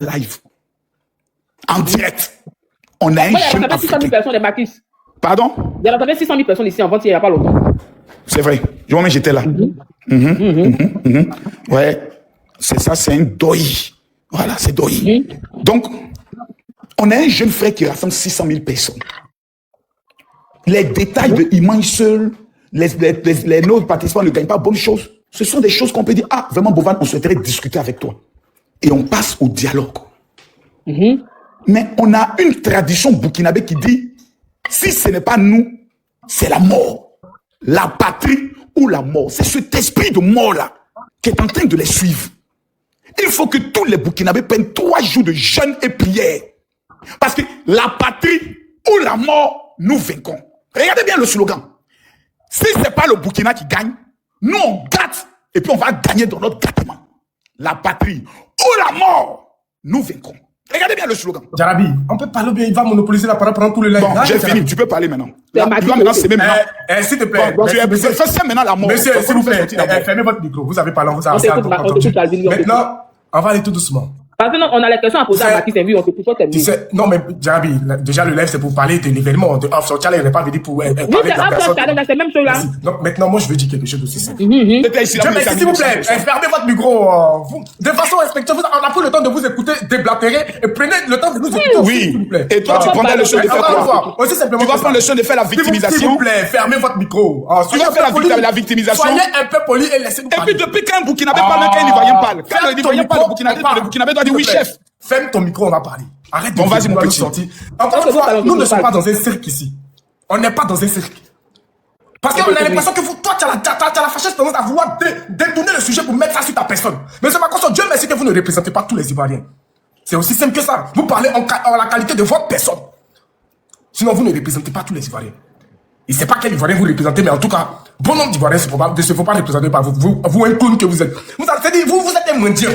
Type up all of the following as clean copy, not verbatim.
live. En direct. On a un Moi, jeune il y a 600 000 personnes, les Marquis. Pardon? Il y avait 600 000 personnes ici en vente il n'y a pas longtemps. C'est vrai. Moi-même, j'étais là. Ouais. C'est ça, c'est un doi. Voilà, c'est doi. Donc, on a un jeune frère qui rassemble 600 000 personnes. Les détails de Iman seul, nos participants ne gagnent pas bonne chose. Ce sont des choses qu'on peut dire, ah, vraiment, Bovan, on souhaiterait discuter avec toi. Et on passe au dialogue. Mais on a une tradition burkinabé qui dit, si ce n'est pas nous, c'est la mort. La patrie ou la mort. C'est cet esprit de mort-là qui est en train de les suivre. Il faut que tous les Burkinabés prennent 3 jours de jeûne et prière. Parce que la patrie ou la mort, nous vaincrons. Regardez bien le slogan. Si ce n'est pas le Burkina qui gagne, nous on gâte et puis on va gagner dans notre gâtement. La patrie ou la mort, nous vaincrons. Regardez bien le slogan. Jarabi, on peut parler bien, il va monopoliser la parole pendant tout le live. Bon, j'ai fini, tu peux parler maintenant. Tu vas maintenant s'aimer maintenant. S'il te plaît. Bon, fais maintenant la mort. Monsieur, s'il vous plaît, fermez votre micro. Vous avez parlé, vous avez maintenant, on va aller tout doucement. Maintenant, on a les questions à poser à Marquis, on se pousse terminer. Non, mais Jarabi, déjà le live, c'est pour parler de l'événement. De Off Challenge, on n'est pas venu pour parler de la personne. C'est même chose là. Donc, maintenant, moi, je veux dire quelque chose aussi simple. S'il vous plaît, fermez votre micro. De façon respectueuse, on a pris le temps de vous écouter déblatérer et prenez le temps de nous écouter aussi, s'il vous plaît. Et toi, tu prendrais le soin de faire quoi? Aussi simplement. Tu vas prendre le soin de faire la victimisation. S'il vous plaît, fermez votre micro. Tu vas faire la victimisation. Soyez un peu poli et laissez-nous parler. Et puis, depuis quand un Burkinabé parle, qu'un Ivoirien parle? Quand un Ivoirien parle, le Burkinabé doit dire oui, chef. Ferme ton micro, on va parler. Arrête de bon, vas-y, mon petit. Sortir. Encore une fois, nous ne sommes pas dans un cirque ici. On n'est pas dans un cirque. Parce qu'on a l'impression que toi, tu as la fâcheuse tendance à vouloir détourner le sujet pour mettre ça sur ta personne. Mais c'est pas comme ça. Dieu merci que vous ne représentez pas tous les Ivoiriens. C'est aussi simple que ça. Vous parlez en la qualité de votre personne. Sinon, vous ne représentez pas tous les Ivoiriens. Il ne sait pas quel Ivoirien vous représentez, mais en tout cas, bon nombre d'Ivoiriens ne se font pas représenter par vous. Vous, un clown que vous êtes. Vous êtes un mendiant.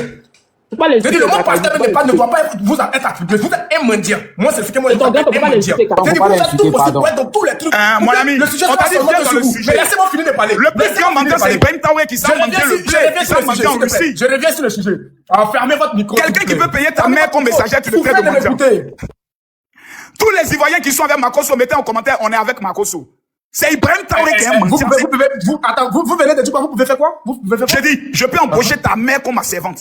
C'est-à-dire, le mot pasteur ne doit pas vous être attribué. Vous êtes un mendiant. Moi, c'est ce que moi je dis. Un mendiant. C'est-à-dire, vous faites tout possible pour être dans tous les trucs. Mon ami, le sujet, c'est pas seulement dans le sujet. Mais laissez-moi finir de parler. Le plus grand menteur, c'est Ben Taoué qui s'est menté le blé. Je reviens sur le sujet. Alors, fermez votre micro. Quelqu'un qui veut payer ta mère comme messager, tu le traites de menteur. Tous les Ivoiriens qui sont avec Makosso, mettez en commentaire, on est avec Makosso. C'est Ibrahim Traoré qui est un menteur. Vous venez de dire quoi? Vous pouvez faire quoi? J'ai dit, je peux embaucher ta mère comme ma servante.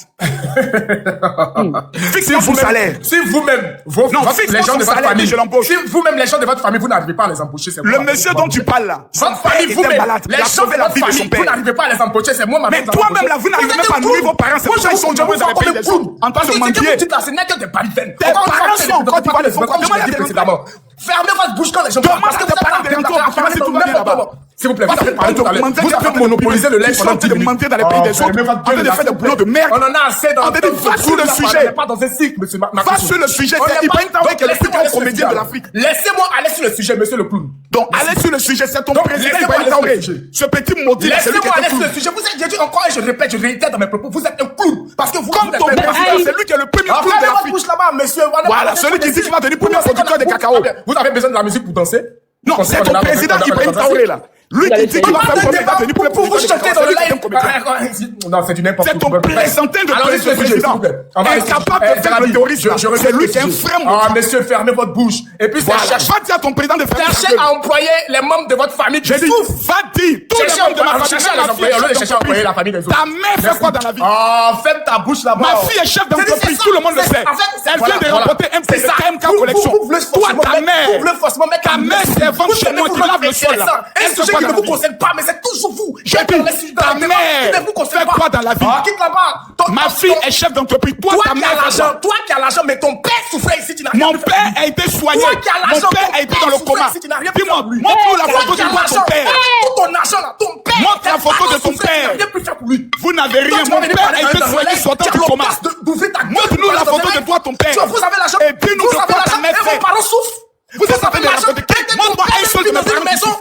Fixe son salaire. Si vous-même, les gens de votre famille, je l'embauche. Si vous-même, les gens de votre famille, vous n'arrivez pas à les embaucher, c'est moi. Le monsieur dont tu parles là, votre famille, vous-même, les gens de votre famille, vous n'arrivez pas à les embaucher, c'est moi, ma mère. Mais toi-même là, vous n'arrivez même pas à nourrir vos parents. C'est pour ça qu'ils sont jambes dans les pays des autres. En tant que mendier. Ce n'est que des paritaines. Tes parents sont encore tu vas les faire comme je l'ai dit précédemment. Fermez votre bouche quand les gens parlent. Tes parents de tout va bien là-bas. S'il vous plaît, vous avez monopolisé le live pendant 10 minutes. Mentir dans les pays des autres, en train de faire des boulots de merde. On en a assez dans le va sur le sujet. Pas dans un cycle, monsieur. Va sur le sujet. C'est Ibrahim Traoré qui est le plus grand comédien de l'Afrique. Laissez-moi aller sur le sujet, monsieur le clown. Donc, allez sur le sujet, c'est ton président Ibrahim Traoré. Ce petit maudit, c'est lui qui est aller sur le sujet. Vous êtes, j'ai dit encore et je répète, je réitère dans mes propos, vous êtes un clown. Parce que vous, comme ton président, c'est lui qui est le premier clown de l'Afrique. Là-bas, monsieur. Voilà, celui qui dit qu'il va devenir premier producteur de cacao. Vous avez besoin de la musique pour danser? Non, c'est ton président Ibrahim Traoré là. Lui qui dit qu'il va faire comme pour vous chanter dans le live. Non, c'est du n'importe quoi. C'est ton présentant de président. Incapable de faire le terrorisme. C'est lui qui est un frère. Ah, monsieur, fermez votre bouche. Et puis, va dire à ton président de faire cherchez à employer les membres de votre famille qui souffrent. Va dire, tous les membres de ma famille. Cherchez à employer la famille des autres. Ta mère fait quoi dans la vie? Ah, ferme ta bouche là-bas. Ma fille est chef d'entreprise, tout le monde le sait. Elle vient de remporter un KMK Collection. Toi, ta mère. Ta mère servante chez moi qui lave le sol là. Un sujet qui ne vous concerne pas, mais c'est toujours vous. Ta mère fait quoi dans la vie? Quitte là-bas. Ma fille est chef d'entreprise. Toi, ta mère fait quoi? Toi qui as l'argent, mais ton père souffrait ici, tu n'as rien fait. Mon père a été soigné. Mon père a été dans le coma. Dis-moi, montre-nous la photo de ton père. Tout ton argent là, ton père. Montre la photo de ton père. Vous n'avez rien. Mon père a été soigné sortant du coma. Montre-nous la photo de toi, ton père. Vous avez l'argent. Et puis nous, ta mère fait. Vos parents souffrent. Vous êtes en train de raconter. Montre-moi un seul de mes parents.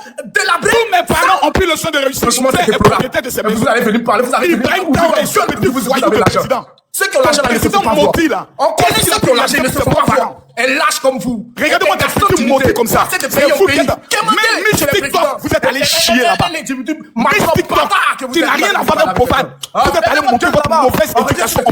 Tous mes parents ont pris le soin de réussir. Franchement, c'est propriétaire de ces maisons. Vous allez venir parler, vous avez venir. Ibrahim Traoré, ce petit voyou de président. Ceux qui ont l'argent, ils ne se font pas voir. On connaît ceux qui ont l'argent, ils ne se font pas voir. Elle lâche comme vous. Regardez-moi ta petite montée comme ça. C'est fou. Même TikTok, vous êtes allé chier là-bas. TikTok, tu n'as rien à voir d'un profane. Vous êtes allé montrer votre mauvaise éducation.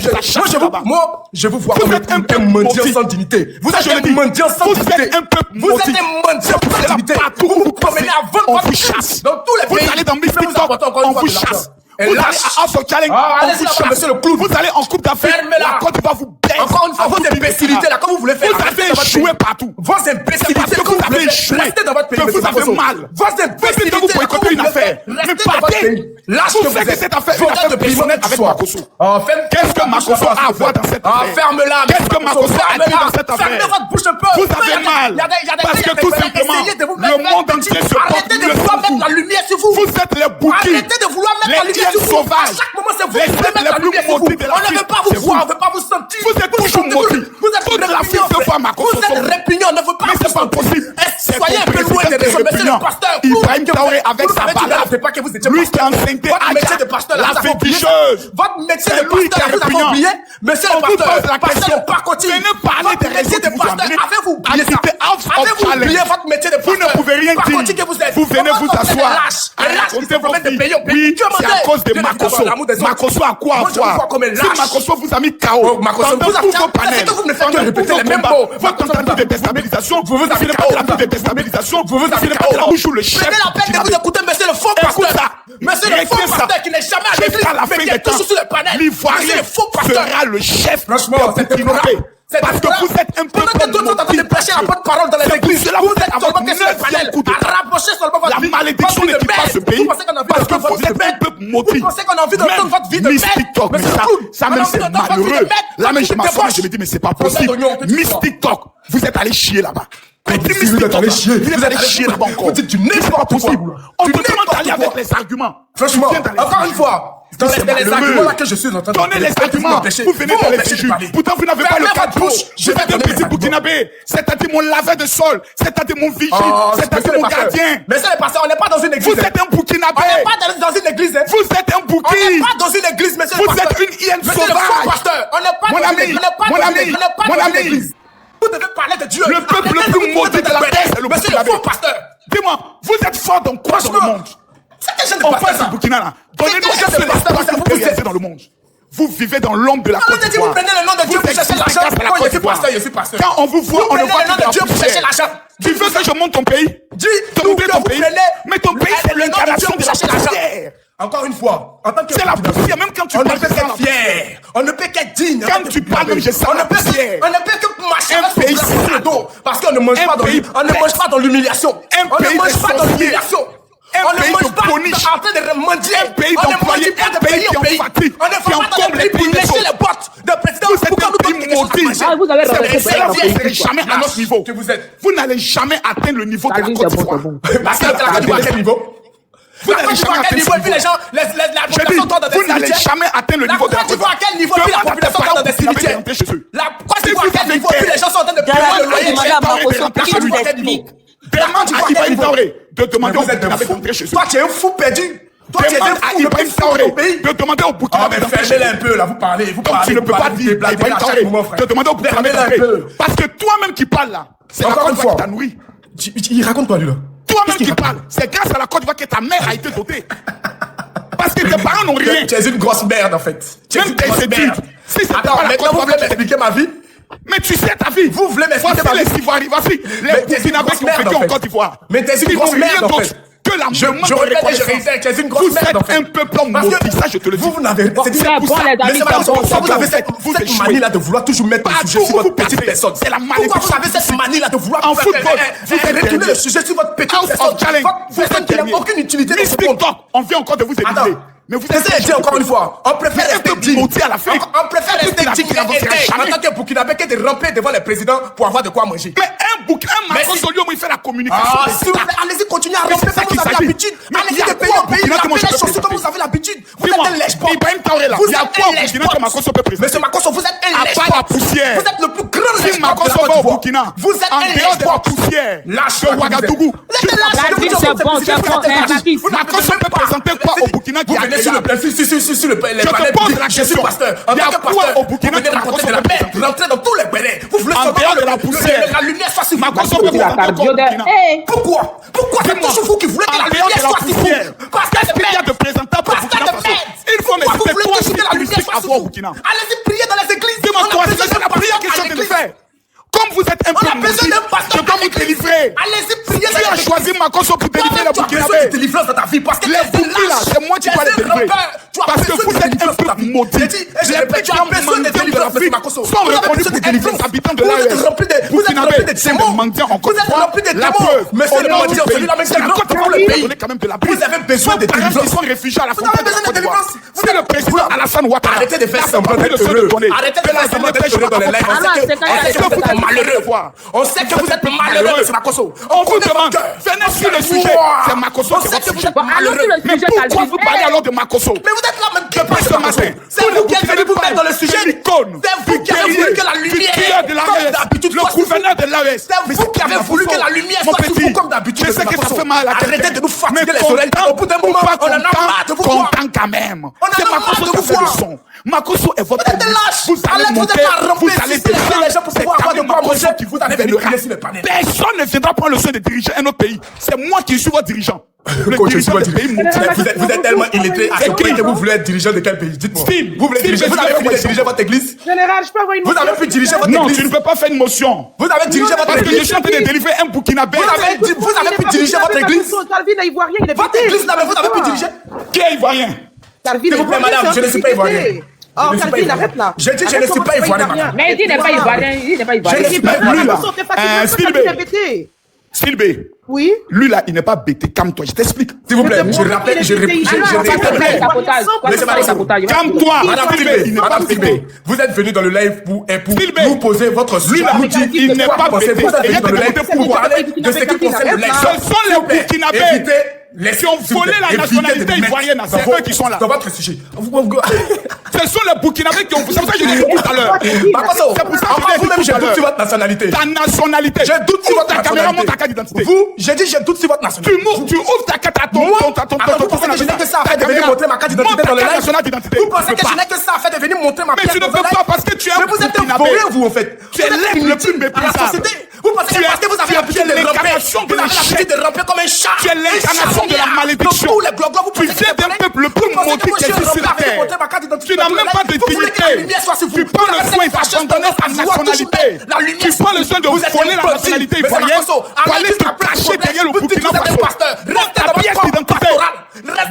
Moi, je vous vois comme un mendiant sans dignité. Vous êtes un mendiant sans dignité. Vous êtes un mendiant sans dignité. Vous vous promenez à 20 on vous chasse. Dans tous les pays. Vous allez dans Miss TikTok, on vous chasse. Vous allez à House of Challenge, on vous chasse. Monsieur le clown. Vous allez en Coupe d'Afrique, la Côte d'Ivoire vous baisse. Encore une fois, vos imbécilités là, comme vous voulez faire. Vous avez échoué partout. Vos imbécilités, que vous avez échoué. Restez dans votre pays. Vous avez mal. Vos imbécilités, vous boycottez une affaire. Mais partez. Lâche vous faites cette affaire, une affaire personnelle avec Makosso. Qu'est-ce que Makosso a à voir dans cette affaire? Ferme-la. Qu'est-ce que Makosso a dit dans cette affaire? Fermez votre bouche un peu. Vous avez mal. Parce que tout simplement, le monde entier se porte. Arrêtez de vouloir mettre la lumière sur vous. Vous êtes les bouquins. Arrêtez de vouloir mettre la les lumière sur vous. sauvages. À chaque moment, c'est vous les qui voulez mettre la lumière sur vous. de On ne veut pas vous voir, on ne veut pas vous sentir. Vous êtes toujours maudits. Vous êtes répugnant. Vous êtes répugnant, on ne veut pas mais vous c'est pas sentir. possible. Soyez un peu loin des réseaux. Monsieur le pasteur, Ibrahim Traoré avec sa balade. Lui qui a enseigné votre métier de pasteur, la féticheuse. Votre métier de pasteur, vous avez oublié. Monsieur le pasteur, pasteur de Pacotille. Venez parler des métier de pasteur. Avez-vous oublié ça? Avez-vous oublié votre métier de pasteur? Vous ne pouvez rien dire. Vous venez vous asseoir. Racontez vos vies. Oui, c'est à cause de Makosso. Makosso a quoi à voir? Si Makosso vous a mis KO. Makosso vous a mis KO. Est-ce que vous ne faites que répéter les mêmes mots? Votre tentative de déstabilisation. Vous avez la tentative de déstabilisation. Vous avez la bouche ou le chef. Prenez la peine de vous écouter, monsieur le faux pasteur. Monsieur le faux pasteur qui n'est jamais à l'église, mais qui est toujours sur le panel. L'Ivoirien sera le chef. Franchement, c'est déplorable. Parce que vous êtes un peu pendant que d'autres sont en train de prêcher la bonne parole dans les églises, vous êtes seulement que sur le panel à rapprocher seulement votre vie. La malédiction ne quitte pas ce pays parce que vous êtes un peu maudit. Vous pensez qu'on a envie d'entendre votre vie de merde? TikTok, mais ça même c'est malheureux. Là même je m'assois et je me dis mais c'est pas possible. Miss TikTok, vous êtes allé chier là-bas. Vous êtes allé chier. Vous êtes allé chier là-bas encore. Vous dites du n'importe quoi. On te demande d'aller avec les arguments. Franchement, encore une fois. Dans les arguments là que je suis en train de donnez les arguments. Vous venez dans les juges. Pourtant, vous n'avez pas le cadre. Je vais un petit Burkinabé. C'est-à-dire mon laveur de sol. C'est-à-dire mon vigile. C'est-à-dire mon gardien. Mais c'est le pasteur, on n'est pas dans une église. Vous êtes un Burkinabé. On n'est pas dans une église. Vous êtes un Burkin. On n'est pas dans une église, monsieur le pasteur. Vous êtes une hyène sauvage. On n'est pas dans une église. Mon ami. Vous devez parler de Dieu. Le peuple le plus maudit de la terre, c'est le Burkinabé. Dis-moi, vous êtes fort dans quoi dans le monde? On passe au Burkina là. Donnez-nous un seul espace que vous pouvez rester dans le monde. Vous vivez dans l'ombre de la Côte d'Ivoire. Vous prenez le nom de Dieu pour chercher l'argent. Moi, je suis pasteur, je suis pasteur. Quand on vous voit, on ne voit le nom de Dieu pour chercher l'argent. Tu veux que je monte ton pays? Dis ton pays. Mais ton pays, c'est l'incarnation de la poussière. Encore une fois, en tant que c'est la poussière, même quand tu parles, on ne peut qu'être fier. On ne peut qu'être digne. Quand tu parles, même je sens la poussière. On ne peut que marcher un pays parce qu'on ne mange pas dans l'humiliation. On ne mange pas dans l'humiliation. On ne mange pas en train de mendier. Un pays d'employés, un pays qui est fatigue. On ne va pas dans les pays pour lécher les bottes de président. Vous êtes un pays maudit. Vous n'allez jamais à notre niveau. Vous n'allez jamais atteindre le niveau de la Côte d'Ivoire. Parce que la Côte d'Ivoire, à quel niveau? Vous n'allez jamais atteindre ce niveau. Je dis, vous n'allez jamais atteindre le niveau de la Côte d'Ivoire. À quel niveau puis la population tombe dans des cimetières? La Côte d'Ivoire, à quel niveau puis les gens sont en train de payer le loyer? Demande à Ibrahim Traoré de demander au Burkinabé d'entrer chez eux. Toi, tu es un fou perdu. Toi, tu es un Demande à fou Ibrahim Traoré de demander au Burkinabé d'entrer chez eux. Fermez-le un peu, là, vous parlez. Donc tu ne peux pas dire à Ibrahim Traoré de demander au Burkinabé d'entrer. Parce que toi-même qui parles là, c'est la Côte d'Ivoire qui t'a nourri. Il raconte quoi, lui, là? Toi-même qui parles, c'est grâce à la Côte d'Ivoire que ta mère a été dotée. Parce que tes parents n'ont rien. Tu es une grosse merde, en fait. Même tes études. Si c'est pas la Côte d'Ivoire, vous voulez m'expliquer ma vie? Mais tu sais ta vie. Vous voulez m'expliquer ma vie? Voici les Ivoiriens, voici les Burkinabés qui ont vécu en Côte d'Ivoire. Mais t'es une grosse merde, en fait. Que la je répète et je réitère, tu es une grosse merde, en fait. Vous êtes un peuple maudit, ça je te le dis. Vous n'avez pas... Vous avez cette manie-là de vouloir toujours mettre le sujet sur votre petite personne. C'est la malédiction. Pourquoi vous avez cette manie-là de vouloir... En football, vous retourner le sujet sur votre petite personne. Vous n'avez aucune utilité dans ce monde. On vient encore de vous éliminer. Mais vous êtes dit encore une fois, on préfère rester digne. À l'Afrique. On préfère rester digne en tant que Burkinabé que de ramper devant les présidents pour avoir de quoi manger. Mais un Macron Solio, il fait la communication. S'il vous plaît, allez-y, continuez à ramper comme vous avez l'habitude. Allez-y de pays en pays, rampez les chaussures comme vous avez l'habitude. Vous êtes un lèche-pop. Vous êtes un lèche-pop. Monsieur Macron, vous êtes un lèche-pop. Vous êtes le plus grand Choisis Makoso va au Burkina. Vous êtes en dehors de la poussière de Ouagadougou. Makoso peut présenter quoi au Burkina qui a sur le Je te pose la question. Il y a quoi au Burkina qui Makoso peut présenter? Rentrez dans tous les bérets. Vous voulez en dehors de la poussière. La lumière soit sur vous. Makoso peut présenter quoi au Burkina? Pourquoi c'est toujours vous qui voulez que la lumière soit sur vous? Parce qu'est-ce qu'il y a de présentable au Burkina Faso? Il faut me dire, c'est quoi ce mystique à voir au Burkina? Allez-y prier dans les églises. Dis-moi toi, c'est la prière que je suis en train de faire. Comme vous êtes un peu maudit, je dois vous délivrer. Allez-y prier. Tu as choisi Makoso pour délivrer le Burkinabé. Délivrance dans ta vie parce que les boucliers là, c'est moi qui dois les délivrer. Parce que vous êtes un peu maudits. Les petits mendiants de l'Afrique sont reconnus pour délivrer les habitants de l'AES. Burkinabé, c'est des mendiants encore une fois. La preuve, au nord du pays, c'est la Côte d'Ivoire qui a donné quand même de la prison. Vous avez besoin de délivrance. Ils sont réfugiés à la frontière de la Côte d'Ivoire. C'est le président Alassane Ouattara. Arrêtez de faire semblant d'être heureux. Arrêtez de faire semblant d'être heureux dans les lives. Malheureux. On sait que vous êtes malheureux, M. Makoso. On vous demande, venez sur le sujet. C'est Makoso qui est votre sujet. Mais pourquoi vous parlez alors de Makoso? Mais vous êtes là même depuis ce matin. C'est vous qui avez vous mettre dans le sujet. C'est vous qui avez voulu que la lumière, comme d'habitude, le gouverneur de l'AES. C'est vous qui avez voulu que la lumière soit sur vous comme d'habitude. Je sais que ça fait mal à quelqu'un. Arrêtez de nous fatiguer les oreilles. Au bout d'un moment, on en a marre de vous voir. Content quand même. C'est Makoso qui a fait le son. Makoso est votre ennemi. Vous allez monter, vous allez descendre. C'est quand même Makoso qui vous délivre. Personne ne viendra prendre le soin de diriger un autre pays. C'est moi qui suis votre dirigeant. Le dirigeant du pays mondial. Vous êtes tellement illettré à ce point que vous voulez être dirigeant de quel pays? Dites-moi. Vous voulez diriger, vous avez pu diriger votre église? Général, je peux avoir une motion? Vous avez pu diriger votre église? Non, tu ne peux pas faire une motion. Vous avez dirigé votre église? Parce que je suis en train de délivrer un Burkinabé. Vous avez pu diriger votre église? Calvin est ivoirien, il est votre église, là, mais vous avez pu diriger? Qui est ivoirien? S'il vous plaît, madame, je ne suis pas ivoirien. Oh, Calvin, arrête là. Je dis, je ne suis pas ivoirien, madame. Mais il n'est pas ivoirien, il n'est pas ivoirien. Je ne suis pas ivoirien. Stilbé. Oui. Lui là, il n'est pas bêté. Calme-toi, je t'explique. S'il vous plaît, je rappelle, je répète. Calme-toi, Madame Stilbé. Vous êtes venu dans le live pour nous poser votre sujet. Lui là, il n'est pas bêté. Vous êtes venu dans le live pour parler de ce qui concerne le live. Ce sont les Burkinabés qui ont volé la nationalité ivoirienne. C'est eux qui sont là. Dans votre sujet. Ce sont les Burkinabés qui ont. C'est pour ça que je l'ai dit tout à l'heure. C'est pour ça que vous-même, j'ai doute sur votre nationalité. Ta nationalité. J'ai doute sur votre nationalité. Montre ta carte d'identité. Vous, j'ai dit, j'ai doute sur votre nationalité. Tu ouvres ta carte à ton. Vous pensez que je n'ai que ça à faire de venir montrer ma carte d'identité dans le live? Vous pensez que je n'ai que ça à faire de venir montrer ma carte d'identité? Mais tu ne peux pas parce que tu es un Burkinabé. Mais vous êtes un vaurien, vous, en fait. Tu es l'être le plus méprisable. Vous pensez que parce que vous avez l'habitude de ramper, vous avez l'habitude de ramper comme un chat. Tu es l'incarnation de la malédiction. Tu viens d'un peuple le plus maudit qui existe sur la terre. Tu n'as même pas de dignité. Tu prends le soin d'abandonner ta nationalité. Tu prends le soin de voler la nationalité ivoirienne pour aller te cacher derrière le Burkina Faso. Montre ta pièce d'identité.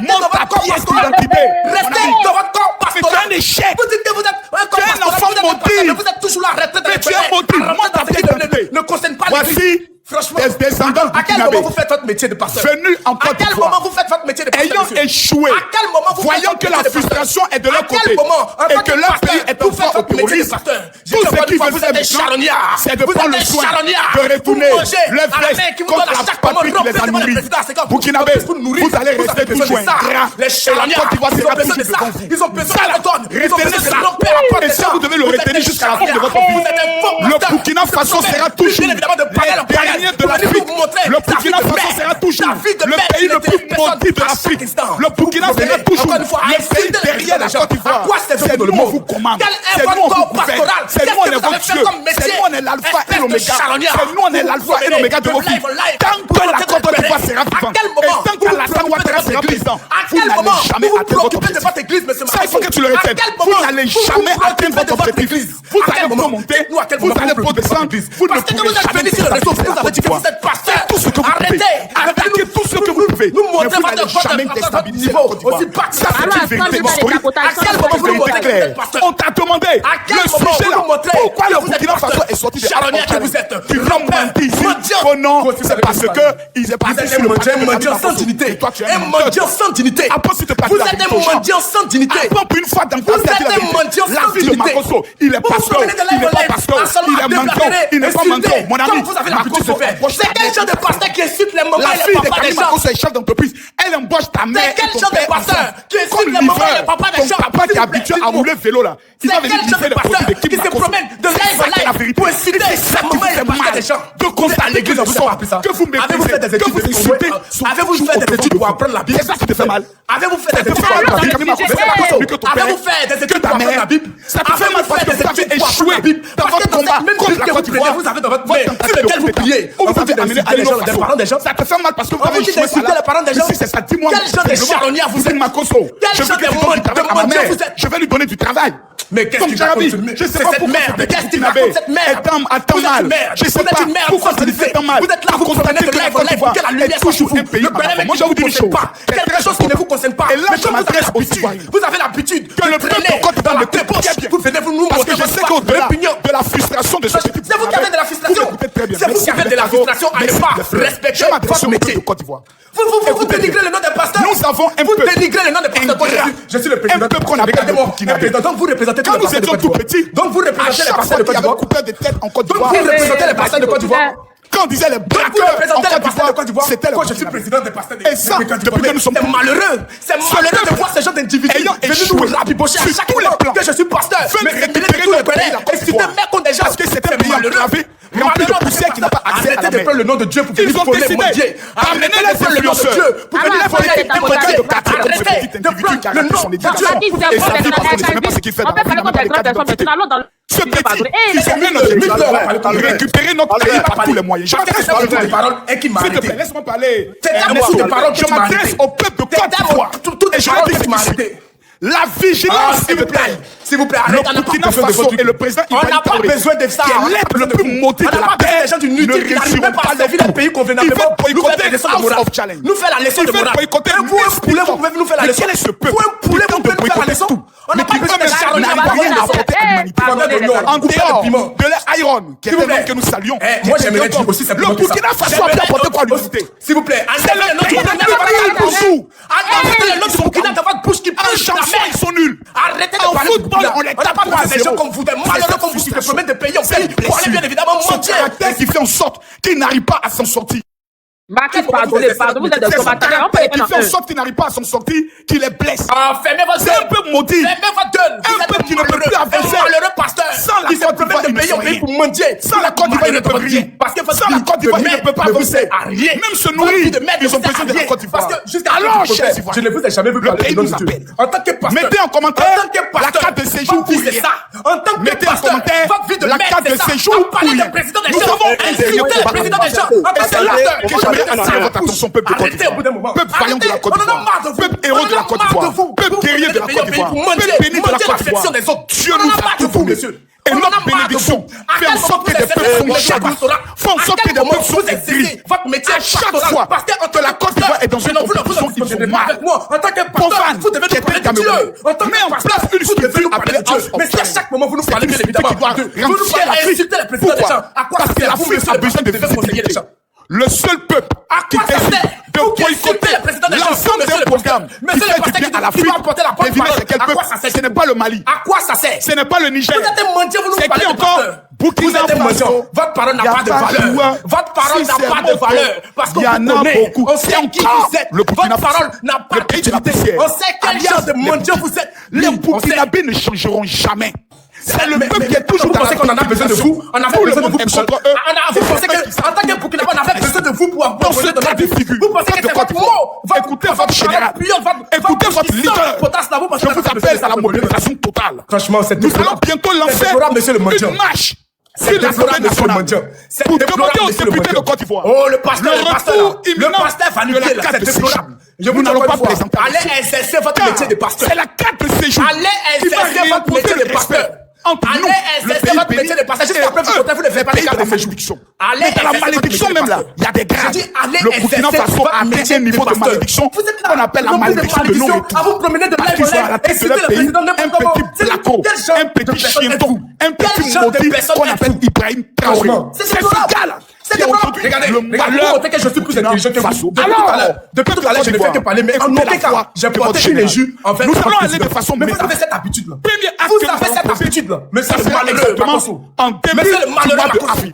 Montre ta pièce d'identité. Restez dans votre corps pastoral. C'est un échec. Vous dites que vous êtes un corps pastoral. Tu es un enfant maudit. Vous êtes toujours là, retraité. Mais tu es maudit. Montre ta pièce d'identité. Ne concerne pas les franchement, des descendants à quel moment vous faites votre métier de pasteur? Venu en Côte d'Ivoire. À quel moment vous faites votre métier de pasteur? Ayant échoué, à quel moment vous voyant que la frustration est de leur côté et que leur pays est en voie au terrorisme, tout ce qu'ils veulent faire maintenant, c'est de prendre le soin de retourner leur veste contre la patrie qui les a nourris. Burkinabé, vous allez rester toujours ingrats. Les charoniards, la Côte d'Ivoire sera toujours devant vous. Ils ont besoin de donne. Retenez ça. Et ça, vous devez le retenir jusqu'à la fin de votre vie. Le Burkina Faso sera toujours le dernier de l'Afrique. Le Burkina Faso sera toujours le pays le plus maudit de l'Afrique. Le Burkina sera toujours le pays derrière la Côte d'Ivoire. C'est nous, on vous commande. C'est nous, on vous gouverne. C'est nous, on est votre Dieu. C'est nous, on est l'alpha et l'oméga. C'est nous, on est l'alpha et l'oméga de vos vies. Tant que la Côte d'Ivoire sera vivante et tant que Alassane Ouattara sera président, vous n'allez jamais atteindre votre objectif. Ça, il faut que tu le répètes. Vous n'allez jamais atteindre votre objectif. Vous allez remonter, vous allez redescendre. Vous ne pourrez jamais déstabiliser la Côte d'Ivoire. Faites tout ce que vous pouvez. Attaquez tout ce que vous pouvez. Nous mais vous n'allez jamais déstabiliser la Côte d'Ivoire. Ça, c'est une vérité historique. On t'a demandé le sujet là. Pourquoi le Burkina Faso est sorti de la Tu l'as menti ici. Oh non, c'est parce qu'ils est passé sur le mendiant sans dignité. Un mendiant sans dignité. Vous êtes un mendiant sans dignité. Pour une fois dans ta vie, la vie de Makoso, il est pasteur, il n'est pas pasteur, il est menton, il n'est pas menton. Mon ami, vous avez l'habitude de faire. C'est quel genre de pasteur qui insulte les mamans la et fille les de papas des Camille gens? Makoso est chef d'entreprise. Elle embauche ta mère. C'est quel genre de pasteur qui insulte les mamans et les papas des gens? Ton papa qui est habitué à rouler vélo là. Il va venir livrer les produits de qui se promène de live en live pour inciter des gens. de constater que nous sommes, que vous méprisez, que vous insultez. Avez-vous fait des études pour apprendre la Bible? C'est ça qui te fait mal. Avez-vous fait des études pour apprendre la Bible? Avez-vous fait des études pour apprendre la Bible? Ça te fait mal parce que vous avez échoué dans votre combat contre la Côte d'Ivoire. Vous avez dans votre main sur lequel vous priez. Vous avez amené à les parents des gens. Ça te fait mal parce que vous avez échoué les parents des gens. C'est ça, dis-moi. Quel genre de charognard vous êtes? Makosso. Je veux qu'il donne du travail à ma mère. Je vais lui donner du travail. Mais qu'est-ce que tu racontes? Je sais pas cette merde. Mais qu'est-ce que tu racontes cette merde? Attends mal. Je sais pas pourquoi ça lui fait tant mal. Vous êtes là, vous comprenez que la Côte d'Ivoire est toujours un pays. Moi, je vous dis une chose. Quelque chose qui ne vous concerne pas. Et là, je m'adresse aux citoyens. Vous avez l'habitude que le peuple dans le poche. Vous venez vous nous parce que je sais qu'au-delà de la frustration de ce petit c'est vous qui avez de la frustration. C'est vous qui avez de la frustration à ne pas respecter votre métier. Vous dénigrez le nom des pasteurs. Nous avons un vous dénigrez le nom des pasteurs. Je suis le président. Un peuple qu'on appelle donc vous représentez quand nous étions tout petits. Donc vous représentez les pasteurs de Côte d'Ivoire. Coupé de tête en Côte d'Ivoire. Donc vous représentez les pasteurs de Côte d'Ivoire. Quand on disait les braqueurs en Côte d'Ivoire, c'était le Quand je suis président des pasteurs de Et ça, depuis que nous sommes malheureux. C'est malheureux de voir ces gens d'individus ayant venir nous rabibocher à chaque fois que je suis pasteur. Mais récupérer tous les collègues et citer mes contre des gens. Parce que c'était un pays enclavé, rempli de poussière qui n'a pas accès à la Arrêtez de prendre le nom de Dieu pour venir Ils ont décidé mendier. d'amener les influenceurs pour venir voler un regard de quartier comme ce Arrêtez petit de individu qui a prendre le raté nom son de éducation. Dieu. Et sa vie parce qu'on ne sait même pas ce qu'il fait dans la vie, il n'a pas de carte d'identité. Ce petit, ils ont mis notre éducation, récupérer notre pays par tous les moyens. Je m'adresse à des paroles et qui m'a s'il te plaît, arrêté. laisse-moi parler. Des paroles Je m'adresse au peuple de Côte d'Ivoire. Et je leur dis ceci. La vigilance s'il vous plaît. S'il vous plaît, le arrêtez. Burkina Faso et le président On Ibrahim n'a pas Traoré, besoin de ça. qui est l'être le plus maudit de la terre, des gens du ne Nutri qui n'arrivent réussiront même pas à pas servir le pays Il convenablement. veut Nous faire boycotter des leçons de House morale. of Challenge. Nous faire la leçon Il de veut morale. boycotter Et vous, un poulet, vous pouvez nous faire la leçon. Quel est ce peuple Vous, un poulet, vous pouvez nous faire la leçon. On n'a pas besoin de charognards. n'a rien à apporter à l'humanité. En dehors de l'Iron, qui est un homme que nous saluons. Moi, j'aimerais dire aussi le Burkina Faso a pu apporter quoi à l'humanité? S'il vous plaît, C'est le nom arrêtez le nom du Burkina dans votre bouche qui En pousse la chanson, ils mer. sont nuls. Arrêtez de En parler football, de on les n'a tape pas besoin des gens 3-0. comme vous, des malheureux comme vous qui se promènent de pays en pays pour aller bien évidemment Son mentir. caractère qui fait en sorte qu'il n'arrive pas à s'en sortir. Marquez, pardonnez, vous êtes des C'est son combattants. On peut caractère les qui fait en faire sorte qu'il n'arrive pas à s'en sortir, qu'il les blesse. Fermez votre C'est un gueule. peu maudit. Fermez votre gueule. Un peuple qui ne peut plus avancer. Un malheureux pasteur Sans la qui se Côte d'Ivoire, promène de il ne pays en fait pays rien. pour mendier. Sans la Côte d'Ivoire, il ne peut rien. Parce que Sans la Côte d'Ivoire, il ne peut pas avancer. rien. Même se nourrir, ils ont besoin de la Côte d'Ivoire. Parce que jusqu'à Alors, chers je Ivoiriens, ne vous ai jamais vu le parler pays du nom nous de Dieu. appelle. En tant que pasteur, Mettez en commentaire en tant que la pasteur, carte de séjour votre vie, ou c'est rien. ça. En tant que Mettez en pasteur, commentaire votre vie de la merde, carte c'est de ça. séjour On parlait ou des rien. présidents des Nous gens. avons Insultez les présidents des gens. En tant Et que c'est là pasteur, que j'aimerais attirer votre attention, peuple de Côte arrêtez au bout d'un d'Ivoire. moment. Peuple vaillant de la Côte On en a d'Ivoire. marre de vous. Peuple héros de la Côte d'Ivoire. Peuple guerrier de la Côte d'Ivoire. Peuple béni de la Côte d'Ivoire. Dieu nous a tout donné. Et notre bénédiction fait en sorte que des peuples sont chagrin, fait en sorte que des peuples sont aigris. Votre métier À chaque fois que la Côte d'Ivoire est dans une compétition, ils sont mal. En tant que pasteur, Profane, vous devez qui nous parler était de Dieu. Cameroun. En tant Mets en que place pasteur, une vous devez structure nous parler de appelée House Dieu. of Mais si à Challenge. chaque moment vous nous C'est parlez une bien structure évidemment qui de doit vous nous rendre parlez fier insulter les présidents des Pourquoi? gens. À quoi Parce ça que sert? l'Afrique Vous, a besoin de devez conseiller les visibilité. gens. Le seul peuple qui quoi ça décide sert? de Vous qui boycotter insultez le président des gens, l'ensemble monsieur d'un le programme pasteur. qui Monsieur le fait du pasteur bien qui à l'Afrique, va apporter la devinez parole. c'est quel À quoi peuple? ça sert? Ce n'est pas le Mali. À quoi ça sert? Ce n'est pas le Niger. Vous êtes un mendiant, vous nous C'est parlez qui de encore? pasteur. Burkina Vous êtes un mendiant. Faso. Votre parole n'a Y a pas de pas de valeur. loi. Votre parole n'a pas de Sincèrement, valeur. Parce qu'on y en vous a connaît. beaucoup. On sait qui encore vous êtes. le Burkina Votre parole Faso. n'a pas Le pays de la d'utilité. poussière. On sait quel Alias genre de les mendiant petits. vous êtes. Les On sait. Burkinabés ne changeront jamais. C'est le peuple qui est toujours Vous dans pensez la qu'on en a besoin de vous? On avait Tout le besoin de monde vous est pour contre eux. Vous pensez que, en tant que Burkinabé, on avait besoin de vous pour Dans proposer ce de cas notre de figure, Vous pensez que peuple de c'est Côte votre d'Ivoire, mot, écoutez votre général, écoutez votre leader. Je vous appelle à la mobilisation totale. Franchement, c'est Nous allons bientôt lancer déplorable, monsieur le mendiant. une marche C'est sur l'Assemblée déplorable, monsieur le nationale mendiant. C'est pour déplorable, demander aux monsieur le députés de mendiant. Côte d'Ivoire Oh, le pasteur, le le pasteur, retour là. Le imminent pasteur va de niquer, la là. carte C'est de déplorable. séjour. Je vous Nous dis n'allons encore pas une fois, plaisanter. allez exercer votre Car métier de pasteur. c'est la carte de séjour Allez qui va exercer votre réimposer métier le de pasteur. respect entre nous, Allez le exercer pays votre béni, métier de pasteur. Jusqu'à et preuve du eux, contraire, vous ne faites pas les pays cartes de de la séjour. malédiction. Allez Mais dans la exercer votre malédiction métier de même là, pasteur. il y a des grades. Je dis, allez Le Burkina exercer Faso votre a atteint métier un niveau de pasteur. malédiction Vous êtes là, qu'on appelle la non plus de malédiction de malédiction, non-retour. à vous promener de Parce live qu'ils en sont à la live, tête de insulter leur le pays, président un n'importe comment. petit placo, Quel genre un de petit personne chienton, êtes-vous? un Quel petit genre de maudit personne qu'on êtes-vous? appelle Ibrahim Traoré. Franchement, c'est C'est ce déplorable. gars-là C'est qui a déplorable. aujourd'hui Regardez, le regardez, vous malheur montez que je suis plus intelligent que vous. Faso. Depuis tout à l'heure, depuis tout à l'heure, je ne fais que parler, mais en écoutez aucun la cas, foi j'ai de porté votre une général. injure envers Nous votre allons aller président. de façon Mais vous méthode. avez cette habitude-là. Premier acte Vous que nous avez allons cette poser, habitude-là. Mais ça c'est le sera malheureux, exactement Makosso. en Mais c'est le début du malheureux, mois de Makosso. avril.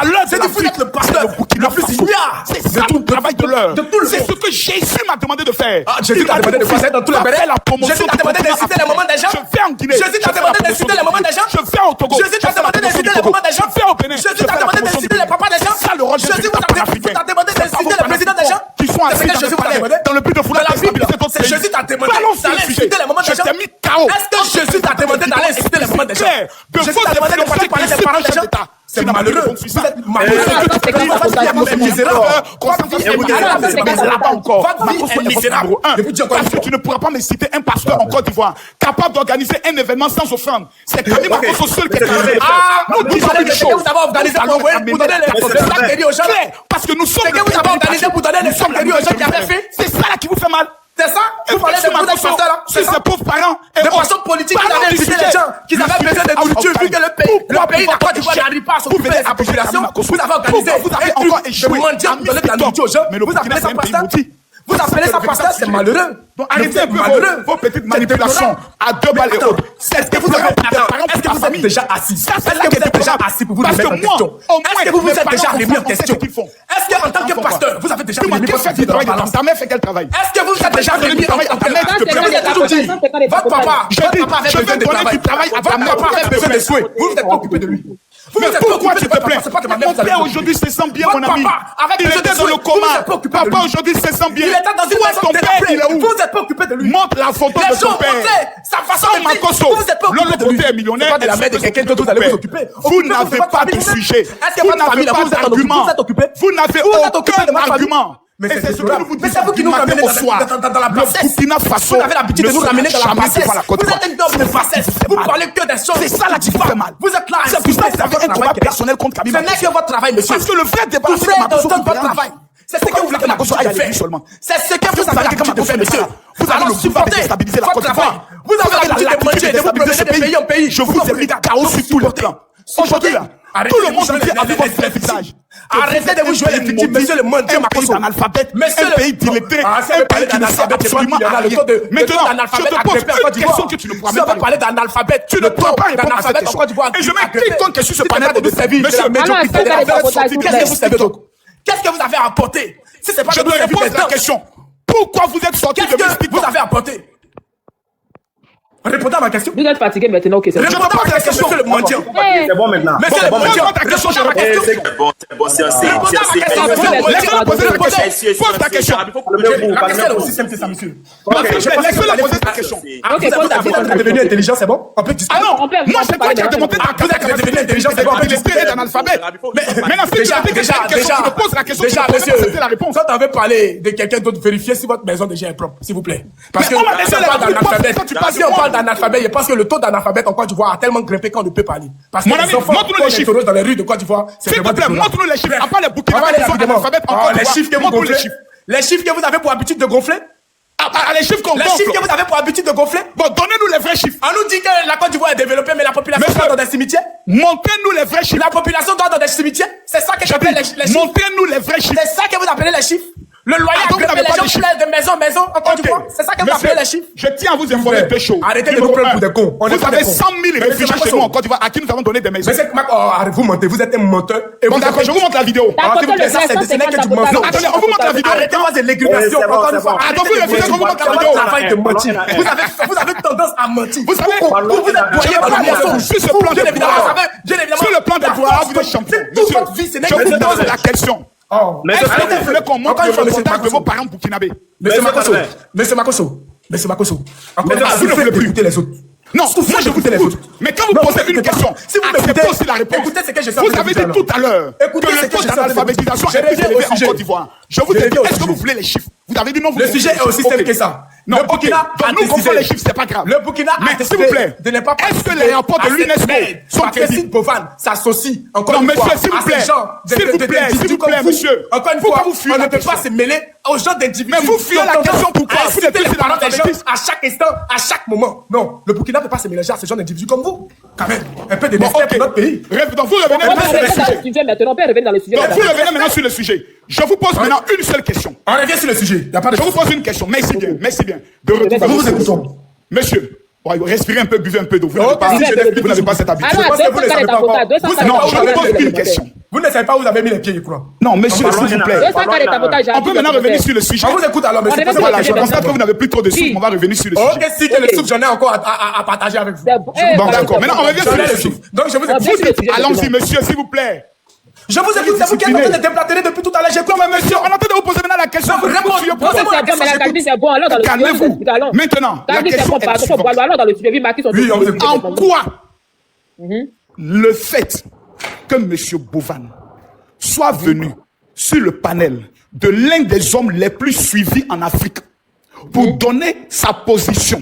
valeurs C'est de difficile d'être le pasteur Burkina le plus Faso. ignoble. C'est ça le travail de l'heure. de tout le C'est monde. ce que Jésus m'a demandé de faire. Ah, Jésus t'a demandé de faire ça dans tous les Après bénéfices. la promotion Jésus t'a demandé d'inciter les moments des gens. Je fais en Guinée. Jésus t'a demandé d'inciter les moments des gens. Je fais au Togo. Jésus t'a demandé d'inciter les moments des gens. Je fais au Bénin. Jésus t'a demandé d'inciter les papas des gens. C'est ça le rôle de Jésus africain. t'a demandé d'inciter les présidents des gens. Qui sont assis Jésus t'a demandé. dans le but de vouloir Dans la Bible, déstabiliser d'autres c'est pays. Jésus t'a demandé Balance d'aller le inciter les moments des Je gens. t'ai mis KO. Est-ce que Jésus t'a demandé d'aller inciter les moments des gens? Jésus t'a demandé de parler des parents des gens. C'est malheureux. Vous êtes malheureux. Parce que tu ne pourras pas me citer un pasteur en Côte d'Ivoire capable d'organiser un événement sans offrande. C'est Camille Makosso seul qui est capable. Vous parlez de ce que vous avez organisé pour donner les sacs de riz aux gens. Parce que nous sommes. Ce que vous avez organisé pour donner les sacs de riz aux gens qui avaient fait. C'est ça là qui vous fait mal. C'est ça? Vous parlez de pasteurs là? C'est ces pauvres parents. Des pasteurs politiques qui avaient invité les gens, qui avaient besoin de nourriture, vu que le pays de Côte d'Ivoire n'arrive pas à s'occuper de sa population. Vous avez organisé vous avez encore échoué. de mendiants pour donner de la nourriture aux gens. Vous appelez ça pasteur? Vous appelez ça pasteur? C'est malheureux. Donc arrêtez un peu vos petites manipulations à 2 balles et autres. Est-ce que vous êtes déjà assis? Est-ce que vous êtes déjà assis pour vous remettre en question? Est-ce que vous vous êtes déjà remis en question? Est-ce qu'en tant que pasteur, vous avez déjà remis en question? Ta mère fait quel travail? Est-ce que vous êtes déjà remis en question? Votre papa avait besoin de travail. Votre papa avait besoin de souhaits. Vous vous êtes pas occupé de lui. Mais pourquoi tu te plains? Mon père aujourd'hui se sent bien, mon ami. Il était dans le coma. Papa aujourd'hui se sent bien. Il était dans une maison délabrée. Vous n'êtes pas occupé de lui. Montre la photo de ton père. Sa façon de Makosso. vous n'êtes pas occupé de lui. L'autre côté est millionnaire. C'est pas de la mère de quelqu'un d'autre, vous allez vous occuper. Vous n'avez pas de sujet. Est-ce que votre famille là, vous êtes occupé? Vous n'avez aucun argument. Mais c'est vous qui nous ramenez dans la bassesse. Burkina Faso. Vous avez l'habitude de nous ramener dans la bassesse. Vous êtes un homme de bassesse. Vous parlez que des choses. C'est ça là qui vous fait mal. Vous êtes là. C'est pour ça que vous avez un combat personnel contre Camille Makosso. Ce n'est que votre travail, monsieur. Parce que le vrai débat, vous faites votre travail. C'est ce que vous avez l'habitude de faire seulement. C'est ce que vous avez l'habitude de faire, monsieur. Vous allez supporter votre travail. Vous avez l'habitude de manger, de vous promener de pays en pays. Je vous ai mis chaos sur tout le plan. Aujourd'hui, là, tout le monde entier a vu votre visage. Arrêtez de vous jouer les victimes, monsieur le monde. Un pays d'analphabète, un pays d'illettré, un pays qui ne sait absolument rien. Maintenant, je te pose une question que tu ne pourras même pas parler d'analphabète. Tu ne pourras pas répondre à cette question. Et je mets quiconque est sur ce panel de sa vie. Qu'est-ce que vous savez donc? Qu'est-ce que vous avez apporté? Si c'est pas je te pose la question. Pourquoi vous êtes sorti de Qu'est-ce que vous avez apporté? Répondez à ma question. Vous êtes fatigué maintenant, ok, c'est bon. Répondez à ma question, monsieur le mendiant. C'est bon maintenant. Monsieur le mendiant, ta question, je réponds. C'est bon, c'est aussi. Laisse-le poser la question. Pose ta question. La question est aussi simple que ça, monsieur. Laisse-le poser ta question. Ok, pose ta question. Vous êtes devenu intelligent, c'est bon? On peut discuter. Ah non, moi c'est toi qui as demandé ta Vous êtes devenu intelligent, c'est bon? avec l'esprit d'analphabète. Maintenant, si tu as fait question, tu me poses la question. Déjà, monsieur, c'est la réponse. quand on veut parler de quelqu'un d'autre, vérifiez si votre maison déjà est propre, s'il vous plaît. Parce que on m'a laissé si on parle d'analphabète, je pense que le taux d'analphabète en Côte d'Ivoire a tellement grimpé qu'on ne peut parler. Parce que mon ami, montre-nous les chiffres dans les rues de Côte d'Ivoire. S'il te plaît, montre-nous les chiffres. À part les Burkinabés qui sont analphabètes en Côte les chiffres que vous d'Ivoire. gonflez. Les chiffres que vous avez pour habitude de gonfler. Les chiffres qu'on Les chiffres que vous avez pour habitude de gonfler. Bon, donnez-nous les vrais chiffres. On nous dit que la Côte d'Ivoire est développée, mais la population dort dans des cimetières. Montrez-nous les vrais chiffres. La population dort dans des cimetières. C'est ça que j'appelle les chiffres. Montrez-nous les vrais chiffres. C'est ça que vous appelez les chiffres. Le loyer a grimpé, les gens pleurent de maison en maison en Côte d'Ivoire. C'est ça que vous appelez les chiffres. Je tiens à vous informer peu chaud. Arrêtez de nous prendre pour des cons. Vous avez 100 000 réfugiés chez nous en Côte d'Ivoire à qui nous avons donné des maisons. Vous mentez, vous êtes un menteur. Bon, d'accord, je vous montre la vidéo. S'il vous plaît, ça, ce n'est que du mensonge. Non, attendez, on vous montre la vidéo. Arrêtez-moi de l'égrégation. Encore une fois. Attends, vous refusez qu'on vous montre la vidéo. Travail de mentir. Vous avez tendance à mentir. Vous savez, vous êtes voyez pas les mensonges. sur ce plan de pouvoir, sur le plan de pouvoir, vous êtes champion. Toute votre vie, ce n'est Je vous pose la question. Mais est-ce que vous voulez qu'on montre le reportage de vos parents burkinabés? Monsieur Makosso, encore une fois, vous ne voulez plus écouter les autres. Non, moi je vous écoute. Mais quand vous posez une question, si vous acceptez aussi la réponse. Écoutez ce que je sais. Vous avez dit tout à l'heure que le taux d'analphabétisation est plus élevé en Côte d'Ivoire. Je vous ai dit, est-ce que vous voulez les chiffres? Vous avez dit non, vous le sujet est aussi simple que ça. Non, ok. Donc nous comprenons les chiffres, c'est pas grave. Le Burkina a décidé s'il vous plaît, de ne pas est-ce que les rapports de l'UNESCO sont crédibles? Bovan s'associe encore une fois. Non, monsieur, s'il vous plaît, monsieur. Encore une fois, on ne peut pas se mêler aux gens d'individus. Mais vous fuyez la question pourquoi? Vous êtes les parents des gens à chaque instant, à chaque moment. Non, le Burkina ne peut pas se mélanger à ces gens d'individus comme vous. Quand même, un peu de respect pour notre pays. Donc vous revenez maintenant sur le sujet. Maintenant, on peut revenir dans le sujet. Donc vous revenez maintenant sur le sujet. Je vous pose maintenant une seule question. On revient sur le sujet. Je vous pose une question. Merci bien. De retour. Nous vous écoutons. Monsieur, respirez un peu, buvez un peu d'eau. Vous n'avez pas cette habitude. Non, je vous pose une question. Vous ne savez pas où vous avez mis les pieds, je crois. Non, monsieur, s'il vous plaît. On peut maintenant revenir sur le sujet. On vous écoute alors, monsieur. Voilà, je constate que vous n'avez plus trop de souffle. On va revenir sur le sujet. Ok, si que le souffle, j'en ai encore à partager avec vous. Bon, d'accord. Maintenant, on revient sur le sujet. Donc, je vous écoute. Allons-y, monsieur, s'il vous plaît. Je vous écoute, c'est vous qui êtes en train de déplater depuis tout à l'heure. Non, mais monsieur, on est en train de vous poser maintenant la question. Calmez-vous. Maintenant, la question est en quoi le fait que M. Bovan soit venu sur le panel de l'un des hommes les plus suivis en Afrique pour donner sa position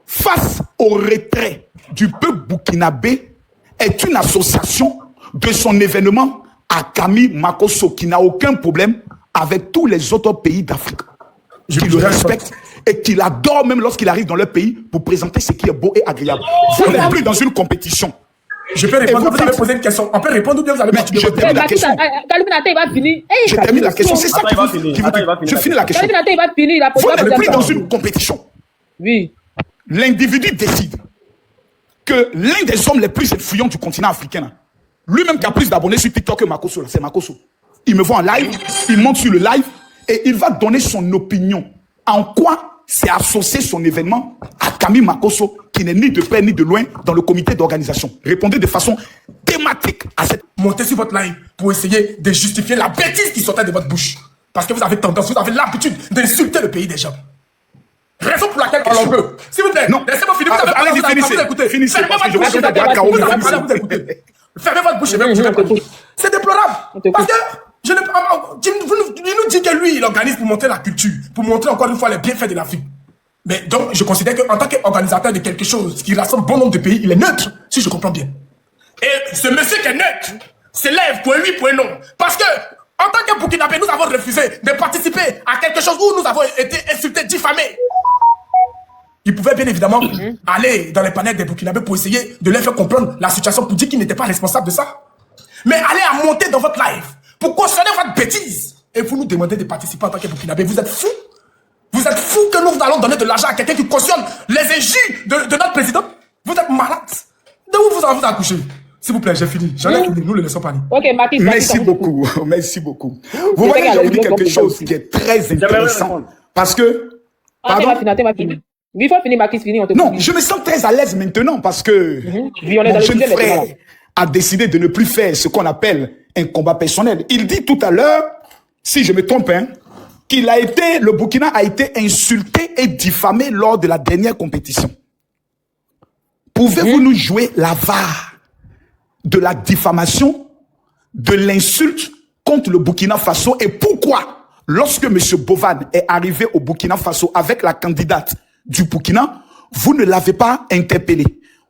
face au retrait du peuple burkinabé est une association de son événement à Camille Makosso qui n'a aucun problème avec tous les autres pays d'Afrique, qui le respectent et qui l'adorent même lorsqu'il arrive dans leur pays pour présenter ce qui est beau et agréable. Vous n'êtes plus dans une compétition. Je peux répondre, vous avez posé une question. On peut répondre ou bien vous allez je termine la question. Je termine la question. C'est ça qui vous dit. Je finis la question. Vous n'êtes plus dans une compétition. Oui. L'individu décide que l'un des hommes les plus influents du continent africain, lui-même qui a plus d'abonnés sur TikTok que Makosso, c'est Makosso. Il me voit en live, il monte sur le live et il va donner son opinion. En quoi c'est associé son événement à Camille Makosso, qui n'est ni de près ni de loin dans le comité d'organisation. Répondez de façon thématique à cette... Montez sur votre live pour essayer de justifier la bêtise qui sortait de votre bouche. Parce que vous avez tendance, vous avez l'habitude d'insulter le pays des gens. Raison pour laquelle on peut. S'il vous plaît, non. Laissez-moi finir. Allez-y, finissez. Finissez, parce que je vois que vous avez un chaos. Fermez votre bouche et même c'est déplorable. Parce que il nous dit que lui, il organise pour montrer la culture, pour montrer encore une fois les bienfaits de l'Afrique. Mais donc, je considère qu'en tant qu'organisateur de quelque chose qui rassemble bon nombre de pays, il est neutre, si je comprends bien. Et ce monsieur qui est neutre s'élève point oui, point non. Parce que, en tant que Burkinabé, nous avons refusé de participer à quelque chose où nous avons été insultés, diffamés. Il pouvait bien évidemment aller dans les panels des Burkinabés pour essayer de leur faire comprendre la situation, pour dire qu'ils n'étaient pas responsables de ça. Mais aller à monter dans votre live pour cautionner votre bêtise et vous nous demandez de participer en tant que Burkinabé, vous êtes fous. Vous êtes fous que nous allons donner de l'argent à quelqu'un qui cautionne les injures de notre président. Vous êtes malade. De où vous allez vous accoucher? S'il vous plaît, j'ai fini. J'en ai fini. Nous ne laissons pas aller. Ok, Mathis, merci beaucoup. Merci beaucoup. Vous voyez, je vous dis quelque chose qui est très intéressant. Parce que... Pardon? Il faut finir, Mathis, fini. Non, je me sens très à l'aise maintenant parce que mon jeune frère a décidé de ne plus faire ce qu'on appelle un combat personnel. Il dit tout à l'heure, si je me trompe, le Burkina a été insulté et diffamé lors de la dernière compétition. Pouvez-vous nous jouer la VAR de la diffamation, de l'insulte contre le Burkina Faso et pourquoi, lorsque M. Bovan est arrivé au Burkina Faso avec la candidate du Burkina, vous ne l'avez pas interpellé?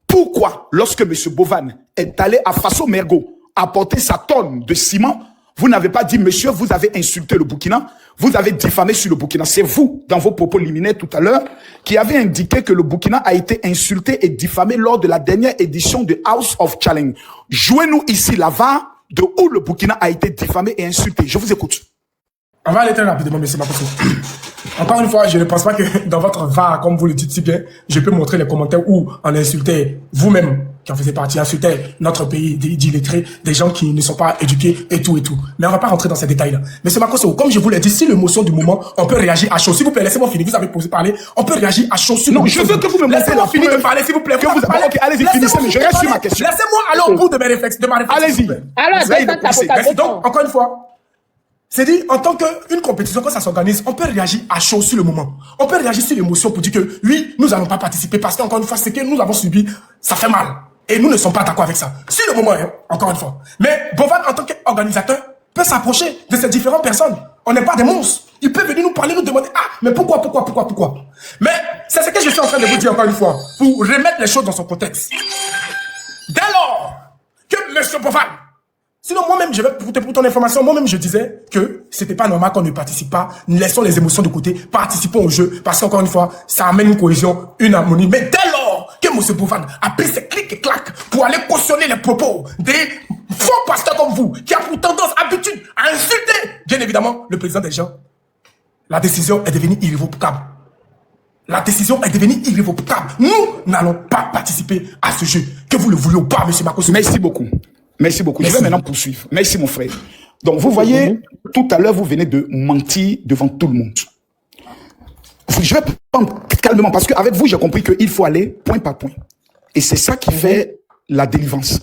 Pourquoi, lorsque M. Bovan est allé à Faso Mergo apporter sa tonne de ciment, vous n'avez pas dit, monsieur, vous avez insulté le Burkina, vous avez diffamé sur le Burkina? C'est vous, dans vos propos liminaires tout à l'heure, qui avez indiqué que le Burkina a été insulté et diffamé lors de la dernière édition de House of Challenge. Jouez-nous ici la VAR de où le Burkina a été diffamé et insulté. Je vous écoute. On va aller très rapidement, monsieur Makosso. Encore une fois, je ne pense pas que dans votre VAR, comme vous le dites si bien, je peux montrer les commentaires où on insultait vous-même, qui en faisait partie, insultait notre pays d'illettrés, des gens qui ne sont pas éduqués et tout et tout. Mais on ne va pas rentrer dans ces détails-là. Monsieur Makosso, comme je vous l'ai dit, si l'émotion du moment, on peut réagir à chaud. S'il vous plaît, laissez-moi finir. Vous avez posé parler. On peut réagir à chaud sur non, je veux que vous me montrez laissez-moi finir de parler, s'il vous plaît. Ok, allez-y, finissez, mais je reste sur ma question. Laissez-moi aller au bout de mes réflexions. Allez-y. Alors, donc, encore une fois, c'est dit, en tant qu'une compétition, quand ça s'organise, on peut réagir à chaud sur le moment. On peut réagir sur l'émotion pour dire que, oui, nous n'allons pas participer parce qu'encore une fois, ce que nous avons subi, ça fait mal. Et nous ne sommes pas d'accord avec ça. Sur le moment, encore une fois. Mais Bovan, en tant qu'organisateur, peut s'approcher de ces différentes personnes. On n'est pas des monstres. Il peut venir nous parler, nous demander, ah, mais pourquoi? Mais c'est ce que je suis en train de vous dire encore une fois, pour remettre les choses dans son contexte. Dès lors que M. Bovan, sinon, moi-même, pour ton information, moi-même, je disais que c'était pas normal qu'on ne participe pas. Laissons les émotions de côté, participons au jeu, parce qu'encore une fois, ça amène une cohésion, une harmonie. Mais dès lors que M. Bovan a pris ses clics et claques pour aller cautionner les propos des faux pasteurs comme vous, qui a pour tendance, habitude à insulter, bien évidemment, le président des gens, la décision est devenue irrévocable. La décision est devenue irrévocable. Nous n'allons pas participer à ce jeu, que vous le vouliez ou pas, M. Makosso. Merci beaucoup. Merci beaucoup. Merci. Je vais maintenant poursuivre. Merci, mon frère. Donc, vous voyez, tout à l'heure, vous venez de mentir devant tout le monde. Je vais prendre calmement, parce qu'avec vous, j'ai compris qu'il faut aller point par point. Et c'est ça qui fait la délivrance.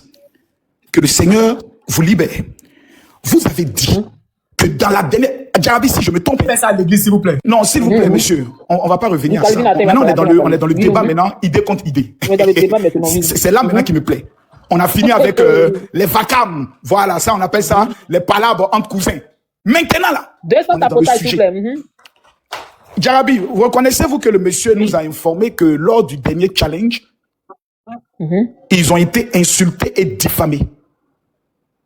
Que le Seigneur vous libère. Vous avez dit que dans la dernière... Djarabi, si je me trompe... Faites ça à l'église, s'il vous plaît. Non, s'il vous plaît, monsieur. On ne va pas revenir à ça. Maintenant, on est dans le débat maintenant, idée contre idée. C'est là maintenant qui me plaît. On a fini avec les vacarmes. Voilà, ça, on appelle ça les palabres entre cousins. Maintenant, là, 200 on est dans le tapotage, s'il vous sujet. plaît. Jarabi, reconnaissez-vous que le monsieur nous a informé que lors du dernier challenge, ils ont été insultés et diffamés.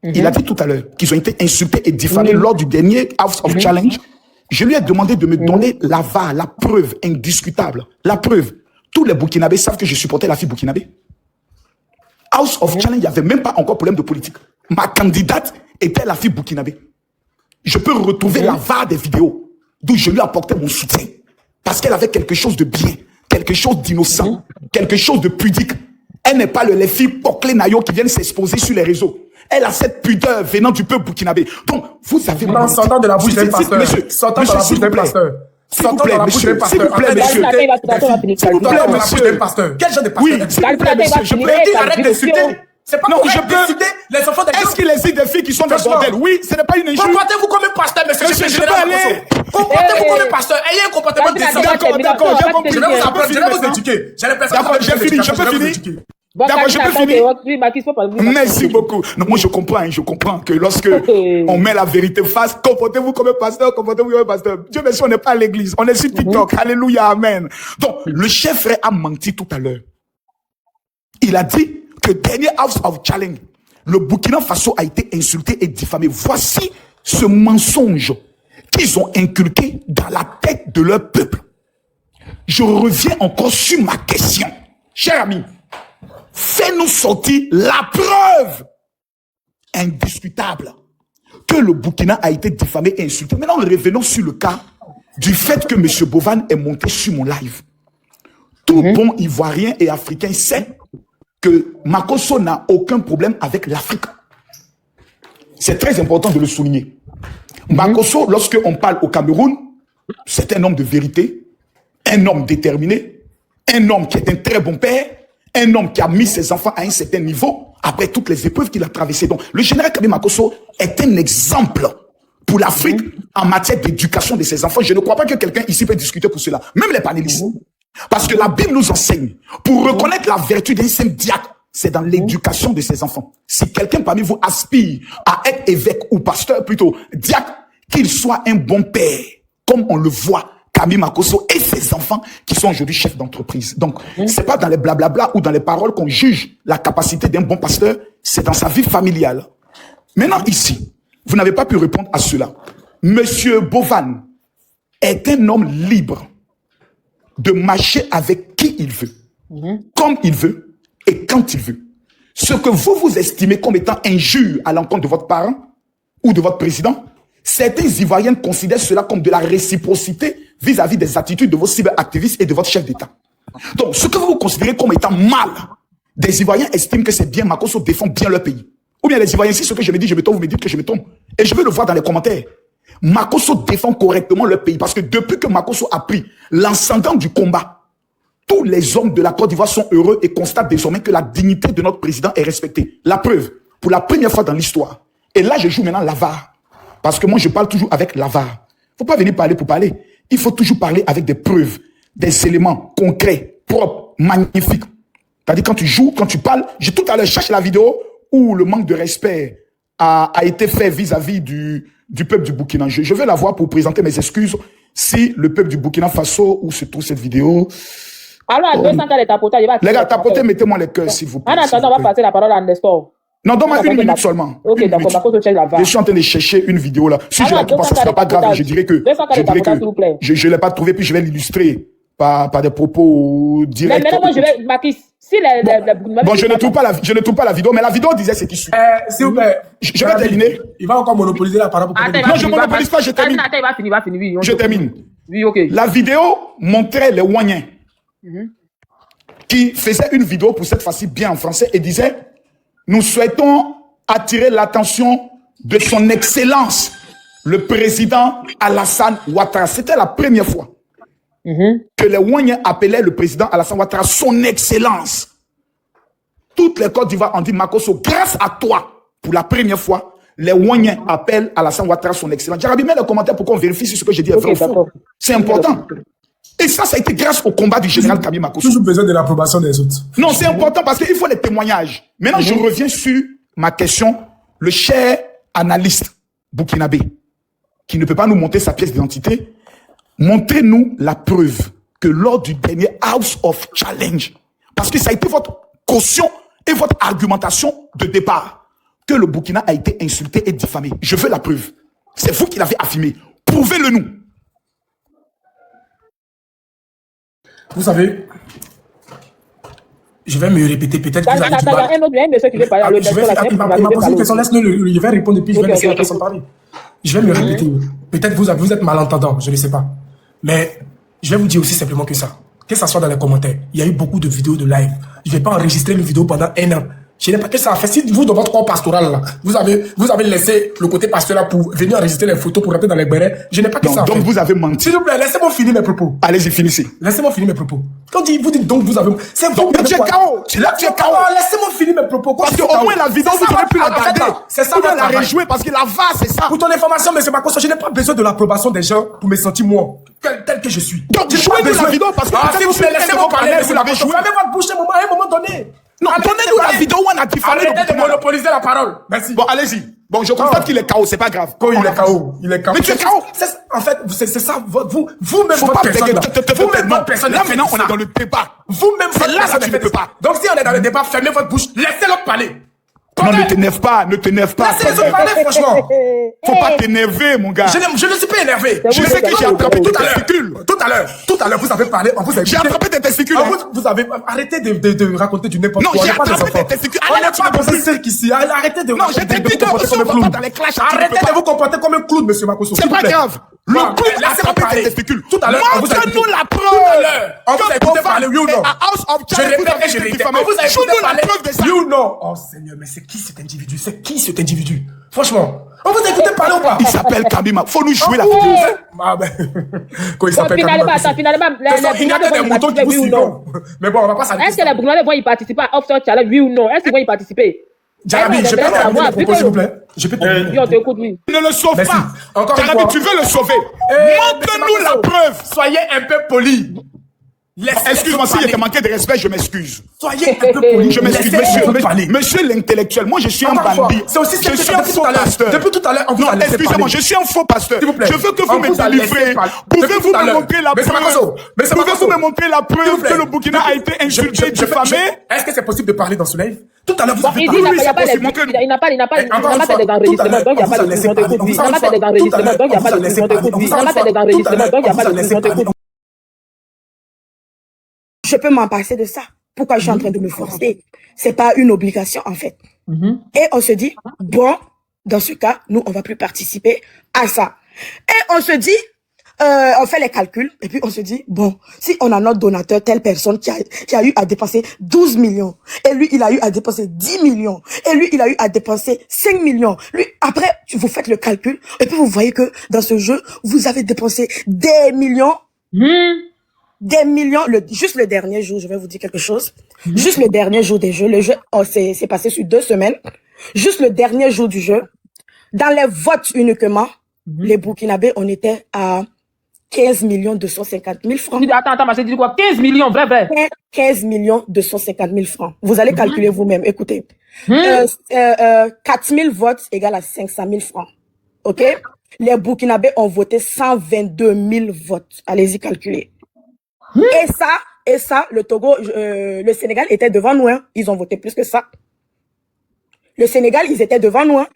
Il a dit tout à l'heure qu'ils ont été insultés et diffamés lors du dernier House of Challenge. Je lui ai demandé de me donner la VAR, la preuve indiscutable. La preuve. Tous les Burkinabés savent que je supportais la fille burkinabé. House of Challenge, il n'y avait même pas encore problème de politique. Ma candidate était la fille burkinabé. Je peux retrouver la VAR des vidéos d'où je lui apportais mon soutien. Parce qu'elle avait quelque chose de bien, quelque chose d'innocent, quelque chose de pudique. Elle n'est pas les filles Poclé Nayo qui viennent s'exposer sur les réseaux. Elle a cette pudeur venant du peuple burkinabé. Donc, vous avez... Non, sortant de la bouche d'un pasteur. Sortant de la bouche d'un pasteur. Sortant de la bouche d'un pasteur. S'il vous plaît, monsieur. S'il vous plaît, de la bouche d'un pasteur. Quel genre de pasteur? Oui, s'il vous plaît, monsieur. Je peux... Arrête d'insulter. C'est pas Non, correct je peux... d'insulter les enfants des gens. Est-ce qu'il existe des filles qui sont des bordels? Oui, ce n'est pas une injure. Comportez-vous comme un pasteur, monsieur. Monsieur, je peux aller... Comportez-vous comme un pasteur. Ayez un comportement décent. D'accord, j'ai compris. Je vais vous apprendre, je vais vous éduquer. J'ai l'impression D'accord, j'ai fini, je peux finir. D'accord, je peux finir. Merci beaucoup. Non, moi, je comprends que lorsque on met la vérité face, comportez-vous comme un pasteur, comportez-vous comme un pasteur. Dieu merci, on n'est pas à l'église, on est sur TikTok. Alléluia, amen. Donc, le chef frère a menti tout à l'heure. Il a dit que dernier House of Challenge, le Burkina Faso a été insulté et diffamé. Voici ce mensonge qu'ils ont inculqué dans la tête de leur peuple. Je reviens encore sur ma question. Cher ami, fais-nous sortir la preuve indiscutable que le Burkina a été diffamé et insulté. Maintenant, revenons sur le cas du fait que M. Bovan est monté sur mon live. Tout bon Ivoirien et Africain sait que Makosso n'a aucun problème avec l'Afrique. C'est très important de le souligner. Makosso, lorsqu'on parle au Cameroun, c'est un homme de vérité, un homme déterminé, un homme qui est un très bon père, un homme qui a mis ses enfants à un certain niveau après toutes les épreuves qu'il a traversées. Donc, le général Kabi Makosso est un exemple pour l'Afrique en matière d'éducation de ses enfants. Je ne crois pas que quelqu'un ici peut discuter pour cela, même les panélistes. Parce que la Bible nous enseigne, pour reconnaître la vertu d'un saint diacre, c'est dans l'éducation de ses enfants. Si quelqu'un parmi vous aspire à être évêque ou pasteur, plutôt diacre, qu'il soit un bon père, comme on le voit, Kabi Makosso et ses enfants qui sont aujourd'hui chefs d'entreprise. Donc, c'est pas dans les blablabla ou dans les paroles qu'on juge la capacité d'un bon pasteur, c'est dans sa vie familiale. Maintenant, ici, vous n'avez pas pu répondre à cela. Monsieur Bovan est un homme libre de marcher avec qui il veut, comme il veut et quand il veut. Ce que vous estimez comme étant injure à l'encontre de votre parent ou de votre président, certains Ivoiriens considèrent cela comme de la réciprocité vis-à-vis des attitudes de vos cyberactivistes et de votre chef d'État. Donc, ce que vous considérez comme étant mal, des Ivoiriens estiment que c'est bien, Makosso défend bien leur pays. Ou bien les Ivoiriens, si ce que je me dis, je me trompe, vous me dites que je me trompe. Et je veux le voir dans les commentaires. Makosso défend correctement leur pays parce que depuis que Makosso a pris l'ascendant du combat, tous les hommes de la Côte d'Ivoire sont heureux et constatent désormais que la dignité de notre président est respectée. La preuve, pour la première fois dans l'histoire. Et là, je joue maintenant la VAR. Parce que moi, je parle toujours avec la VAR. Il ne faut pas venir parler pour parler. Il faut toujours parler avec des preuves, des éléments concrets, propres, magnifiques. C'est-à-dire quand tu joues, quand tu parles, j'ai tout à l'heure cherché la vidéo où le manque de respect a été fait vis-à-vis du peuple du Burkina. Je vais la voir pour présenter mes excuses si le peuple du Burkina Faso, où se trouve cette vidéo. Alors, à 200 cas de tapotage, les gars, tapotez, mettez-moi les cœurs, s'il vous plaît. En attendant, on va passer la parole à Nestor. Non, donne-moi une minute seulement. Ok, d'accord, Makosso check la VAR. Je suis en train de chercher une vidéo là. Si je la trouve pas, ça sera pas grave. Je dirais que je l'ai pas trouvé, puis je vais l'illustrer par des propos directs. Mais maintenant, moi, je vais, Makis, si bon, je ne trouve pas la vidéo, mais la vidéo disait ce qui suit. S'il vous plaît. Je vais terminer. Il va encore monopoliser la parole. Non, je ne monopolise pas, je termine. Il va finir, oui. Je termine. Oui, ok. La vidéo montrait les Ouaniens qui faisaient une vidéo pour cette fois-ci bien en français et disait: nous souhaitons attirer l'attention de son excellence, le président Alassane Ouattara. C'était la première fois que les Ouaniens appelaient le président Alassane Ouattara son excellence. Toutes les Côtes d'Ivoire ont dit: Makosso, grâce à toi, pour la première fois, les Ouaniens appellent Alassane Ouattara son excellence. J'ai mis les commentaires pour qu'on vérifie si ce que j'ai dit est vrai ou faux. C'est important. Et ça a été grâce au combat du général Kami Makosso. Toujours besoin de l'approbation des autres. Non, c'est important parce qu'il faut les témoignages. Maintenant, je reviens sur ma question. Le cher analyste burkinabé, qui ne peut pas nous montrer sa pièce d'identité, montrez-nous la preuve que lors du dernier House of Challenge, parce que ça a été votre caution et votre argumentation de départ, que le Burkina a été insulté et diffamé. Je veux la preuve. C'est vous qui l'avez affirmé. Prouvez-le nous. Vous savez, je vais me répéter, peut-être que vous avez du mal. Il m'a posé une question, laisse-le, il va répondre et puis je vais laisser la personne parler. Je vais me répéter. Peut-être vous êtes malentendant, je ne sais pas. Mais je vais vous dire aussi simplement que ça. Que ça soit dans les commentaires, il y a eu beaucoup de vidéos de live. Je ne vais pas enregistrer une vidéo pendant 1 an. Je n'ai pas que ça a fait. Si vous, dans votre corps pastoral, là, vous avez laissé le côté pastoral pour venir enregistrer les photos pour rentrer dans les bérets, je n'ai pas que ça. Donc vous avez menti. S'il vous plaît, laissez-moi finir mes propos. Allez-y, finissez. Laissez-moi finir mes propos. Quand vous dites donc vous avez... C'est vous mais tu es KO. Là, tu es KO. Laissez-moi finir mes propos. Parce qu'au moins la vidéo, vous aurez pu la garder. C'est ça, vous la rejouer parce que la va, c'est ça. Pour ton information, M. Makosso, je n'ai pas besoin de l'approbation des gens pour me sentir moi, tel que je suis. Donc, jouez-nous la vidéo parce que s'il vous plaît, laissez-moi parler. vous l'avez joué. Fermez votre bouche à un moment donné. Non, donnez-nous la vidéo où on a diffamé. Arrêtez de monopoliser la parole. Merci. Bon, allez-y. Bon, je constate qu'il est KO, c'est pas grave. Il est KO. Il est KO. Mais tu es KO. En fait, c'est ça, vous-même, votre personne. Vous-même, votre personne. Là, maintenant, on est dans le débat. Vous-même, c'est là que tu ne peux pas. Donc, si on est dans le débat, fermez votre bouche, laissez l'autre parler. Non, ne t'énerve pas, ne t'énerve pas. Laissez les autres parler, franchement. Faut pas t'énerver, mon gars. Je ne suis pas énervé. Je sais que j'ai attrapé tes testicules. Tout à l'heure, vous avez parlé, on vous a J'ai attrapé tes testicules. Vous avez arrêté de raconter du n'importe quoi. Non, j'ai attrapé tes testicules. On n'est pas dans un cirque ici. Arrêtez de... Non, j'ai dit que on va pas dans les clashs. Arrêtez de vous comporter comme un clown, monsieur Makosso. C'est pas grave. Le clown a attrapé tes testicules. Tout à l'heure, montre-nous la preuve. On vous a écouté parler, oui ou non? House of Challenge, je répète, on vous a écouté parler, oui ou non? Oh Seigneur, mais c'est qui cet individu? C'est qui cet individu? Franchement, on vous a écouté parler ou pas? Il s'appelle Kabima. Faut nous jouer la vidéo. Ah ben, quand il s'appelle Kabima. Finalement, il y a des moutons qui vous suivent. Mais bon, on va pas s'arrêter. Est-ce que les Burkinabés vont y participer à Offshore Challenge, oui ou non? Est-ce qu'ils vont y participer? Jarabi, je peux terminer le propos, s'il vous plaît. Je peux terminer. Oui, on t'écoute, oui. Ne le sauve pas. Encore une Jarabi, fois. tu veux le sauver. Montre-nous la preuve. Soyez un peu poli. Excuse-moi, s'il y a manqué de respect, je m'excuse. Soyez un peu poli. Je m'excuse, monsieur l'intellectuel. Moi, je suis un bandit. C'est aussi je suis un faux pasteur. Depuis tout à l'heure, on vous a laissé parler. Excusez-moi, je suis un faux pasteur. S'il vous plaît. Je veux que vous me délivrez. Pouvez-vous me montrer la preuve? Pouvez-vous me montrer la preuve que le Burkina a été insulté, diffamé? Est-ce que c'est possible de parler dans ce live? Tout à l'heure, vous avez Il parlé. n'a pas fait des enregistrements, donc il n'y a pas de diffusion d'écoute. Il n'a pas fait des enregistrements, donc il n'y a pas de diffusion d'écoute. Il n'a pas fait des enregistrements, donc il n'y a pas de diffusion d'écoute. Je peux m'en passer de ça. Pourquoi je suis en train de me forcer? C'est pas une obligation, en fait. Et on se dit, bon, dans ce cas, nous, on va plus participer à ça. Et on se dit, on fait les calculs, et puis on se dit, bon, si on a notre donateur, telle personne qui a eu à dépenser 12 millions, et lui, il a eu à dépenser 10 millions, et lui, il a eu à dépenser 5 millions. Lui, après, vous faites le calcul, et puis vous voyez que dans ce jeu, vous avez dépensé des millions. Des millions, juste le dernier jour, je vais vous dire quelque chose. Juste le dernier jour des jeux, le jeu c'est passé sur 2 semaines. Juste le dernier jour du jeu, dans les votes uniquement, les Burkinabés, on était à 15 250 000 francs. Attends, mais j'ai dit quoi? 15 millions, vrai. 15 250 000 francs. Vous allez calculer vous-même, écoutez. 4 000 votes égale à 500 000 francs. OK? Les Burkinabés ont voté 122 000 votes. Allez-y calculer. Et ça, le Togo, le Sénégal était devant nous, hein. Ils ont voté plus que ça. Le Sénégal, ils étaient devant nous, hein.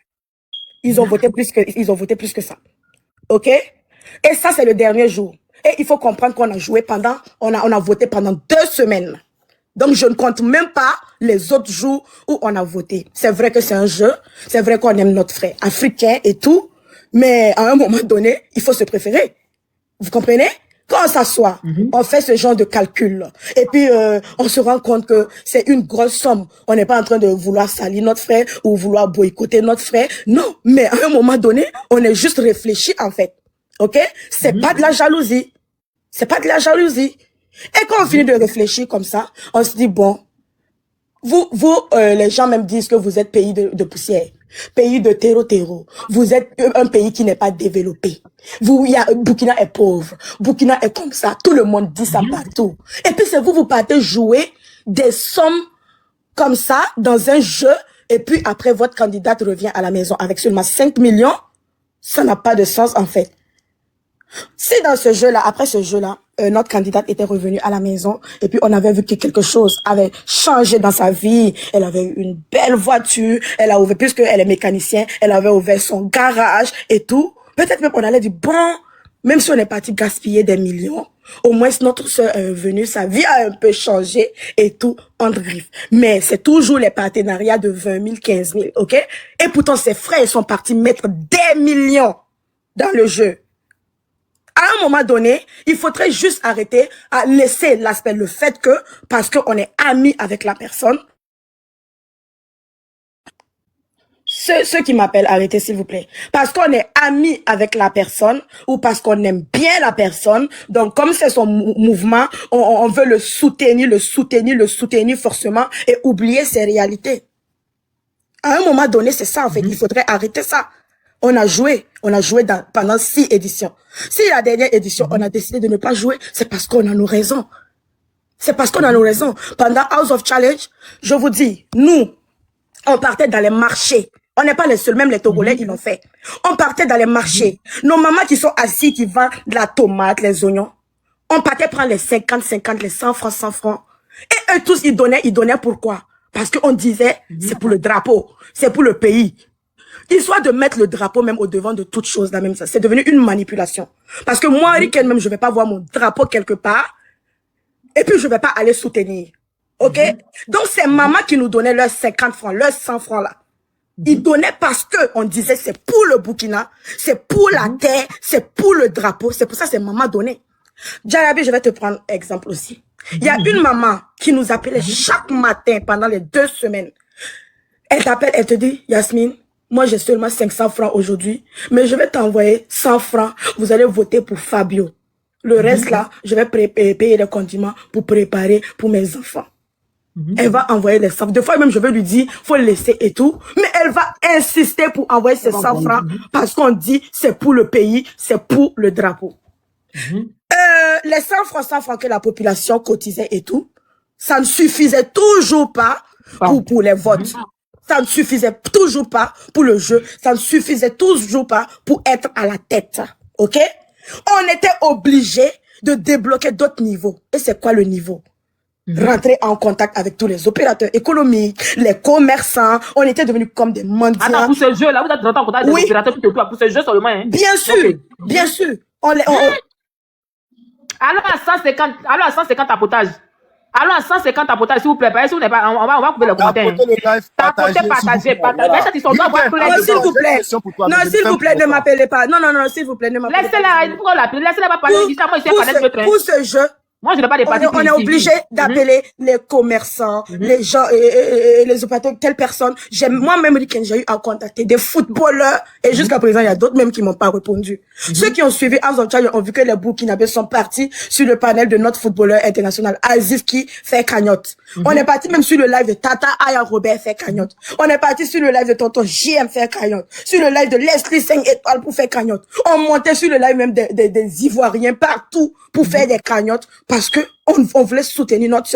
Ils ont voté plus que ça. OK? Et ça, c'est le dernier jour. Et il faut comprendre qu'on a joué on a voté pendant 2 semaines. Donc, je ne compte même pas les autres jours où on a voté. C'est vrai que c'est un jeu. C'est vrai qu'on aime notre frère africain et tout. Mais à un moment donné, il faut se préférer. Vous comprenez? Quand on s'assoit, on fait ce genre de calcul. Et puis, on se rend compte que c'est une grosse somme. On n'est pas en train de vouloir salir notre frère ou vouloir boycotter notre frère. Non, mais à un moment donné, on est juste réfléchi, en fait. OK? C'est pas de la jalousie. C'est pas de la jalousie. Et quand on finit de réfléchir comme ça, on se dit, bon, vous les gens même disent que vous êtes pays de poussière. pays de terreau. Vous êtes un pays qui n'est pas développé. Burkina est pauvre. Burkina est comme ça. Tout le monde dit ça partout. Et puis c'est vous partez jouer des sommes comme ça dans un jeu. Et puis après, votre candidate revient à la maison avec seulement 5 millions. Ça n'a pas de sens en fait. Si dans ce jeu-là, après ce jeu-là, notre candidate était revenue à la maison et puis on avait vu que quelque chose avait changé dans sa vie. Elle avait eu une belle voiture, elle a ouvert, puisqu'elle est mécanicienne, elle avait ouvert son garage et tout. Peut-être même on allait dire, bon, même si on est parti gaspiller des millions, au moins notre soeur est venue, sa vie a un peu changé et tout, entre griffes. Mais c'est toujours les partenariats de 20 000, 15 000, ok? Et pourtant ses frères sont partis mettre des millions dans le jeu. À un moment donné, il faudrait juste arrêter à laisser l'aspect, le fait que, parce qu'on est amis avec la personne, ceux qui m'appellent, arrêtez s'il vous plaît. Parce qu'on est amis avec la personne ou parce qu'on aime bien la personne. Donc, comme c'est son mouvement, on veut le soutenir forcément et oublier ses réalités. À un moment donné, c'est ça en fait. Il faudrait arrêter ça. On a joué pendant 6 éditions. Si la dernière édition, on a décidé de ne pas jouer, c'est parce qu'on a nos raisons. C'est parce qu'on a nos raisons. Pendant House of Challenge, je vous dis, nous, on partait dans les marchés. On n'est pas les seuls, même les Togolais, ils l'ont fait. On partait dans les marchés. Nos mamans qui sont assises, qui vendent de la tomate, les oignons. On partait prendre les 50, les 100 francs. Et eux tous, ils donnaient pourquoi? Parce qu'on disait, c'est pour le drapeau, c'est pour le pays. Histoire de mettre le drapeau même au devant de toute chose, là même ça. C'est devenu une manipulation. Parce que moi, Riken, même, je vais pas voir mon drapeau quelque part. Et puis, je vais pas aller soutenir. Ok? Donc, c'est maman qui nous donnait leurs 50 francs, leurs 100 francs là. Ils donnaient parce que on disait c'est pour le Burkina, c'est pour la terre, c'est pour le drapeau. C'est pour ça que c'est maman donnée. Djarabi, je vais te prendre exemple aussi. Il y a une maman qui nous appelait chaque matin pendant les 2 semaines. Elle t'appelle, elle te dit, Yasmine, moi, j'ai seulement 500 francs aujourd'hui, mais je vais t'envoyer 100 francs. Vous allez voter pour Fabio. Le reste, là, je vais payer les condiments pour préparer pour mes enfants. Elle va envoyer les 100. Des fois, même, je vais lui dire, faut le laisser et tout. Mais elle va insister pour envoyer ces 100 francs parce qu'on dit, c'est pour le pays, c'est pour le drapeau. Les 100 francs que la population cotisait et tout, ça ne suffisait toujours pas pour les votes. Ça ne suffisait toujours pas pour le jeu. Ça ne suffisait toujours pas pour être à la tête. OK? On était obligé de débloquer d'autres niveaux. Et c'est quoi le niveau? Rentrer en contact avec tous les opérateurs économiques, les commerçants. On était devenus comme des mendiants. Attends, pour ce jeu-là, vous êtes rentré en contact avec les opérateurs pour ce jeu seulement, hein? Bien sûr, bien sûr. Allons à 150 tapotages. Allons à 150 tapotages, s'il vous plaît. Si vous n'êtes pas, on va couper le commentaire. Tapoter, partager. Non, s'il vous plaît. Non, s'il vous plaît, ne m'appelez pas. Non, s'il vous plaît, ne m'appelez pas. Laissez-la, pourquoi l'appeler? Laissez-la pas parler. Pour ce jeu, moi, je n'ai pas de parti. On est obligé d'appeler les commerçants, les gens et les opérateurs, telle personne. Moi-même, j'ai eu à contacter des footballeurs et jusqu'à présent, il y a d'autres même qui m'ont pas répondu. Ceux qui ont suivi House of Challenge ont vu que les Burkinabés sont partis sur le panel de notre footballeur international, Aziz, qui fait cagnotte. On est parti même sur le live de Tata Aya Robert fait cagnotte. On est parti sur le live de Tonton JM faire cagnotte. Sur le live de Leslie 5 étoiles pour faire cagnotte. On montait sur le live même des Ivoiriens partout pour faire des cagnottes parce que on voulait soutenir notre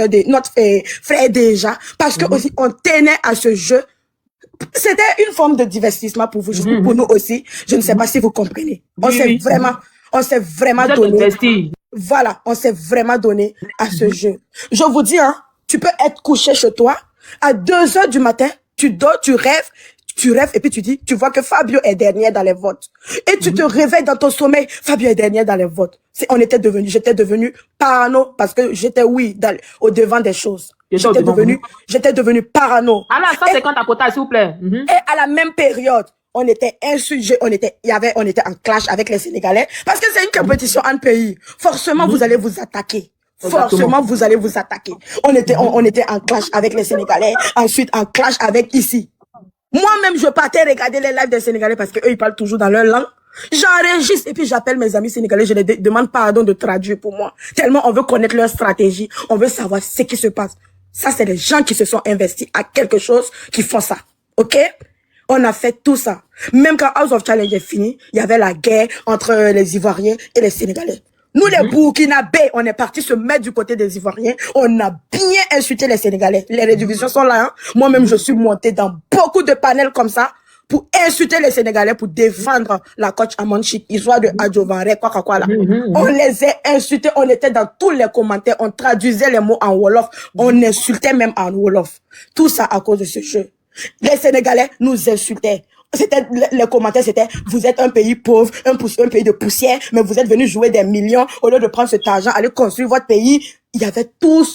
frère déjà, parce que aussi on tenait à ce jeu. C'était une forme de divertissement pour vous, pour nous aussi. Je ne sais pas si vous comprenez. On s'est vraiment donné. Voilà, on s'est vraiment donné à ce jeu. Je vous dis, hein, tu peux être couché chez toi, à 2h du matin, tu dors, tu rêves et puis tu vois que Fabio est dernier dans les votes. Et tu te réveilles dans ton sommeil, Fabio est dernier dans les votes. J'étais devenu parano parce que j'étais, au devant des choses. J'étais devenu parano. Alors, 150 à quota, s'il vous plaît. Et à la même période, on était insurgés, on était en clash avec les Sénégalais parce que c'est une compétition en pays. Forcément, vous allez vous attaquer. Forcément, vous allez vous attaquer. On était en clash avec les Sénégalais, ensuite en clash avec ici. Moi-même, je partais regarder les lives des Sénégalais parce que eux, ils parlent toujours dans leur langue. J'enregistre et puis j'appelle mes amis sénégalais, je les demande pardon de traduire pour moi. Tellement on veut connaître leur stratégie, on veut savoir ce qui se passe. Ça, c'est les gens qui se sont investis à quelque chose qui font ça. OK? On a fait tout ça. Même quand House of Challenge est fini, il y avait la guerre entre les Ivoiriens et les Sénégalais. Nous, les Burkinabés, on est partis se mettre du côté des Ivoiriens. On a bien insulté les Sénégalais. Les rédivisions sont là. Hein. Moi-même, je suis montée dans beaucoup de panels comme ça pour insulter les Sénégalais, pour défendre la coach Amanchik, histoire de Adjovare, quoi là. On les a insultés. On était dans tous les commentaires. On traduisait les mots en Wolof. On insultait même en Wolof. Tout ça à cause de ce jeu. Les Sénégalais nous insultaient. C'était les commentaires, c'était vous êtes un pays pauvre, un pays de poussière, mais vous êtes venus jouer des millions au lieu de prendre cet argent, aller construire votre pays. Il y avait tous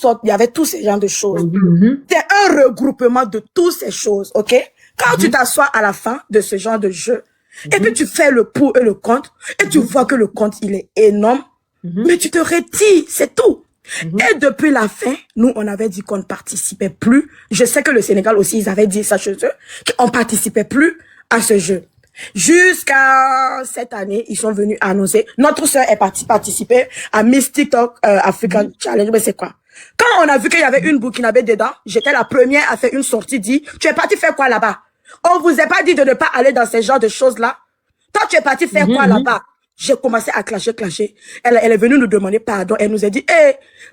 ces genres de choses. C'est un regroupement de toutes ces choses, ok? Quand tu t'assois à la fin de ce genre de jeu, et puis tu fais le pour et le contre, et tu vois que le contre il est énorme, mais tu te retires, c'est tout. Et depuis la fin, nous, on avait dit qu'on ne participait plus. Je sais que le Sénégal aussi, ils avaient dit ça chez eux, qu'on participait plus à ce jeu. Jusqu'à cette année, ils sont venus annoncer. Notre sœur est partie participer à Miss TikTok African Challenge. Mais c'est quoi? Quand on a vu qu'il y avait une Burkinabé dedans, j'étais la première à faire une sortie, dit, tu es parti faire quoi là-bas? On vous a pas dit de ne pas aller dans ces genres de choses-là? Toi, tu es parti faire quoi là-bas? J'ai commencé à clasher. Elle est venue nous demander pardon. Elle nous a dit,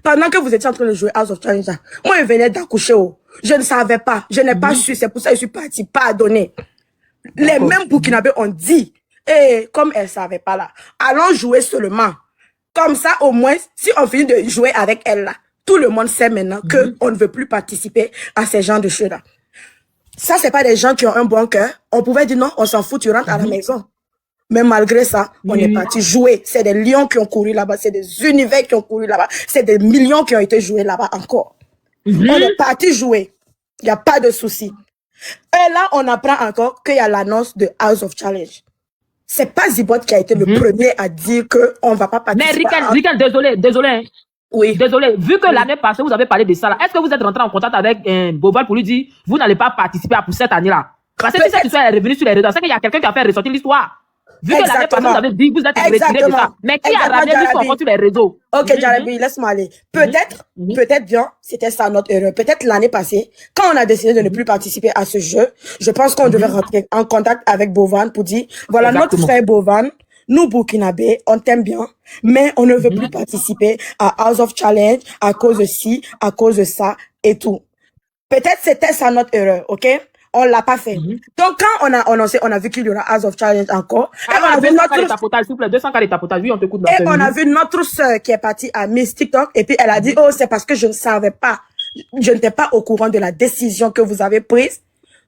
pendant que vous étiez en train de jouer House of Challenge, moi, je venais d'accoucher. Je ne savais pas. Je n'ai pas su. C'est pour ça que je suis partie. Pardonner. Les mêmes Burkinabés ont dit, comme elle savait pas là, allons jouer seulement. Comme ça, au moins, si on finit de jouer avec elle là, tout le monde sait maintenant que on ne veut plus participer à ces genres de choses-là. Ça, c'est pas des gens qui ont un bon cœur. On pouvait dire non, on s'en fout, tu rentres à la maison. Mais malgré ça, on est parti jouer. C'est des lions qui ont couru là-bas, c'est des univers qui ont couru là-bas, c'est des millions qui ont été joués là-bas encore. On est parti jouer. Il n'y a pas de souci. Et là, on apprend encore qu'il y a l'annonce de House of Challenge. C'est pas Zibot qui a été le premier à dire qu'on va pas participer. Mais Rican, désolé. Hein. Oui. Désolé. Vu que l'année passée, vous avez parlé de ça là, est-ce que vous êtes rentré en contact avec Boval pour lui dire, vous n'allez pas participer pour cette année-là? Parce que si cette histoire est revenue sur les réseaux, c'est qu'il y a quelqu'un qui a fait ressortir l'histoire. Vu que l'année passée, vous avez dit que vous êtes retiré de ça. Mais qui a ramené l'histoire sur les réseaux? Ok, Jarabi, laisse-moi aller. Peut-être bien, c'était ça notre erreur. Peut-être l'année passée, quand on a décidé de ne plus participer à ce jeu, je pense qu'on devait rentrer en contact avec Bovan pour dire, voilà, notre frère Bovan, nous, Burkinabé, on t'aime bien, mais on ne veut plus participer à House of Challenge à cause de ci, à cause de ça et tout. Peut-être c'était ça notre erreur, ok? On l'a pas fait. Donc, quand on a annoncé, on a vu qu'il y aura House of Challenge encore. Et on a vu 200 cas de tapotage, s'il vous plaît, 200 cas de tapotage. Oui, on t'écoute. Et on a vu notre sœur qui est partie à Miss TikTok. Et puis, elle a dit, oh, c'est parce que je ne savais pas. Je n'étais pas au courant de la décision que vous avez prise.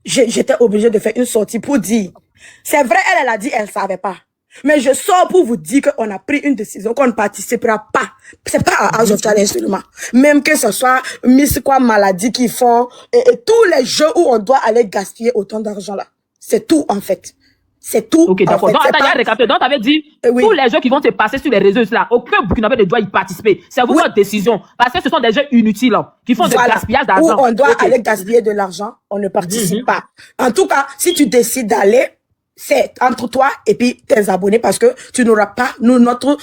J'étais obligée de faire une sortie pour dire. C'est vrai, elle a dit, elle savait pas. Mais je sors pour vous dire qu'on a pris une décision, qu'on ne participera pas. C'est pas à House of Challenge seulement. Même que ce soit Miss quoi maladie qu'ils font, et tous les jeux où on doit aller gaspiller autant d'argent là. C'est tout, en fait. C'est tout. Ok, d'accord. Donc, attends, il y a un récapitulateur. Donc, t'avais dit, tous les jeux qui vont se passer sur les réseaux là, aucun Burkinabé ne doit y participer. C'est vous votre décision. Parce que ce sont des jeux inutiles, qui font du gaspillage d'argent. Où on doit aller gaspiller de l'argent, on ne participe pas. En tout cas, si tu décides d'aller, c'est entre toi et puis tes abonnés parce que tu n'auras pas notre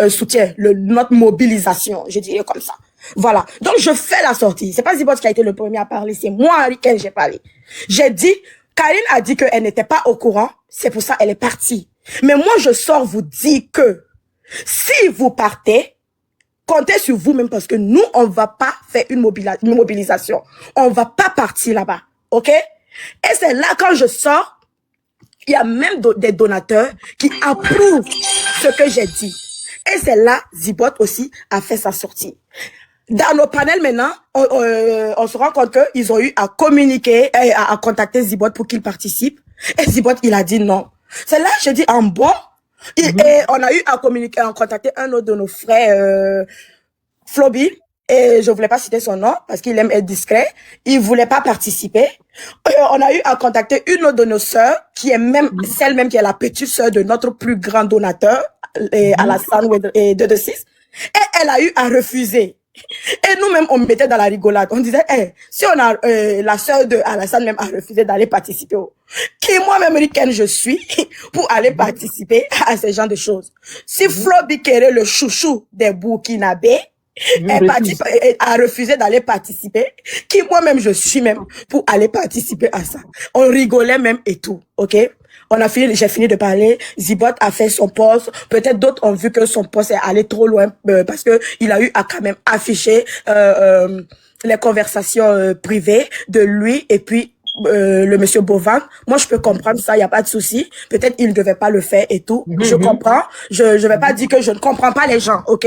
soutien, notre mobilisation, je dirais comme ça. Voilà. Donc je fais la sortie. C'est pas Zibot qui a été le premier à parler, c'est moi avec qui j'ai parlé. J'ai dit, Karine a dit qu'elle n'était pas au courant, c'est pour ça elle est partie. Mais moi je sors vous dire que si vous partez, comptez sur vous-même parce que nous on va pas faire une mobilisation. On va pas partir là-bas, ok? Et c'est là quand je sors. Il y a même des donateurs qui approuvent ce que j'ai dit. Et c'est là, Zibot aussi a fait sa sortie. Dans nos panels maintenant, on se rend compte qu'ils ont eu à communiquer, à contacter Zibot pour qu'il participe. Et Zibot, il a dit non. C'est là, je dis, en bon. Et on a eu à communiquer, à contacter un autre de nos frères, Floby. Et je voulais pas citer son nom parce qu'il aime être discret. Il voulait pas participer. On a eu à contacter une autre de nos sœurs qui est même celle même qui est la petite sœur de notre plus grand donateur, Alassane et 226. Et elle a eu à refuser. Et nous-mêmes, on mettait dans la rigolade. On disait, si on a la sœur de Alassane même a refusé d'aller participer, qui moi-même ricaine je suis pour aller participer à ce genre de choses. Si Flo Bikere, le chouchou des Burkinabés, Refuse. A refusé d'aller participer, qui moi-même je suis même pour aller participer à ça. On rigolait même et tout, ok? J'ai fini de parler, Zibot a fait son post, peut-être d'autres ont vu que son post est allé trop loin parce que il a eu à quand même afficher les conversations privées de lui et puis le monsieur Bovan. Moi je peux comprendre ça, il y a pas de souci. Peut-être il ne devait pas le faire et tout. Je comprends. Je vais pas dire que je ne comprends pas les gens, ok?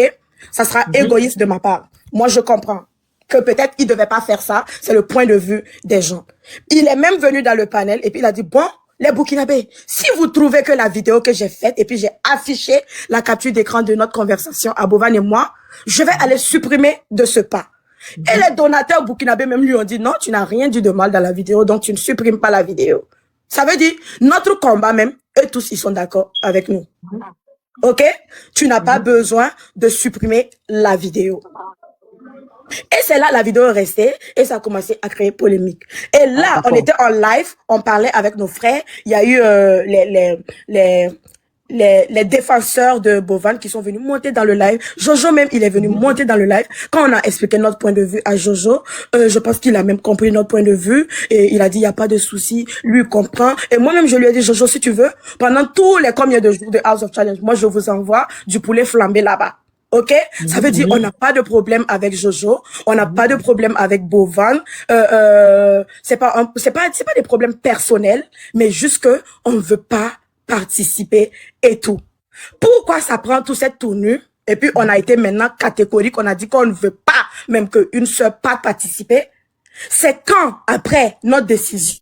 Ça sera égoïste de ma part. Moi je comprends que peut-être il devait pas faire ça. C'est le point de vue des gens. Il est même venu dans le panel et puis il a dit bon. Les Burkinabés, si vous trouvez que la vidéo que j'ai faite et puis j'ai affiché la capture d'écran de notre conversation à Bovan et moi, je vais aller supprimer de ce pas. Et les donateurs burkinabés même lui ont dit non, tu n'as rien dit de mal dans la vidéo, donc tu ne supprimes pas la vidéo. Ça veut dire, notre combat même, eux tous, ils sont d'accord avec nous. Ok? Tu n'as pas besoin de supprimer la vidéo. Et c'est là la vidéo est restée et ça a commencé à créer polémique. Et là, on était en live, on parlait avec nos frères. Il y a eu les défenseurs de Bovan qui sont venus monter dans le live. Jojo même, il est venu monter dans le live. Quand on a expliqué notre point de vue à Jojo, je pense qu'il a même compris notre point de vue et il a dit il y a pas de souci, lui il comprend. Et moi-même je lui ai dit Jojo, si tu veux, pendant tous les combien de jours de House of Challenge, moi je vous envoie du poulet flambé là-bas. Ok, ça veut dire on n'a pas de problème avec Jojo, on n'a pas de problème avec Bovan. C'est pas des problèmes personnels, mais juste que on ne veut pas participer et tout. Pourquoi ça prend toute cette tournure? Et puis on a été maintenant catégorique, on a dit qu'on ne veut pas même qu'une seule pas participer. C'est quand après notre décision.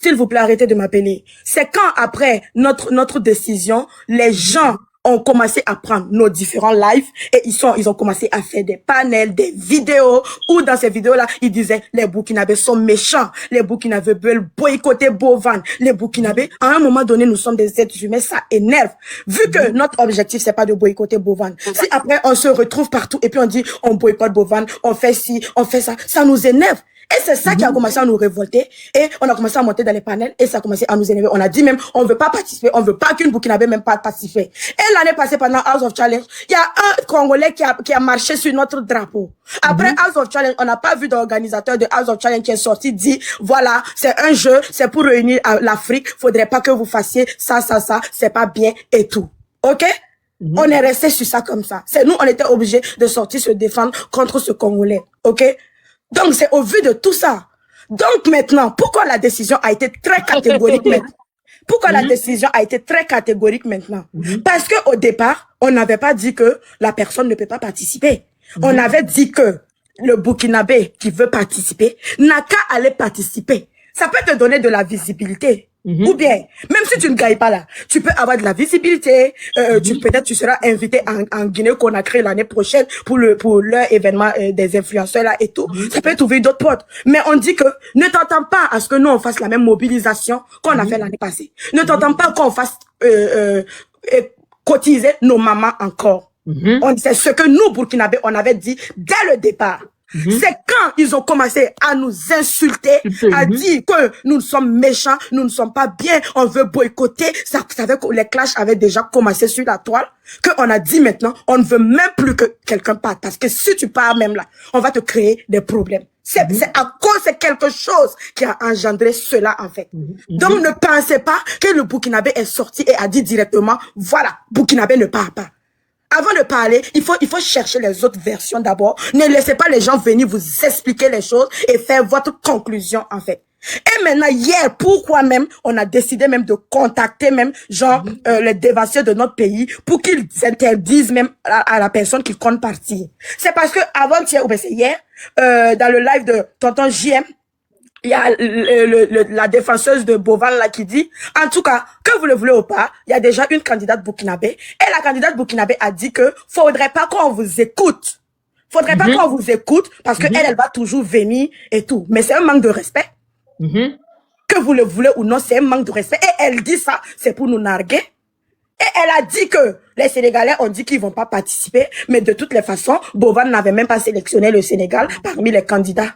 S'il vous plaît, arrêtez de m'appeler. C'est quand, après notre décision, les gens ont commencé à prendre nos différents lives et ils ont commencé à faire des panels, des vidéos où dans ces vidéos-là, ils disaient les Burkinabés sont méchants, les Burkinabés veulent boycotter Bovan, les Burkinabés, à un moment donné, nous sommes des êtres humains, ça énerve. Vu que notre objectif, c'est pas de boycotter Bovan. Si après, on se retrouve partout et puis on dit, on boycotte Bovan, on fait ci, on fait ça, ça nous énerve. Et c'est ça qui a commencé à nous révolter. Et on a commencé à monter dans les panels et ça a commencé à nous énerver. On a dit même, on veut pas participer, on veut pas qu'une Burkinabé même pas participer. Et l'année passée, pendant House of Challenge, il y a un Congolais qui a marché sur notre drapeau. Après House of Challenge, on n'a pas vu d'organisateur de House of Challenge qui est sorti, dit, voilà, c'est un jeu, c'est pour réunir l'Afrique, faudrait pas que vous fassiez ça, c'est pas bien et tout. Ok? On est resté sur ça comme ça. C'est nous, on était obligés de sortir se défendre contre ce Congolais. Ok? Donc, c'est au vu de tout ça. Donc, maintenant, pourquoi la décision a été très catégorique maintenant? Pourquoi la décision a été très catégorique maintenant? Parce que au départ, on n'avait pas dit que la personne ne peut pas participer. On avait dit que le Burkinabé qui veut participer n'a qu'à aller participer. Ça peut te donner de la visibilité. Ou bien, même si tu ne gagnes pas là, tu peux avoir de la visibilité. Peut-être tu seras invité en Guinée qu'on a créé l'année prochaine pour leur événement des influenceurs là et tout. Ça peut t'ouvrir d'autres portes. Mais on dit que ne t'entends pas à ce que nous on fasse la même mobilisation qu'on a fait l'année passée. Ne t'entends pas qu'on fasse cotiser nos mamans encore. C'est ce que nous Burkinabés on avait dit dès le départ. C'est quand ils ont commencé à nous insulter, à dire que nous sommes méchants, nous ne sommes pas bien, on veut boycotter. Ça savait que les clashs avaient déjà commencé sur la toile, qu'on a dit maintenant, on ne veut même plus que quelqu'un parte. Parce que si tu pars même là, on va te créer des problèmes. C'est à cause de quelque chose qui a engendré cela en fait. Donc ne pensez pas que le Burkinabé est sorti et a dit directement, voilà, Burkinabé ne part pas. Avant de parler, il faut chercher les autres versions d'abord. Ne laissez pas les gens venir vous expliquer les choses et faire votre conclusion, en fait. Et maintenant, hier, pourquoi même, on a décidé même de contacter même, genre, les dévanciers de notre pays pour qu'ils interdisent même à la personne qui compte partir. C'est parce que avant-hier, ou bien c'est hier, dans le live de Tonton JM, il y a la défenseuse de Bovan là qui dit, en tout cas, que vous le voulez ou pas, il y a déjà une candidate burkinabé. Et la candidate burkinabé a dit que faudrait pas qu'on vous écoute. Faudrait pas qu'on vous écoute parce que elle va toujours venir et tout. Mais c'est un manque de respect. Que vous le voulez ou non, c'est un manque de respect. Et elle dit ça, c'est pour nous narguer. Et elle a dit que les Sénégalais ont dit qu'ils vont pas participer. Mais de toutes les façons, Bovan n'avait même pas sélectionné le Sénégal parmi les candidats.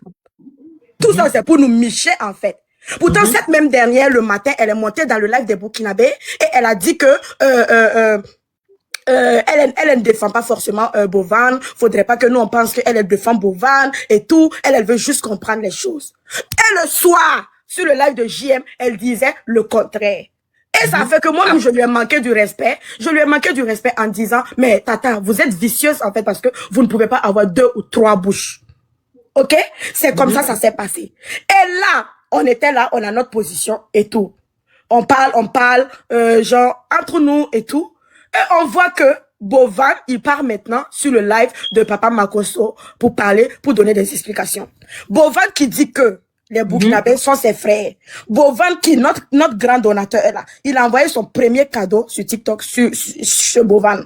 Tout ça, c'est pour nous micher, en fait. Pourtant, cette même dernière, le matin, elle est montée dans le live des Burkinabés et elle a dit que elle ne défend pas forcément Bovan. Faudrait pas que nous on pense qu'elle défend Bovan et tout. Elle veut juste comprendre les choses. Et le soir, sur le live de JM, elle disait le contraire. Et ça fait que moi-même, je lui ai manqué du respect. Je lui ai manqué du respect en disant, mais Tata, vous êtes vicieuse en fait parce que vous ne pouvez pas avoir 2 ou 3 bouches. Ok? C'est comme ça s'est passé. Et là, on était là, on a notre position et tout. On parle, genre, entre nous et tout. Et on voit que Bovan, il part maintenant sur le live de Papa Makosso pour parler, pour donner des explications. Bovan qui dit que les Burkinabés sont ses frères. Bovan qui, notre grand donateur est là. Il a envoyé son premier cadeau sur TikTok sur Bovan.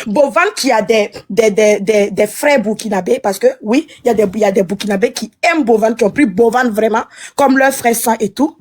Bovan qui a des frères burkinabés parce que oui, il y a des burkinabés qui aiment Bovan, qui ont pris Bovan vraiment comme leur frère sang et tout.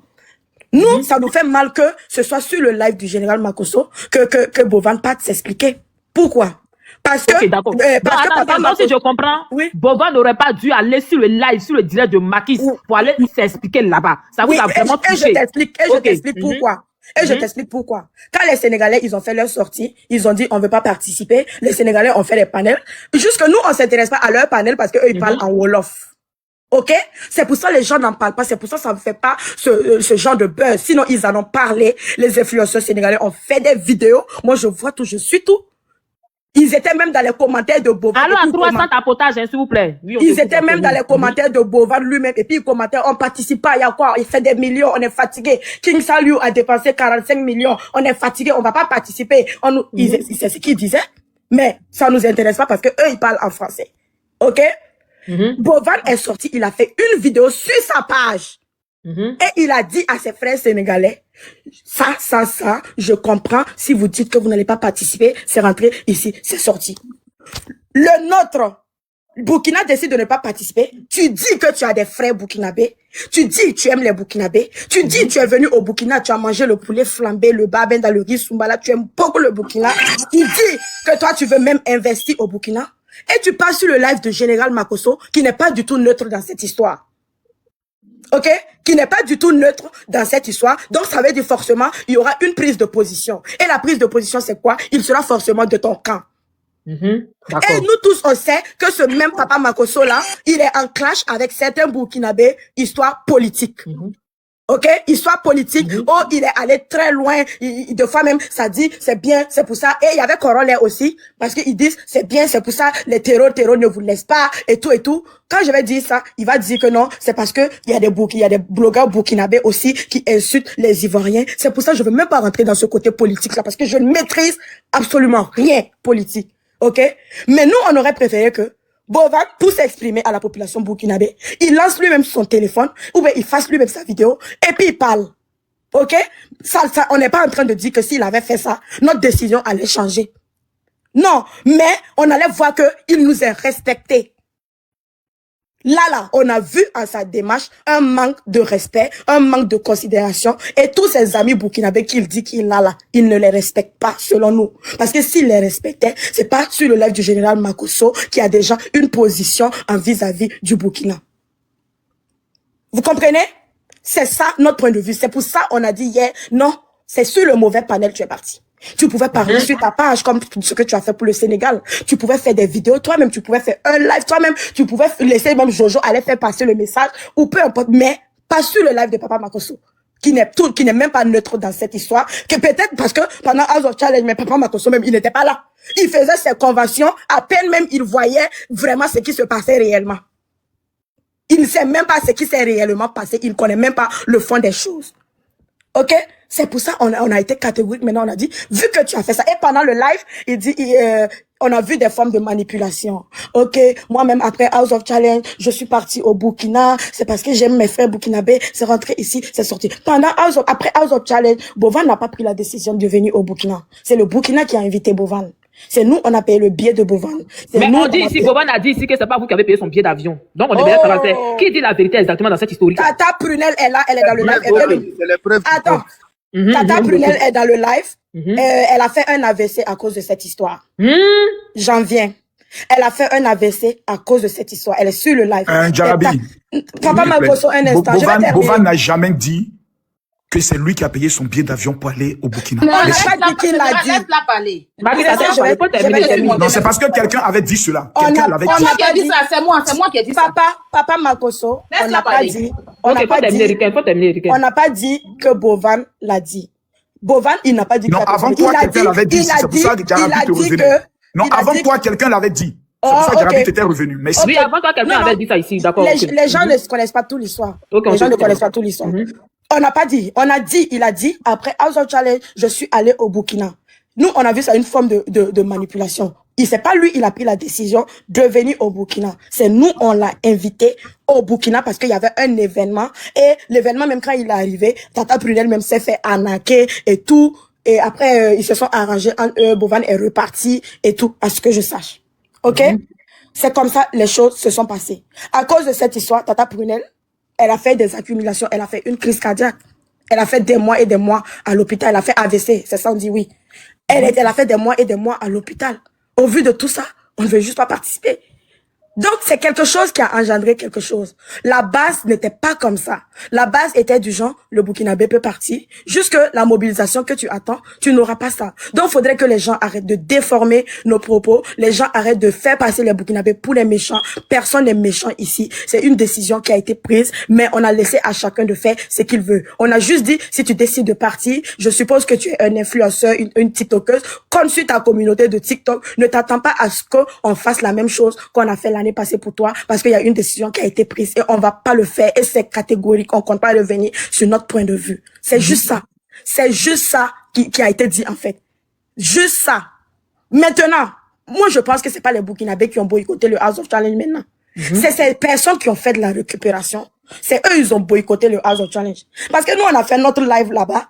Nous, ça nous fait mal que ce soit sur le live du général Makosso que Bovan parte s'expliquer. Pourquoi? Parce que, d'accord. parce que Papa si je comprends, oui. Bovan n'aurait pas dû aller sur le live, sur le direct de Makis pour aller s'expliquer là-bas. Ça vous a vraiment touché. Et je t'explique pourquoi. Et je t'explique pourquoi. Quand les Sénégalais, ils ont fait leur sortie, ils ont dit, on veut pas participer. Les Sénégalais ont fait les panels. Jusque nous, on s'intéresse pas à leur panel parce que eux, ils parlent en Wolof. Ok? C'est pour ça que les gens n'en parlent pas. C'est pour ça que ça ne fait pas ce genre de buzz. Sinon, ils en ont parlé. Les influenceurs sénégalais ont fait des vidéos. Moi, je vois tout, je suis tout. Ils étaient même dans les commentaires de Bovan. Alors, en 300 tapotages, s'il vous plaît. Oui, ils étaient même dans les commentaires de Bovan lui-même. Et puis, ils commentaient, on participe pas, il y a quoi? Il fait des millions, on est fatigué. King Saliu a dépensé 45 millions, on est fatigué, on va pas participer. C'est ce qu'ils disaient. Mais ça nous intéresse pas parce que eux, ils parlent en français. Ok? Bovan est sorti, il a fait une vidéo sur sa page. Et il a dit à ses frères sénégalais, ça, je comprends. Si vous dites que vous n'allez pas participer, c'est rentré ici, c'est sorti. Le nôtre, Burkina décide de ne pas participer. Tu dis que tu as des frères burkinabés. Tu dis que tu aimes les burkinabés. Tu dis que tu es venu au Burkina, tu as mangé le poulet flambé, le babin dans le riz Soumbala. Tu aimes beaucoup le Burkina. Tu dis que toi, tu veux même investir au Burkina. Et tu passes sur le live de Général Makosso, qui n'est pas du tout neutre dans cette histoire. Ok? Qui n'est pas du tout neutre dans cette histoire. Donc, ça veut dire forcément, il y aura une prise de position. Et la prise de position, c'est quoi? Il sera forcément de ton camp. Et nous tous, on sait que ce même Papa Makosso là, il est en clash avec certains Burkinabés, histoire politique. Ok? Histoire politique. Oh, il est allé très loin. Des fois même, ça dit, c'est bien, c'est pour ça. Et il y avait Corollaire aussi, parce qu'ils disent, c'est bien, c'est pour ça, les terreaux ne vous laissent pas, et tout, et tout. Quand je vais dire ça, il va dire que non, c'est parce que il y a des blogueurs burkinabés aussi qui insultent les Ivoiriens. C'est pour ça que je veux même pas rentrer dans ce côté politique là, parce que je ne maîtrise absolument rien politique. Ok? Mais nous, on aurait préféré que Bovan, pour s'exprimer à la population burkinabé, il lance lui-même son téléphone, ou bien il fasse lui-même sa vidéo, et puis il parle. Ok? Ça, on n'est pas en train de dire que s'il avait fait ça, notre décision allait changer. Non, mais on allait voir qu'il nous est respecté. Là, on a vu en sa démarche un manque de respect, un manque de considération. Et tous ses amis burkinabés qu'il dit qu'il a là, il ne les respecte pas, selon nous. Parce que s'il les respectait, c'est pas sur le live du général Makosso qui a déjà une position en vis-à-vis du Burkina. Vous comprenez? C'est ça notre point de vue. C'est pour ça on a dit hier, non, c'est sur le mauvais panel que tu es parti. Tu pouvais parler sur ta page comme ce que tu as fait pour le Sénégal. Tu pouvais faire des vidéos toi-même, tu pouvais faire un live toi-même, tu pouvais laisser même Jojo aller faire passer le message ou peu importe, mais pas sur le live de Papa Makosso, qui n'est même pas neutre dans cette histoire, que peut-être parce que pendant House of Challenge, mais Papa Makosso même, il n'était pas là. Il faisait ses conventions, à peine même il voyait vraiment ce qui se passait réellement. Il ne sait même pas ce qui s'est réellement passé, il ne connaît même pas le fond des choses. Ok? C'est pour ça on a été catégorique. Maintenant, on a dit, vu que tu as fait ça, et pendant le live, il dit, on a vu des formes de manipulation. Ok, moi-même, après House of Challenge, je suis partie au Burkina, c'est parce que j'aime mes frères burkinabés, c'est rentré ici, c'est sorti. Après House of Challenge, Bovan n'a pas pris la décision de venir au Burkina. C'est le Burkina qui a invité Bovan. C'est nous, on a payé le billet de Bovan. Mais nous, on dit ici, Bovan a dit ici que c'est pas vous qui avez payé son billet d'avion. Donc, on devrait savoir qui dit la vérité exactement dans cette histoire. Tata Prunel est là, elle est dans le live. Attends. Tata Prunel est dans le live. Elle a fait un AVC à cause de cette histoire. J'en viens. Elle a fait un AVC à cause de cette histoire. Elle est sur le live. Jarabi. Papa Makosso, un instant. Bovan n'a jamais dit que c'est lui qui a payé son billet d'avion pour aller au Burkina. Non, Mais on n'a pas dit qu'il l'a dit. Laisse-la parler. Marie, Attends, ça je vais- faut je vais terminer. terminer. non, c'est parce que quelqu'un avait dit cela. On Quelqu'un a- l'avait on dit. a- Qui a dit ça? C'est moi qui ai dit ça. Papa Makoso, on Laisse-la n'a pas parler. dit. On Ok, n'a faut pas terminer, dit. Riken, faut terminer, Riken. On n'a pas dit que Bovan l'a dit. Bovan, il n'a pas dit Non, qu'il a avant dit. toi, Il a quelqu'un l'avait dit. il a C'est pour ça que il Jarabi a te dit revenait. que- Non, il a avant dit toi, que- quelqu'un l'avait dit. C'est Oh, pour ça que Jarabi ok. t'était revenu. Merci. Oui, avant toi, quelqu'un Non, avait non. dit ça ici, d'accord. Les, ok. les gens ne connaissent pas tout l'histoire. Ok, Les on gens ne continue. connaissent pas tout l'histoire. On n'a pas dit. On a dit, il a dit, après House of Challenge, je suis allé au Burkina. Nous, on a vu ça une forme de manipulation. C'est pas lui, il a pris la décision de venir au Burkina. C'est nous, on l'a invité au Burkina parce qu'il y avait un événement. Et l'événement, même quand il est arrivé, Tata Prunel même s'est fait arnaquer et tout. Et après, ils se sont arrangés. Bovan est reparti et tout, à ce que je sache. OK? C'est comme ça, les choses se sont passées. À cause de cette histoire, Tata Prunel, elle a fait des accumulations, elle a fait une crise cardiaque. Elle a fait des mois et des mois à l'hôpital, elle a fait AVC, c'est ça on dit oui. Elle a fait des mois et des mois à l'hôpital. Au vu de tout ça, on ne veut juste pas participer. Donc, c'est quelque chose qui a engendré quelque chose. La base n'était pas comme ça. La base était du genre, le Burkinabé peut partir. Jusque la mobilisation que tu attends, tu n'auras pas ça. Donc, il faudrait que les gens arrêtent de déformer nos propos. Les gens arrêtent de faire passer les Burkinabés pour les méchants. Personne n'est méchant ici. C'est une décision qui a été prise, mais on a laissé à chacun de faire ce qu'il veut. On a juste dit, si tu décides de partir, je suppose que tu es un influenceur, une TikTokeuse. Comme sur ta communauté de TikTok, ne t'attends pas à ce qu'on fasse la même chose qu'on a fait l'année passée pour toi, parce qu'il y a une décision qui a été prise et on va pas le faire et c'est catégorique. On compte pas revenir sur notre point de vue. C'est juste ça. C'est juste ça qui a été dit en fait. Juste ça. Maintenant, moi je pense que c'est pas les Burkinabés qui ont boycotté le House of Challenge maintenant. C'est ces personnes qui ont fait de la récupération. C'est eux, ils ont boycotté le House of Challenge. Parce que nous, on a fait notre live là-bas.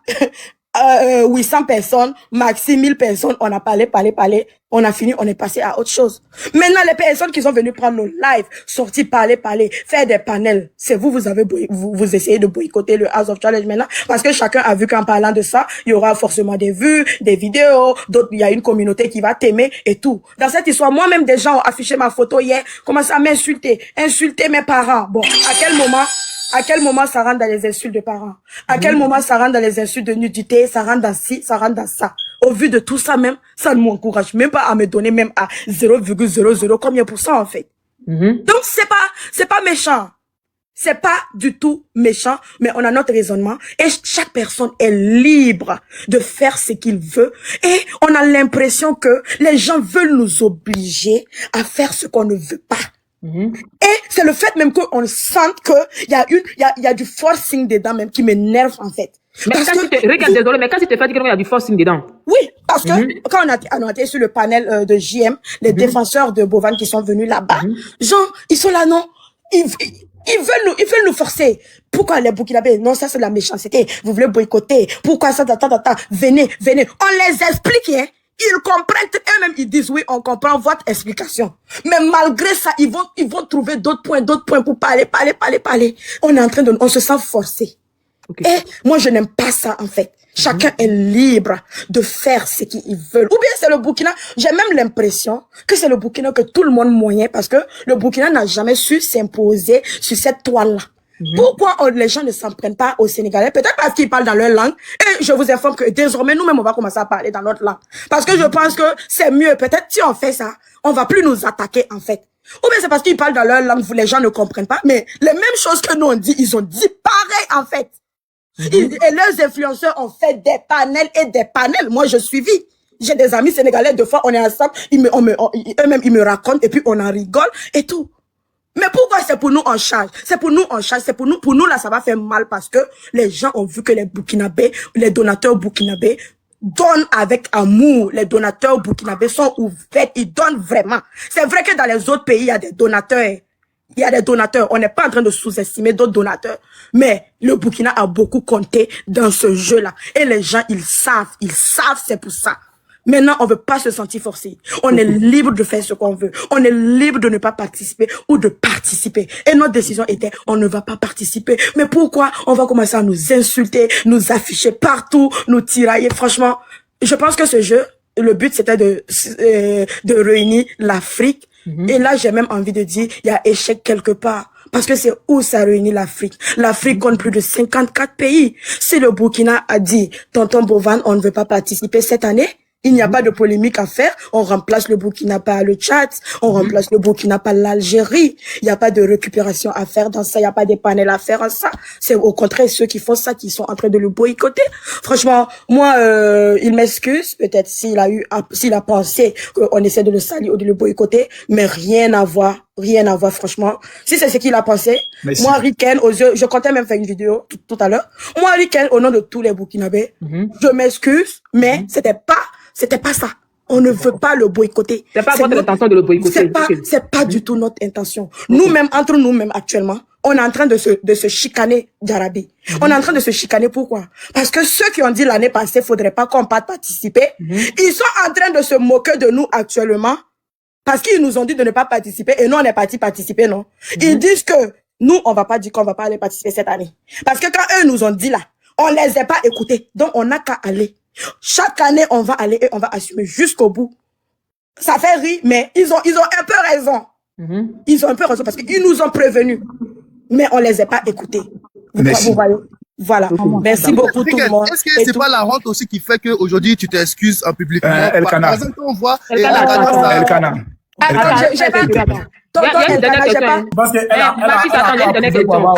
800 personnes, maxi 1000 personnes, on a parlé, on a fini, on est passé à autre chose. Maintenant, les personnes qui sont venues prendre nos lives, sortir, parler, faire des panels, c'est vous avez vous essayez de boycotter le House of Challenge maintenant, parce que chacun a vu qu'en parlant de ça, il y aura forcément des vues, des vidéos, d'autres, il y a une communauté qui va t'aimer et tout. Dans cette histoire, moi-même, des gens ont affiché ma photo hier, commencé à m'insulter, insulter mes parents. Bon, à quel moment ça rentre dans les insultes de parents? À quel moment ça rentre dans les insultes de nudité? Ça rentre dans ci, ça rentre dans ça. Au vu de tout ça même, ça ne m'encourage même pas à me donner même à 0,00 combien % en fait. Donc c'est pas méchant. C'est pas du tout méchant, mais on a notre raisonnement et chaque personne est libre de faire ce qu'il veut et on a l'impression que les gens veulent nous obliger à faire ce qu'on ne veut pas. Et c'est le fait même qu'on sente que il y a du forcing dedans même qui m'énerve en fait. Mais Parce quand tu te, regarde, désolé, mais quand tu te fais dire qu'il y a du forcing dedans. oui, parce que quand on a été sur le panel de JM, les défenseurs de Bovan qui sont venus là-bas, genre, ils sont là, non, ils veulent nous forcer. Pourquoi les Burkinabés? Non, ça c'est de la méchanceté. Vous voulez boycotter. Pourquoi ça, venez. On les explique, hein. Ils comprennent, eux-mêmes, ils disent oui, on comprend votre explication. Mais malgré ça, ils vont trouver d'autres points pour parler. On se sent forcé. Okay. Et moi, je n'aime pas ça, en fait. Chacun est libre de faire ce qu'ils veulent. Ou bien c'est le Burkina. J'ai même l'impression que c'est le Burkina que tout le monde moyen parce que le Burkina n'a jamais su s'imposer sur cette toile-là. Pourquoi les gens ne s'en prennent pas aux Sénégalais? Peut-être parce qu'ils parlent dans leur langue. Et je vous informe que désormais, nous-mêmes, on va commencer à parler dans notre langue. Parce que je pense que c'est mieux. Peut-être si on fait ça, on va plus nous attaquer, en fait. Ou bien c'est parce qu'ils parlent dans leur langue, les gens ne comprennent pas. Mais les mêmes choses que nous on dit, ils ont dit pareil, en fait. Et leurs influenceurs ont fait des panels. Moi, je suis vie. J'ai des amis sénégalais, deux fois, on est ensemble, eux-mêmes, ils me racontent, et puis on en rigole, et tout. Mais pourquoi c'est pour nous en charge? C'est pour nous là, ça va faire mal parce que les gens ont vu que les Burkinabés, les donateurs burkinabés donnent avec amour. Les donateurs burkinabés sont ouverts, ils donnent vraiment. C'est vrai que dans les autres pays, il y a des donateurs. On n'est pas en train de sous-estimer d'autres donateurs. Mais le Burkina a beaucoup compté dans ce jeu-là. Et les gens, ils savent, c'est pour ça. Maintenant, on veut pas se sentir forcé. On est libre de faire ce qu'on veut. On est libre de ne pas participer ou de participer. Et notre décision était, on ne va pas participer. Mais pourquoi on va commencer à nous insulter, nous afficher partout, nous tirailler? Franchement, je pense que ce jeu, le but c'était de réunir l'Afrique. Et là, j'ai même envie de dire, il y a échec quelque part. Parce que c'est où ça réunit l'Afrique. L'Afrique compte plus de 54 pays. Si le Burkina a dit, tonton Bovan, on ne veut pas participer cette année, il n'y a pas de polémique à faire. On remplace le Burkina par le Tchad. On remplace le Burkina par l'Algérie. Il n'y a pas de récupération à faire dans ça. Il n'y a pas des panels à faire en ça. C'est au contraire ceux qui font ça qui sont en train de le boycotter. Franchement, moi, il m'excuse. Peut-être s'il a pensé qu'on essaie de le salir ou de le boycotter. Mais rien à voir, franchement. Si c'est ce qu'il a pensé. Merci. Moi, Riken, aux yeux, je comptais même faire une vidéo tout à l'heure. Moi, Riken, au nom de tous les Burkinabés, je m'excuse, mais c'était pas ça. On ne veut pas le boycotter. C'est pas votre intention de le boycotter. C'est pas du tout notre intention. Nous-mêmes, entre nous-mêmes actuellement, on est en train de se chicaner d'Arabie. On est en train de se chicaner. Pourquoi? Parce que ceux qui ont dit l'année passée, faudrait pas qu'on parte participer, ils sont en train de se moquer de nous actuellement parce qu'ils nous ont dit de ne pas participer et nous, on est parti participer, non? Ils disent que nous, on va pas dire qu'on va pas aller participer cette année. Parce que quand eux nous ont dit là, on les a pas écoutés. Donc, on n'a qu'à aller. Chaque année, on va aller et on va assumer jusqu'au bout. Ça fait rire, mais ils ont un peu raison. Ils ont un peu raison parce qu'ils nous ont prévenus. Mais on les a pas écoutés. Vous voyez? Voilà. Merci beaucoup tout le monde. Est-ce que c'est pas la honte aussi qui fait qu'aujourd'hui tu t'excuses en public? Elkana. Par exemple, quand on voit Elkana. Attends, j'ai pas... Parce que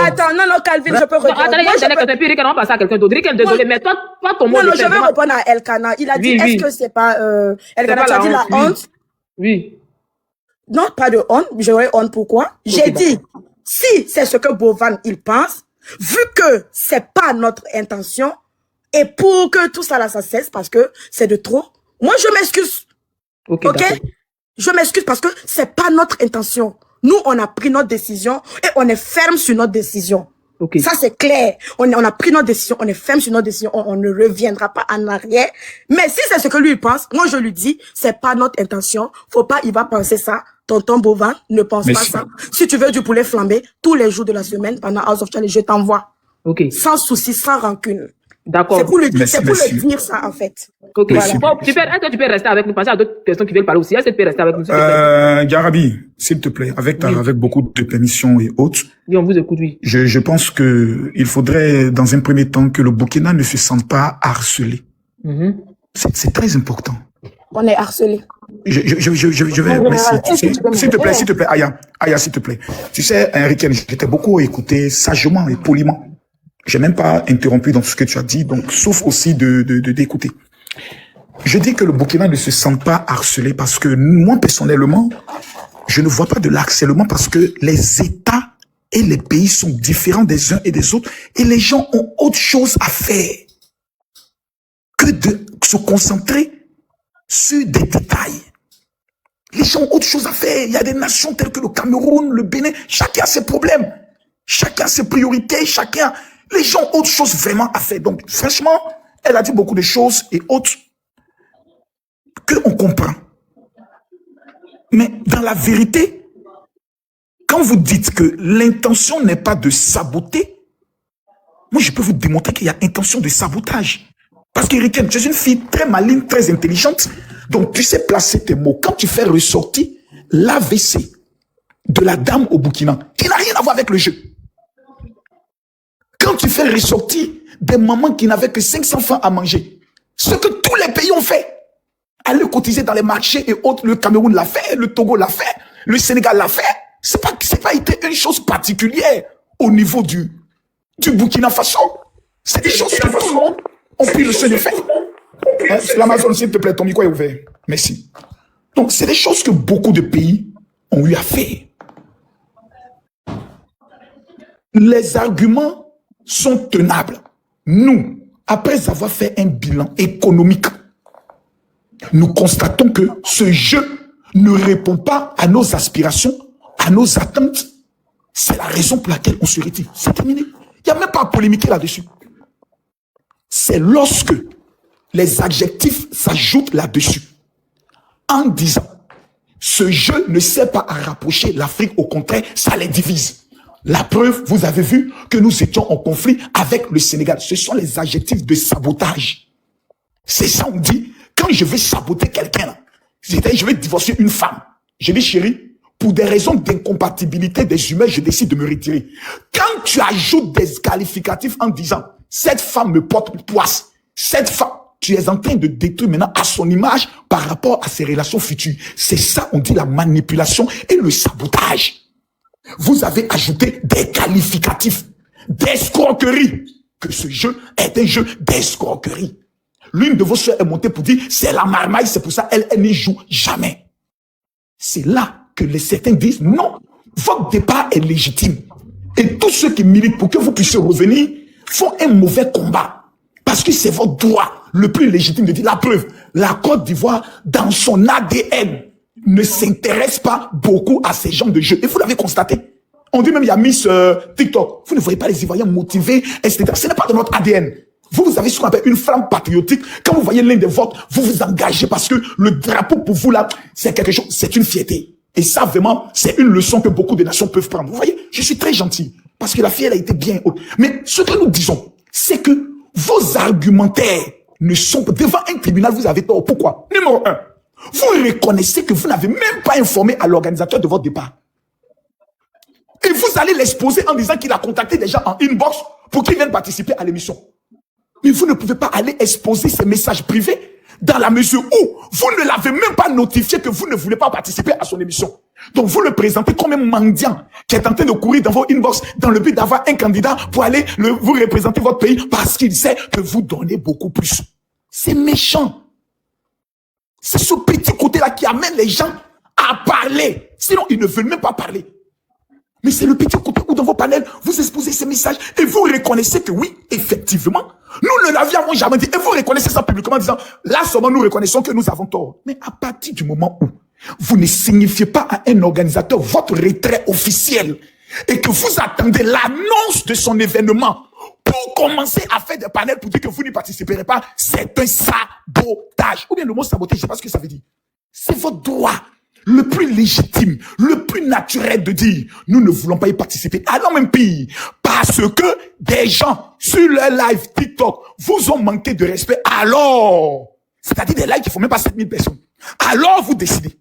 Attends, non, Calvin, je peux répondre. Attendez, il y a une question, puis Riken, on va passer à quelqu'un d'autre. Riken, désolé, mais toi, ton mot. Non, je vais répondre à Elkana. Il a dit, est-ce que c'est pas, Elkana, tu as dit la honte? Oui. Non, pas de honte. J'aurais honte pourquoi? J'ai dit, si c'est ce que Bovan, il pense, vu que c'est pas notre intention, et pour que tout ça là, ça cesse, parce que c'est de trop, moi, je m'excuse. Ok? Je m'excuse parce que c'est pas notre intention. Nous, on a pris notre décision et on est ferme sur notre décision. Ça, c'est clair. On a pris notre décision, on est ferme sur notre décision, on ne reviendra pas en arrière. Mais si c'est ce que lui pense, moi, je lui dis, c'est pas notre intention. Faut pas, il va penser ça. Tonton Bovan ne pense pas ça. Si tu veux du poulet flambé, tous les jours de la semaine, pendant House of Challenge, je t'envoie. Sans souci, sans rancune. D'accord. C'est pour le dire ça, en fait. Ok. Voilà. Bon, est-ce que tu peux rester avec nous? Pensez à d'autres personnes qui veulent parler aussi. Est-ce que tu peux rester avec nous? Garabi, s'il te plaît, avec beaucoup de permission et autres. Oui, on vous écoute, oui. Je pense que il faudrait, dans un premier temps, que le Burkina ne se sente pas harcelé. C'est très important. On est harcelé. Je vais, merci. S'il te plaît, Aya, s'il te plaît. Tu sais, Henrique, j'étais beaucoup écouté sagement et poliment. J'ai même pas interrompu dans ce que tu as dit, donc, sauf aussi d'écouter. Je dis que le Burkina ne se sent pas harcelé parce que moi, personnellement, je ne vois pas de l'harcèlement parce que les États et les pays sont différents des uns et des autres et les gens ont autre chose à faire que de se concentrer sur des détails. Les gens ont autre chose à faire. Il y a des nations telles que le Cameroun, le Bénin, chacun a ses problèmes, chacun a ses priorités, les gens ont autre chose vraiment à faire. Donc, franchement, elle a dit beaucoup de choses et autres qu'on comprend. Mais dans la vérité, quand vous dites que l'intention n'est pas de saboter, moi, je peux vous démontrer qu'il y a intention de sabotage. Parce que, Riken, tu es une fille très maligne, très intelligente. Donc, tu sais placer tes mots. Quand tu fais ressortir l'AVC de la dame au Burkina, qui n'a rien à voir avec le jeu. Quand tu fais ressortir des mamans qui n'avaient que 500 francs à manger, ce que tous les pays ont fait, aller cotiser dans les marchés et autres, le Cameroun l'a fait, le Togo l'a fait, le Sénégal l'a fait, c'est pas été une chose particulière au niveau du Burkina Faso. C'est des choses que tout le monde a pris le seul effet. L'Amazon, s'il te plaît, ton micro est ouvert. Merci. Donc, c'est des choses que beaucoup de pays ont eu à faire. Les arguments sont tenables. Nous, après avoir fait un bilan économique, nous constatons que ce jeu ne répond pas à nos aspirations, à nos attentes. C'est la raison pour laquelle on se retire. C'est terminé. Il n'y a même pas à polémiquer là-dessus. C'est lorsque les adjectifs s'ajoutent là-dessus, en disant, ce jeu ne sert pas à rapprocher l'Afrique, au contraire, ça les divise. La preuve, vous avez vu que nous étions en conflit avec le Sénégal. Ce sont les adjectifs de sabotage. C'est ça, on dit, quand je vais saboter quelqu'un, c'est-à-dire je vais divorcer une femme. Je dis, chérie, pour des raisons d'incompatibilité des humains, je décide de me retirer. Quand tu ajoutes des qualificatifs en disant cette femme me porte poisse, cette femme, tu es en train de détruire maintenant à son image par rapport à ses relations futures. C'est ça, on dit la manipulation et le sabotage. Vous avez ajouté des qualificatifs d'escroquerie, que ce jeu est un jeu d'escroquerie. L'une de vos soeurs est montée pour dire c'est la marmaille, c'est pour ça elle n'y joue jamais. C'est là que certains disent non, votre départ est légitime. Et tous ceux qui militent pour que vous puissiez revenir font un mauvais combat. Parce que c'est votre droit le plus légitime de dire la preuve. La Côte d'Ivoire, dans son ADN, ne s'intéresse pas beaucoup à ces genres de jeux. Et vous l'avez constaté. On dit même il y a Miss TikTok. Vous ne voyez pas les Ivoiriens motivés, etc. Ce n'est pas de notre ADN. Vous avez ce qu'on appelle une flamme patriotique. Quand vous voyez l'un des vôtres, vous vous engagez parce que le drapeau pour vous là, c'est quelque chose, c'est une fierté. Et ça vraiment, c'est une leçon que beaucoup de nations peuvent prendre. Vous voyez, je suis très gentil parce que la fille elle a été bien haute. Mais ce que nous disons, c'est que vos argumentaires ne sont pas devant un tribunal. Vous avez tort. Pourquoi? Numéro 1, vous reconnaissez que vous n'avez même pas informé à l'organisateur de votre départ. Et vous allez l'exposer en disant qu'il a contacté des gens en inbox pour qu'ils viennent participer à l'émission. Mais vous ne pouvez pas aller exposer ces messages privés dans la mesure où vous ne l'avez même pas notifié que vous ne voulez pas participer à son émission. Donc vous le présentez comme un mendiant qui est en train de courir dans vos inbox dans le but d'avoir un candidat pour aller vous représenter votre pays parce qu'il sait que vous donnez beaucoup plus. C'est méchant. C'est ce petit côté-là qui amène les gens à parler. Sinon, ils ne veulent même pas parler. Mais c'est le petit côté où dans vos panels, vous exposez ces messages et vous reconnaissez que oui, effectivement, nous ne l'avions jamais dit. Et vous reconnaissez ça publiquement en disant, là seulement nous reconnaissons que nous avons tort. Mais à partir du moment où vous ne signifiez pas à un organisateur votre retrait officiel et que vous attendez l'annonce de son événement pour commencer à faire des panels pour dire que vous n'y participerez pas, c'est un sabotage. Ou bien le mot sabotage, je ne sais pas ce que ça veut dire. C'est votre droit le plus légitime, le plus naturel de dire nous ne voulons pas y participer. Alors même pire, parce que des gens sur leur live TikTok vous ont manqué de respect. Alors, c'est-à-dire des lives qui font même pas 7000 personnes. Alors vous décidez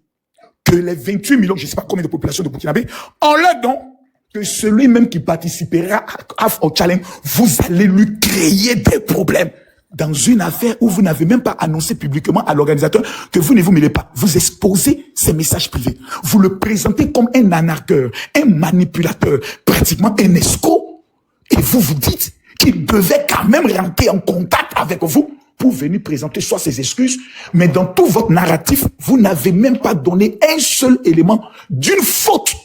que les 28 millions, je ne sais pas combien de population de Burkinabé, en leur don, que celui même qui participera au challenge, vous allez lui créer des problèmes. Dans une affaire où vous n'avez même pas annoncé publiquement à l'organisateur que vous ne vous mêlez pas. Vous exposez ces messages privés. Vous le présentez comme un anarcheur, un manipulateur, pratiquement un escroc. Et vous vous dites qu'il devait quand même rentrer en contact avec vous pour venir présenter soit ses excuses, mais dans tout votre narratif, vous n'avez même pas donné un seul élément d'une faute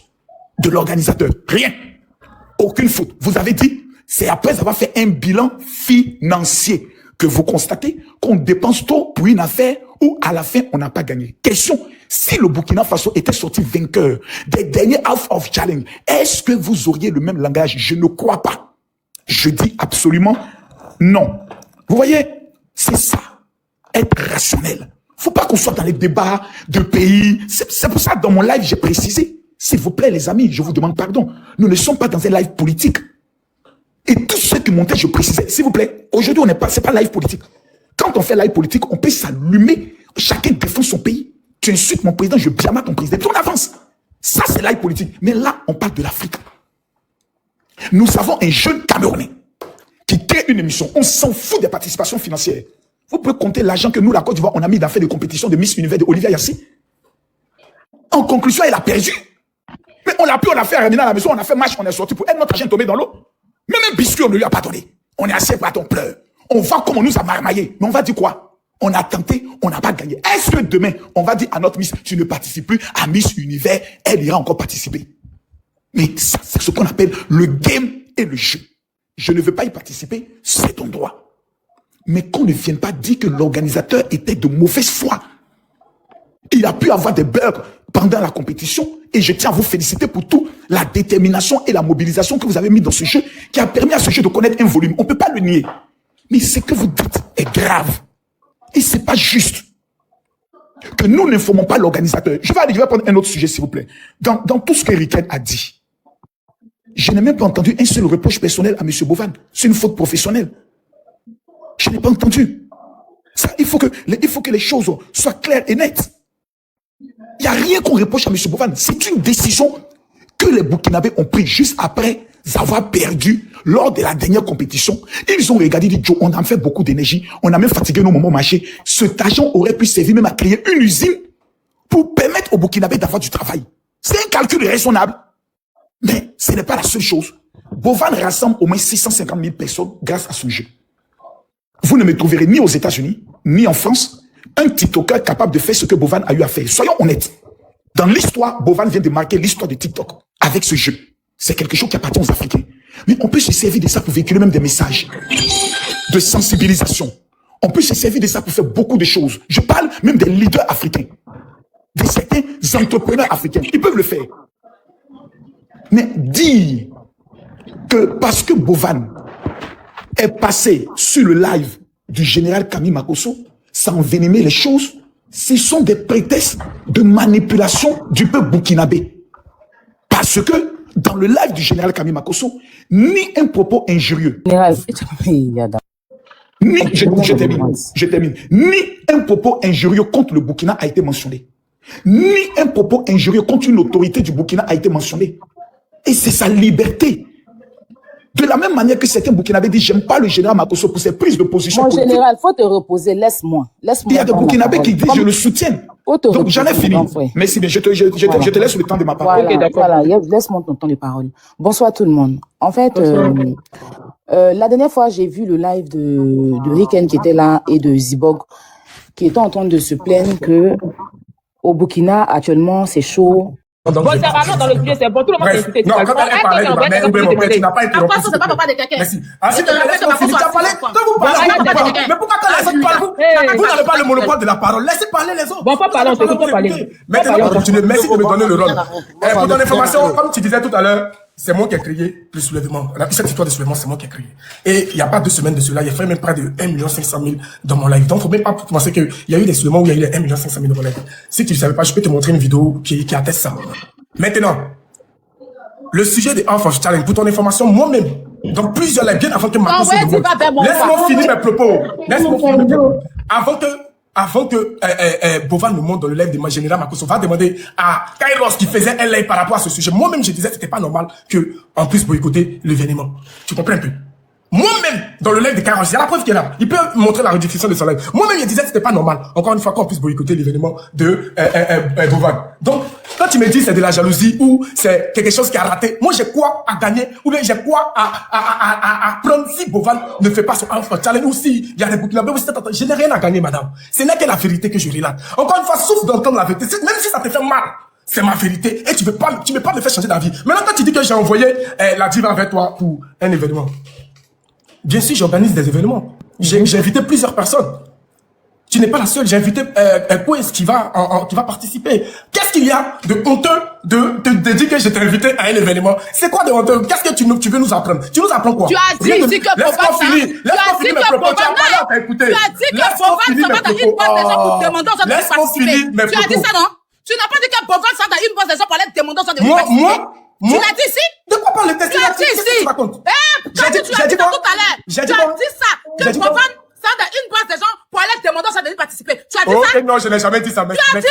de l'organisateur. Rien. Aucune faute. Vous avez dit, c'est après avoir fait un bilan financier que vous constatez qu'on dépense trop pour une affaire où à la fin on n'a pas gagné. Question, si le Burkina Faso était sorti vainqueur des derniers Half of Challenge, est-ce que vous auriez le même langage? Je ne crois pas. Je dis absolument non. Vous voyez, c'est ça, être rationnel. Faut pas qu'on soit dans les débats de pays. C'est pour ça que dans mon live j'ai précisé, s'il vous plaît les amis, je vous demande pardon, nous ne sommes pas dans un live politique. Et tous ceux qui montaient, je précisais, s'il vous plaît, aujourd'hui, c'est pas live politique. Quand on fait live politique, on peut s'allumer, chacun défend son pays. Tu insultes mon président, je blâme ton président, puis on avance. Ça, c'est live politique. Mais là, on parle de l'Afrique. Nous avons un jeune Camerounais qui crée une émission. On s'en fout des participations financières. Vous pouvez compter l'argent que nous, la Côte d'Ivoire, on a mis dans faire des compétitions de Miss Univers de Olivia Yassi. En conclusion, elle a perdu. Mais on l'a pu, on a fait ramener à la maison, on a fait match, on est sorti pour elle, notre argent est tombé dans l'eau. Même un biscuit, on ne lui a pas donné. On est assis par ton pleur. On voit comment on nous a marmaillé. Mais on va dire quoi? On a tenté, on n'a pas gagné. Est-ce que demain, on va dire à notre Miss, tu ne participes plus à Miss Univers, elle ira encore participer? Mais ça, c'est ce qu'on appelle le game et le jeu. Je ne veux pas y participer, c'est ton droit. Mais qu'on ne vienne pas dire que l'organisateur était de mauvaise foi. Il a pu avoir des bugs pendant la compétition et je tiens à vous féliciter pour tout la détermination et la mobilisation que vous avez mis dans ce jeu qui a permis à ce jeu de connaître un volume. On ne peut pas le nier. Mais ce que vous dites est grave. Et c'est pas juste. Que nous n'informons pas l'organisateur. Je vais prendre un autre sujet, s'il vous plaît. Dans tout ce que Riken a dit, je n'ai même pas entendu un seul reproche personnel à M. Bovan. C'est une faute professionnelle. Je n'ai pas entendu. Ça, il faut que les choses soient claires et nettes. Il n'y a rien qu'on reproche à M. Bovan. C'est une décision que les Burkinabés ont prise juste après avoir perdu lors de la dernière compétition. Ils ont regardé, dit, Joe, on a fait beaucoup d'énergie, on a même fatigué nos moments marchés. Cet argent aurait pu servir même à créer une usine pour permettre aux Burkinabés d'avoir du travail. C'est un calcul raisonnable. Mais ce n'est pas la seule chose. Bovan rassemble au moins 650 000 personnes grâce à son jeu. Vous ne me trouverez ni aux États-Unis, ni en France, un TikToker capable de faire ce que Bovan a eu à faire. Soyons honnêtes. Dans l'histoire, Bovan vient de marquer l'histoire de TikTok avec ce jeu. C'est quelque chose qui appartient aux Africains. Mais on peut se servir de ça pour véhiculer même des messages de sensibilisation. On peut se servir de ça pour faire beaucoup de choses. Je parle même des leaders africains, de certains entrepreneurs africains. Ils peuvent le faire. Mais dire que parce que Bovan est passé sur le live du général Camille Makosso, ça envenimait les choses, ce sont des prétextes de manipulation du peuple burkinabé. Parce que dans le live du général Camille Makosso, ni un propos injurieux, je termine, ni un propos injurieux contre le Burkina a été mentionné. Ni un propos injurieux contre une autorité du Burkina a été mentionné. Et c'est sa liberté. De la même manière que certains Burkinabés disent, j'aime pas le général Makosso pour ses prises de position. Mon général, faut te reposer, laisse-moi. Il y a des Burkinabés qui disent, je le soutiens. Donc j'en ai fini. Merci bien, je te laisse le temps de ma parole. Voilà, okay, voilà, laisse-moi ton temps de parole. Bonsoir tout le monde. En fait, la dernière fois, j'ai vu le live de Riken qui était là et de Zibog qui étaient en train de se plaindre que au Burkina, actuellement, c'est chaud. Bon, c'est vraiment dans le sujet, c'est bon, tout le monde s'est non, quand elle parlait de mais tu n'as pas été après, ça, c'est pas papa de quelqu'un. Merci. Ah, si tu as parlé, quand vous parlez, mais pourquoi quand les autres parlent, vous n'avez pas le monopole de la parole, laissez parler les autres. Bon, pas parler, on t'écoute parler. Maintenant, on continue. Merci de me donner le rôle. Pour ton information, comme tu disais tout à l'heure, c'est moi qui ai créé le soulèvement. Cette histoire de soulèvement, c'est moi qui ai créé. Et il n'y a pas 2 semaines de cela, il y a fait même près de 1 500 000 dans mon live. Donc, faut même pas penser qu'il y a eu des soulèvements où il y a eu les 1 500 000 dans mon live. Si tu ne savais pas, je peux te montrer une vidéo qui atteste ça. Maintenant, le sujet des Enfants Challenge, pour ton information, moi-même, dans plusieurs lives, bien avant que ma cause se dévoile. Laisse-moi finir mes propos. Laisse-moi finir mes propos. Avant que Bovan me montre dans le live de ma générale Makosso, va demander à Kairos qui faisait un live par rapport à ce sujet. Moi-même, je disais que c'était pas normal qu'on puisse boycotter l'événement. Tu comprends un peu? Moi-même, dans le live de Kairos, il y a la preuve qui est là. Il peut montrer la rediffusion de son live. Moi-même, je disais que c'était pas normal. Encore une fois, qu'on puisse boycotter l'événement de Bovan. Donc, quand tu me dis c'est de la jalousie ou c'est quelque chose qui a raté, moi j'ai quoi à gagner ou bien j'ai quoi à prendre si Bovan ne fait pas son Enfant Challenge ou si il y a des Burkinabés ou si je n'ai rien à gagner, madame. Ce n'est que la vérité que je relate. Encore une fois, souffre d'entendre la vérité. Même si ça te fait mal, c'est ma vérité et tu veux pas me faire changer d'avis. Maintenant, quand tu dis que j'ai envoyé la diva avec toi pour un événement, bien sûr, j'organise des événements. J'ai invité plusieurs personnes. Tu n'es pas la seule. J'ai invité Quiz qui va participer. Qu'est-ce qu'il y a de honteux de dire que je t'ai invité à un événement? C'est quoi de honteux? Qu'est-ce que tu veux nous apprendre? Tu nous apprends quoi? Tu as dit ici que Bovan s'en va dans une boîte des gens pour demander aux autres de participer. Tu as dit ça, non? Tu n'as pas dit que Bovan s'en va dans une boîte des gens pour aller demander aux autres de participer. Tu l'as dit ici? De quoi parle le test? Tu l'as dit ici? Tu as dit ça tout à l'heure. Tu as dit ça. Que Bovan s'en va dans une boîte des gens pour aller demander aux autres de participer. Tu as dit ça? Non, je n'ai jamais dit ça. Tu as dit?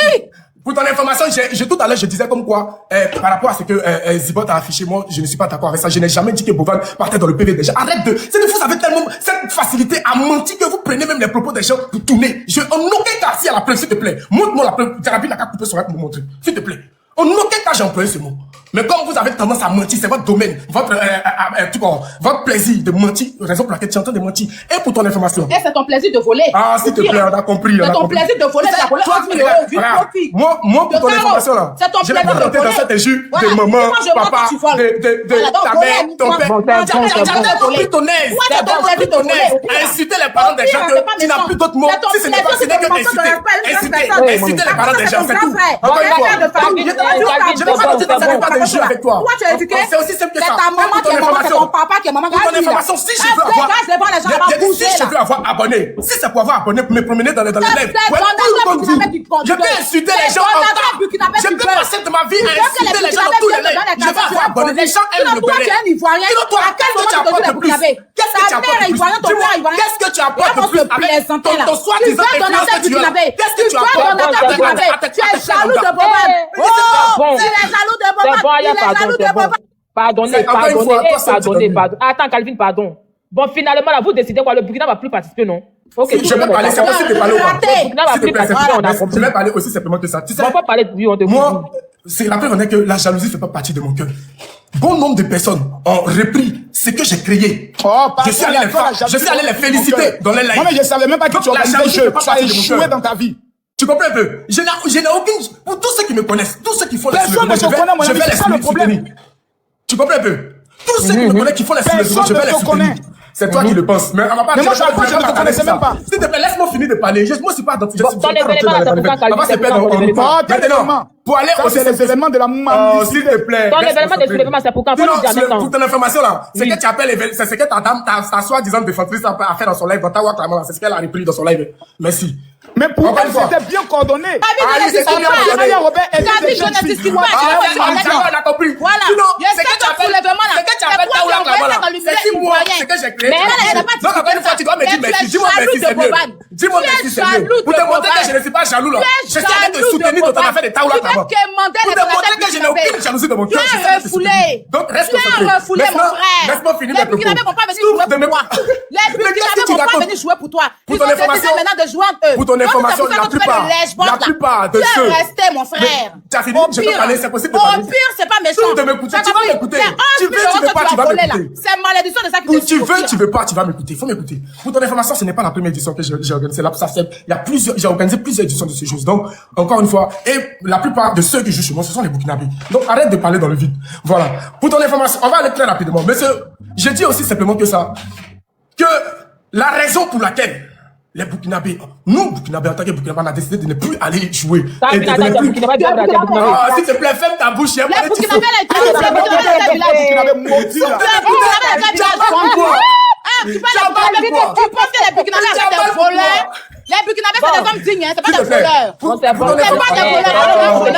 Pour ton information, tout à l'heure, je disais comme quoi, par rapport à ce que Zibot a affiché, moi, je ne suis pas d'accord avec ça. Je n'ai jamais dit que Bovan partait dans le PV des gens. Arrête c'est que vous avez tellement cette facilité à mentir que vous prenez même les propos des gens pour tourner. En aucun cas, si à la preuve, s'il te plaît, montre-moi la preuve. Thérapie n'a qu'à couper son rêve pour me montrer. S'il te plaît. En aucun cas, j'ai employé ce mot. Mais comme vous avez tendance à mentir, c'est votre domaine, votre plaisir de mentir, raison pour laquelle tu es en train de mentir. Et pour ton information. Et c'est ton plaisir de voler. Ah, s'il te plaît, on a compris. C'est ton plaisir de voler, tu as volé 11 000 €. Moi, pour ton information, là. C'est ton plaisir de voler. Je vais pas dans cet injure de maman, papa, de ta mère, ton père. Tu as compris ton aise. Tu as compris ton aise. À insulter les parents des gens que tu n'as plus d'autres mots. Si ce n'est pas, ce n'est que insulter les parents des gens, c'est tout. Encore une fois. Je ne sais pas si tu n'avais pas de jeu avec toi. Pourquoi tu as éduqué? C'est aussi simple que ça. C'est ta maman qui est maman, c'est ton papa qui est maman. Pour ton information, si je veux avoir abonné, si c'est pour avoir abonné, pour me promener dans les lives, je peux insulter les gens en temps burkinabé, Je tu peux veux. passer de ma vie Tu veux à que insulter les gens dans tous les lives. Je vais avoir abonné. Les gens aiment le toi, tu béret. es un Ivoirien. Sinon, toi, À quel qu'est-ce que tu moment tu apportes de le plus? burkinabé? Qu'est-ce que tu Ta apportes mère de est plus? ivoirienne, ton Dis-moi, père est ivoirien. qu'est-ce que tu apportes de Viens plus se plaisanter là. avec ton soi-disant Tu veux ton influence affaire que tu as? burkinabé. Qu'est-ce Tu que tu veux apportes? ton affaire burkinabé. Tu es jaloux de Boban. Oh, il est jaloux de Boban. C'est bon, Il est jaloux de Boban. Pardonnez, Encore une fois, toi, c'est pardonnez, tu pardonnez. Attends, Calvin, pardon. Bon, finalement, là, vous décidez quoi? Le Burkina va plus participer, non? Ok. Je vais parler, c'est possible de parler ou pas? Le Burkina va S'il te plus plaît, c'est participer, on a plus. compris. Je vais parler aussi simplement que ça. Tu sais, On va pas parler de lui, on te moi, c'est la preuve en est que la jalousie fait pas partie de mon cœur. Bon nombre de personnes ont repris ce que j'ai créé. Je suis allé les féliciter dans les lives. Moi, mais je savais même pas que Donc, tu la organisais jalousie le jeu. fait pas Tu as partie de mon échoué cœur. dans ta vie. Tu comprends un peu? Je n'ai aucune... Pour tous ceux qui me connaissent, tous ceux qui font les Personne ne te connaît, mon ami, c'est ça le problème. soutenir. Tu comprends un peu? Tous ceux qui me connaissent, qui font les Personne je vais ne les te soutenir. connaît. C'est toi qui le penses. Mais on va pas Mais moi, dire- je ne te connaissais même pas. S'il te plaît, laisse-moi finir de parler. Moi, je suis pas dans... Je Bon, suis ton pas événement, rentré dans là, les c'est pourquoi événements. On va se Calvin, perdre c'est pourquoi en... Quel événement? Maintenant, pour aller Ça, aussi... c'est les événements de la Oh, s'il te plaît. Ton reste événement de concentré. soulèvement, c'est pourquoi? Faut Sinon, le dire en même temps. pour ton information là, c'est Oui. que tu appelles, c'est ce que ta soi-disant défensrice a fait dans son live, dans ta clairement, c'est ce qu'elle a repris dans son live. Merci. Mais pourquoi Encore une fois. c'était bien coordonné? Ali, c'est discute bien pas. coordonné. Aya Robert était David, jeune je ne fille. discute Toi, pas. tu Tu es vois, un c'est mendiant. On a compris. Voilà. Sinon, Il y a c'est que ça tu appelles, soulèvement, là. c'est que tu C'est appelles quoi Taoula qui envoie Klamala. ça dans le C'est si milieu moi, ivoirien? c'est que j'ai créé. Mais elle, elle n'a pas Donc, encore une fois, tu dois me dire Mais tu merci. es Dis-moi jaloux merci, de c'est mieux. Boban. Dis-moi Tu es merci, c'est mieux. jaloux Pour de te montrer Boban. que je ne suis pas jaloux là. Tu es Je suis allé te jaloux de soutenir dans ton Boban. affaire de Taoula Tu veux Klamala. que Mandela Pour te dans la montrer tête que je n'ai burkinabé. aucune jalousie de mon Tu cœur. es je suis allé te refoulé. soutenir. Donc, reste Tu es concentré. refoulé, mon frère. Laisse-moi finir Les mes propos. Burkinabés vont pas venir Souffle jouer de mes- pour toi. Les Mais qu'est-ce Burkinabés que tu vont pas racontes? venir jouer pour toi. Pour Ils ton ont décidé information- maintenant de jouer entre eux. Pour ton Donc, c'est information, pour ça la que tu fais le plupart lèche-botte, là. de Tu es ceux- resté, mon frère. Tu as fini, Au je peux pire, parler, c'est possible de Au parler. pire, c'est pas méchant. Tu veux m'écouter, T'as tu vas compris? m'écouter. C'est 11 Tu veux, 000 tu euros veux que pas, tu tu vas vas voler, là. m'écouter. C'est malédiction de ça qui Ou te tu veux, suffit. tu veux pas, tu vas m'écouter. Il faut m'écouter. Pour ton information, ce n'est pas la première édition que j'ai organisée. Là, ça fait, il y a plusieurs, j'ai organisé plusieurs éditions de ces choses. Donc, encore une fois, et la plupart de ceux qui jouent chez moi, ce sont les Burkinabés. Donc, arrête de parler dans le vide. Voilà. Pour ton information, on va aller très rapidement. Mais je dis aussi simplement que ça, que la raison pour laquelle les Burkinabés, nous, Burkinabés, en tant que Burkinabés, on a décidé de ne plus aller jouer. T'as Et vu, de attends, ne t'as plus- Burkinabé, t'as Burkinabé. Ah, s'il te plaît, ferme ta bouche. Il y a pas Les de tifo. Burkinabés, là, ils Burkinabé maudit, là. Tu penses que les Burkinabés sont des voleurs? Les Burkinabés, c'est des hommes dignes, hein, c'est pas des voleurs. Bon, c'est bon. Pour ton C'est information, bon.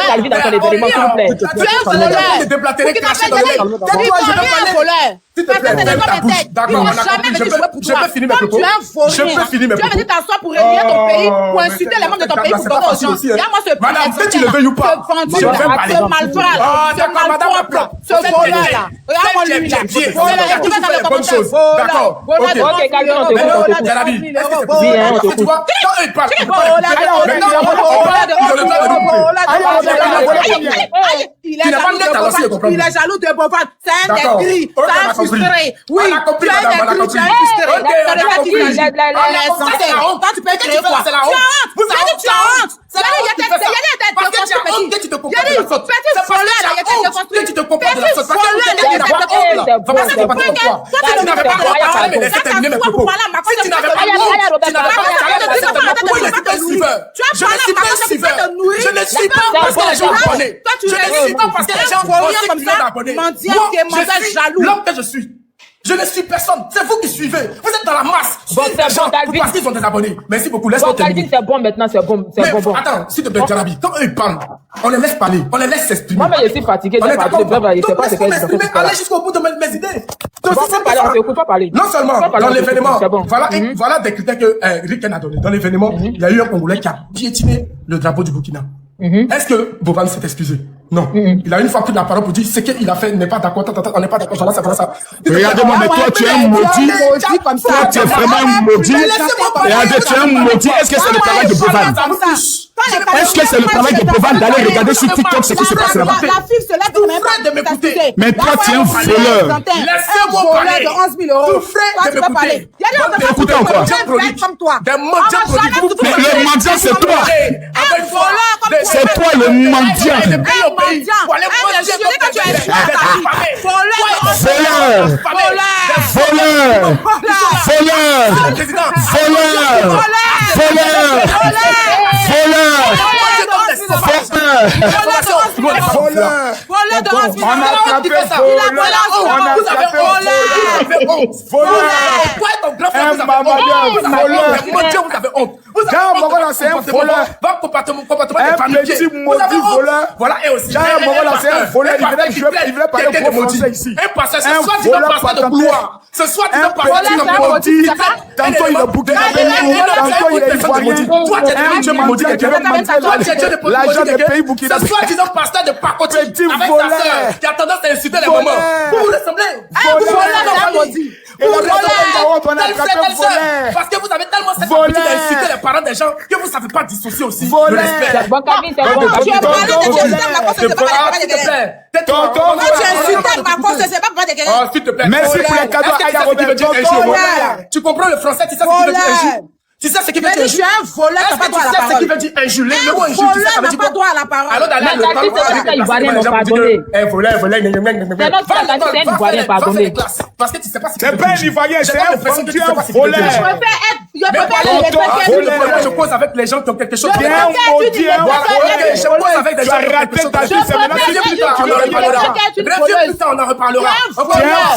Calvin, dans ton événement, s'il vous plaît. Tu es un voleur. de déblatérer, cracher dans le Burkinabé, nez. ils Tais-toi, je sont vais rien parler. voleurs. S'il te Parce que plaît, c'est des ferme ta hommes bouche. intègres. D'accord, Ils on vont a jamais compris. venir jouer pour Je toi. peux finir mes Comme propos. tu es un vaurien, Je peux finir mes tu vas propos. venir t'asseoir pour régner ton pays, pour mais insulter c'est- les membres de ton c'est- pays, c'est pour pas donner aux facile gens. aussi, hein. Regarde-moi ce Madame, ce que tu le veuilles ou pas, vendu, je vais parler. ce malfrat, Ah, ce d'accord, madame, malfrat, ce faites voleur bien. là. Regarde-moi Faites lui là. bien, bien. Voleur, Faites tu vas dans les les bonnes commentaires. choses. Voleur, D'accord. voleur de Ok. 11 000 Calvin, on euros, t'écoute, voleur on de t'écoute. 11 000 Jarabi, est-ce que euros, c'est voleur Bien, de Parce que tu vois, quand eux, ils parlent, Voleur de maintenant, voleur de ils ont le droit de nous couper. Il Tu est n'as pas jaloux net de à lancer, Boban. comprendre. Il est jaloux de Boban. C'est un D'accord. aigri. Ok, C'est on un a compris. frustré. Oui, On a compris, tu es un madame, on a aigri, compris. tu es un frustré. Ok, on a C'est ça qui compris. dit. Ah, Elle est ça, santé. c'est la honte. Toi, tu peux Qu'est-ce que créer tu fais? quoi? C'est la Tu honte. as honte. Vous avez Yannick, honte, tu as honte. C'est la honte qui fait ça. Parce que tu as honte que tu te comportes de la sorte. Petit C'est parce voleur, que là, il y a tu as quelqu'un honte construit. que tu te comportes de la sorte. Parce que Petit tu voleur, n'avais pas honte, là. c'est bon, Vraiment, c'est c'est pas bon. toi. Si tu n'avais pas honte, tu allais me laisser terminer mes propos. Si tu n'avais pas honte, tu n'avais pas honte, tu allais me laisser terminer mes propos. Il est un suiveur. Je ne suis pas un suiveur. Je ne suis pas parce que les gens ont abonné. Je ne suis pas parce que les gens ont abonné. Moi, je suis l'homme que je suis. Je ne suis personne. C'est vous qui suivez. Vous êtes dans la masse. Bon, Suivez c'est les gens bon, Calvin. parce qu'ils sont des abonnés. Merci beaucoup. Bon, Laisse-moi Calvin, terminer. c'est bon maintenant, c'est bon. C'est Mais bon, bon. attends, s'il te plaît, Jarabi, quand eux ils parlent, on les laisse parler, on les laisse s'exprimer. Moi, mais je suis fatigué, On j'ai est fatigué. d'accord. Bref, je sais Donc, pas ce laisse-moi qu'elle dit. m'exprimer, allez jusqu'au bout de mes idées. Bon, Donc, c'est faut ça. parler, on t'écoute, faut parler. Non seulement Faut parler, dans on t'écoute, l'événement, c'est bon. voilà des critères que Riken a donné. Dans l'événement, il y a eu un Congolais qui a piétiné le drapeau du Burkina. Est-ce que Boban s'est excusé? Non. Il a une fois pris la parole pour dire ce qu'il a fait n'est pas d'accord. On n'est pas d'accord. Voilà, c'est pour ça. Regardez-moi, mais toi, tu es un maudit. comme ça. Toi, tu es vraiment un maudit. Regardez, tu es un maudit. Est-ce que c'est le travail de Boban? Est-ce que c'est le travail de Boban d'aller regarder sur TikTok ce qui se passe là-bas? La fille se lève, même pas de m'écouter. Mais toi, tu es un voleur. Laissez-moi voleur parler. de 11 000 euros. Souffrez Toi, de tu peux m'écouter. parler. Il y a des gens Écoutez encore. comme toi. Des mendiants produits. Mais le mendiant, c'est toi. Encore une fois, C'est toi le mendiant. des pays au pays. Pour aller mendier comme quand tu es Voleur. Voleur. Voleur. Voleur. Voleur. Voleur. Voleur. Tolérance, On a attrapé voleur. On a attrapé voleur. Toi et ton grand frère, vous avez honte. Mon Dieu, vous avez honte. Vous avez Jean honte de Mogola, votre c'est un comportement. voleur. Votre comportement Un est paniqué. petit Vous avez maudit honte. voleur. Voilà, et aussi. Jean Mogola, c'est un voleur. Il voulait parler quelqu'un pour de maudit. français ici. Un pasteur, ce Un soit disant voleur pasteur de patenté. gloire. Ce soit disant Un pasteur petit de maudit. gloire. Tantôt il est burkinabé, tantôt il est ivoirien. Toi, tu es Un Dieu maudit maudit qui veut quelqu'un. mentir Toi, tu es Dieu de l'argent des pays ce burkinabés. soit disant pasteur de pacotille Petit avec voleur. sa sœur qui a tendance à insulter les Voleur. mamans. Vous vous ressemblez. Et la personne de Maroc, on a Telle attrapé frère, telle sœur. voleur. Parce que vous avez tellement cette Voleur. habitude d'insulter les parents des gens que vous ne savez pas dissocier aussi le Voleur. respect. Bon, Calvin, c'est bon. Tu as parlé de Jérusalem, la force, c'est pas Ah, la s'il te plaît. Tais-toi. Tonton, Quand tu insultes ma force, c'est pas pour des Oh, s'il te plaît. Merci pour les cadeaux. Est-ce que tu sais Aya ce qui veut dire Robert, injure, tonton. voleur? Tu comprends le français, tu sais ce qui veut dire injure? Tu sais ce qui veut dire Je suis injure? un voleur, Est-ce t'as pas que droit tu à la sais ce qui parole. veut dire injure? Le mot Un injure, tu sais, voleur ça veut n'a dire pas quoi? droit à la parole. Alors d'aller à Mais l'école, Calvin, c'est avec ça, les Ivoirien, classes, non, les gens pardonnez. disent que, voleur, C'est notre frère, Calvin, c'est un Ivoirien, va faire pardonnez. les classes. Parce que tu sais pas ce que C'est pas un Ivoirien, c'est un voleur. voleur. Je préfère être, je Mais préfère voilà, être tonton, respecté voleur. moi, je cause avec les gens qui ont quelque chose. Je Bien préfère maudit, être une voilà, voleur. Je cause avec des Tu gens as qui ont raté quelque chose. ta vie, c'est maintenant Reviens plus tard, on en reparlera. Reviens plus tard, on en reparlera.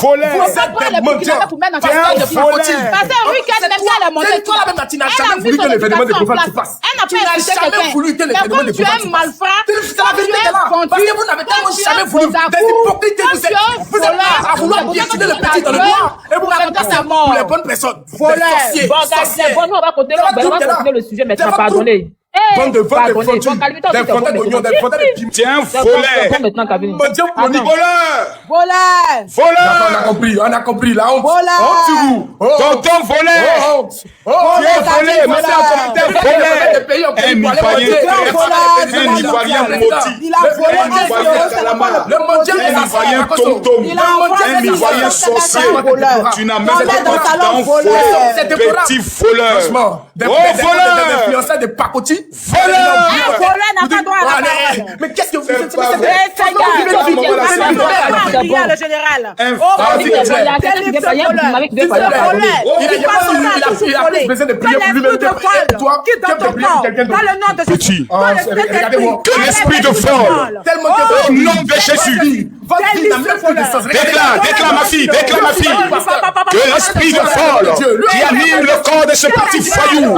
voleur. Faut pas prendre les Burkinabés pour mettre dans Tiens, un de voleur. pacotille. Parce que Weekend, même si elle est montée, C'est toi la même, tu n'as elle a jamais mis voulu son que l'événement de éducation en Beauval se place. passe. Elle n'a Tu pas n'as insulté jamais quelqu'un. voulu que Mais l'événement comme de tu es Beauval un se passe. malfrat, C'est la vérité qui est là. comme Parce tu que vous n'avez tellement comme tu jamais es voulu. un Des hypocrites, comme vous êtes tu es un vous êtes voleur. à vouloir C'est pour ça piétiner que le tu petit dans le as noir et vous raconté racontez ta ça mort. pour les bonnes personnes. Voleur. Des sorciers, Bon, c'est bon, nous, on va continuer, on va continuer le sujet maintenant, pardonnez. Bande de ventes de Pardonnez. fondus, Bon, Calvin, toi des aussi, c'est bon fontaines d'oignons, maintenant. des fontaines de piment. Tiens, C'est bon voleur. maintenant, Calvin. Mon Dieu, on y Attends. Voleur. Voleur. D'accord, on a Voleur. compris, la honte. Voleur. Honte sur vous. Oh, Tonton voleur. oh, oh, Tu es t'as volé. dit Mettez en voleur. commentaire Des voleur. pays en pays Un pour aller Ivoirien voter. un Ivoirien maudit. Il a volé Un un Ivoirien euro, c'est Kalama. Le mondial Un des Ivoirien affaires. tom-tom. Il a envoyé Un des Ivoirien affaires, sorcier. voleur. Tu n'as même On est pas dans le salon temps voleur. C'est déplorable. Petit voleur. Franchement, des Oh, voleur. influenceurs de pacotis. Voleur. Un voleur n'a pas droit à la parole. Mais qu'est-ce que vous C'est faites? pas C'est vrai. Ça y est, Voleur. Voleur. le général. Un Oh, voleur. Il a plus besoin de prier pour lui-même. Toi, qui dans ton corps, dans le nom de Petit. Jésus, regardez-moi. Que l'esprit de folle. Tellement Au que nom de Jésus. votre vie n'a même plus de sens. Déclare ma fille, déclare ma fille. Que l'esprit de folle qui anime le corps de ce petit foyou,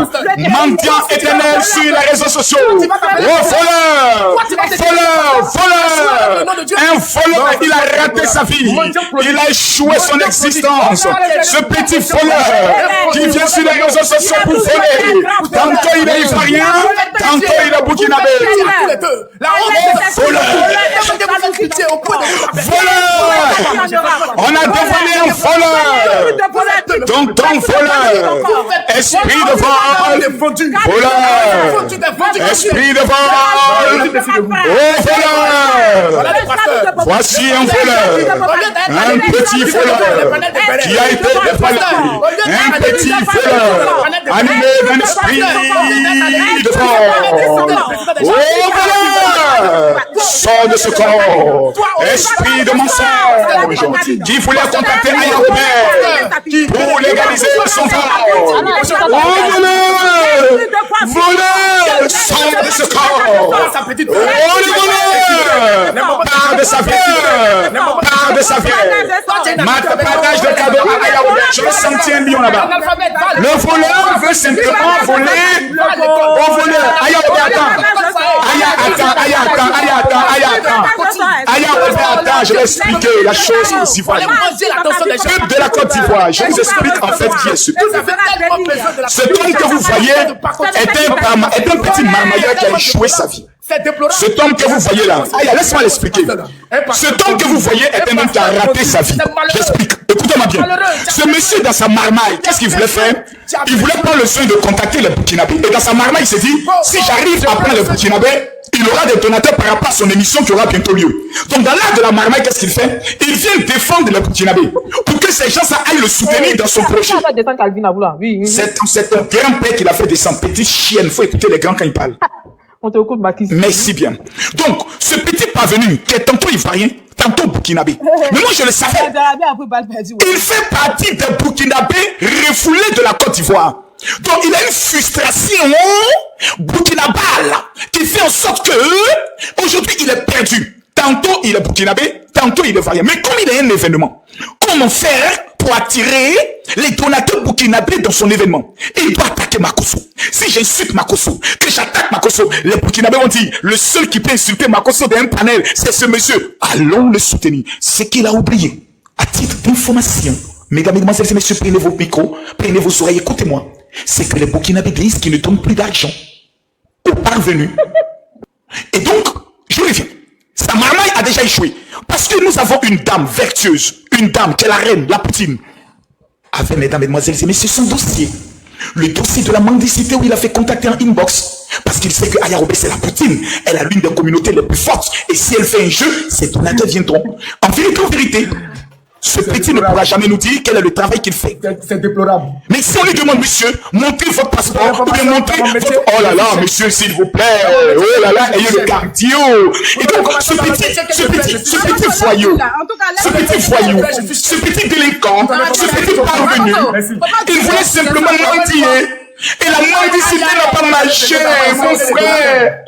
mendiant éternel sur les réseaux sociaux. Oh, voleur! Voleur! Voleur! Un voleur, il a raté sa vie. Il a échoué son existence. Ce petit voleur qui vient sur les réseaux sociaux pour voler. Tantôt il est ivoirien, tantôt il est burkinabé. La honte. Voleur! On a dévoilé un voleur. Donc ton voleur. Esprit de vol. Voleur. Esprit de vol. Oh voleur. Voici un voleur. Un petit voleur qui a été dévoilé. Un petit voleur animé d'un esprit de vol. Oh voleur. Sors de ce corps. Esprit de mensonge qui voulait contacter Aya Robert pour légaliser son vol. Oh voleur. Voleur. Sors de ce corps. Oh le voleur. Part de sa vie. Part de sa vie. Partage de cadeaux à Aya Robert. Je le sentis un lion là-bas. Le voleur veut simplement voler au voleur. Aya Robert, attends. Aya Robert, attends. Je vais expliquer la chose aux Ivoiriens. Peuple de la Côte d'Ivoire, je vous explique en fait qui est ce peuple. Cet homme que vous voyez est un petit marmailleur qui a échoué sa vie. Cet homme que vous voyez là, laisse-moi l'expliquer. Cet homme que vous voyez est un homme qui a raté sa vie. J'explique. Écoutez-moi bien. Ce monsieur dans sa marmaille, qu'est-ce qu'il voulait faire? Il voulait prendre le soin de contacter les Burkinabés. Et dans sa marmaille, il s'est dit, si j'arrive à prendre les Burkinabés, il aura des donateurs par rapport à son émission qui aura bientôt lieu. Donc dans l'art de la marmaille, qu'est-ce qu'il fait? Il vient défendre les Burkinabés pour que ces gens aillent le soutenir dans son projet. C'est un grand-père qui l'a fait descendre. Petite chienne, il faut écouter les grands quand ils parlent. On te écoute, Baptiste. Merci bien. Donc, ce petit parvenu qui est tantôt ivoirien, tantôt burkinabé. Mais moi, je le savais. Il fait partie des Burkinabés refoulés de la Côte d'Ivoire. Donc, il a une frustration burkinabale qui fait en sorte que aujourd'hui, il est perdu. Dans Tantôt, il est burkinabé, tantôt, il est ivoirien. Mais comme il est un événement, comment faire pour attirer les donateurs burkinabés dans son événement? Et il doit attaquer Makosso. Si j'insulte Makosso, que j'attaque Makosso, les burkinabés vont dire, le seul qui peut insulter Makosso dans un panel, c'est ce monsieur. Allons le soutenir. Ce qu'il a oublié, à titre d'information, mesdames, mesdemoiselles et messieurs, prenez vos micros, prenez vos oreilles, écoutez-moi. C'est que les burkinabés disent qu'ils ne donnent plus d'argent aux parvenus. Et donc, je reviens. Sa marmaille a déjà échoué. Parce que nous avons une dame vertueuse, une dame qui est la reine, la Poutine, avec, mesdames, mesdemoiselles et messieurs, son dossier. Le dossier de la mendicité où il a fait contacter un inbox. Parce qu'il sait que Ayarobe, c'est la Poutine. Elle a l'une des communautés les plus fortes. Et si elle fait un jeu, ses donateurs viendront. En vérité, ce petit ne pourra jamais nous dire quel est le travail qu'il fait. C'est déplorable. Mais si on lui demande, monsieur, montrez votre passeport, ou bien montrez votre... Oh là là, monsieur, s'il vous plaît, oh là là, ayez le cardio. Et donc, ce petit voyou, ce petit délinquant, ce petit parvenu, il voulait simplement mendier. Et la mendicité n'a pas marché, mon frère.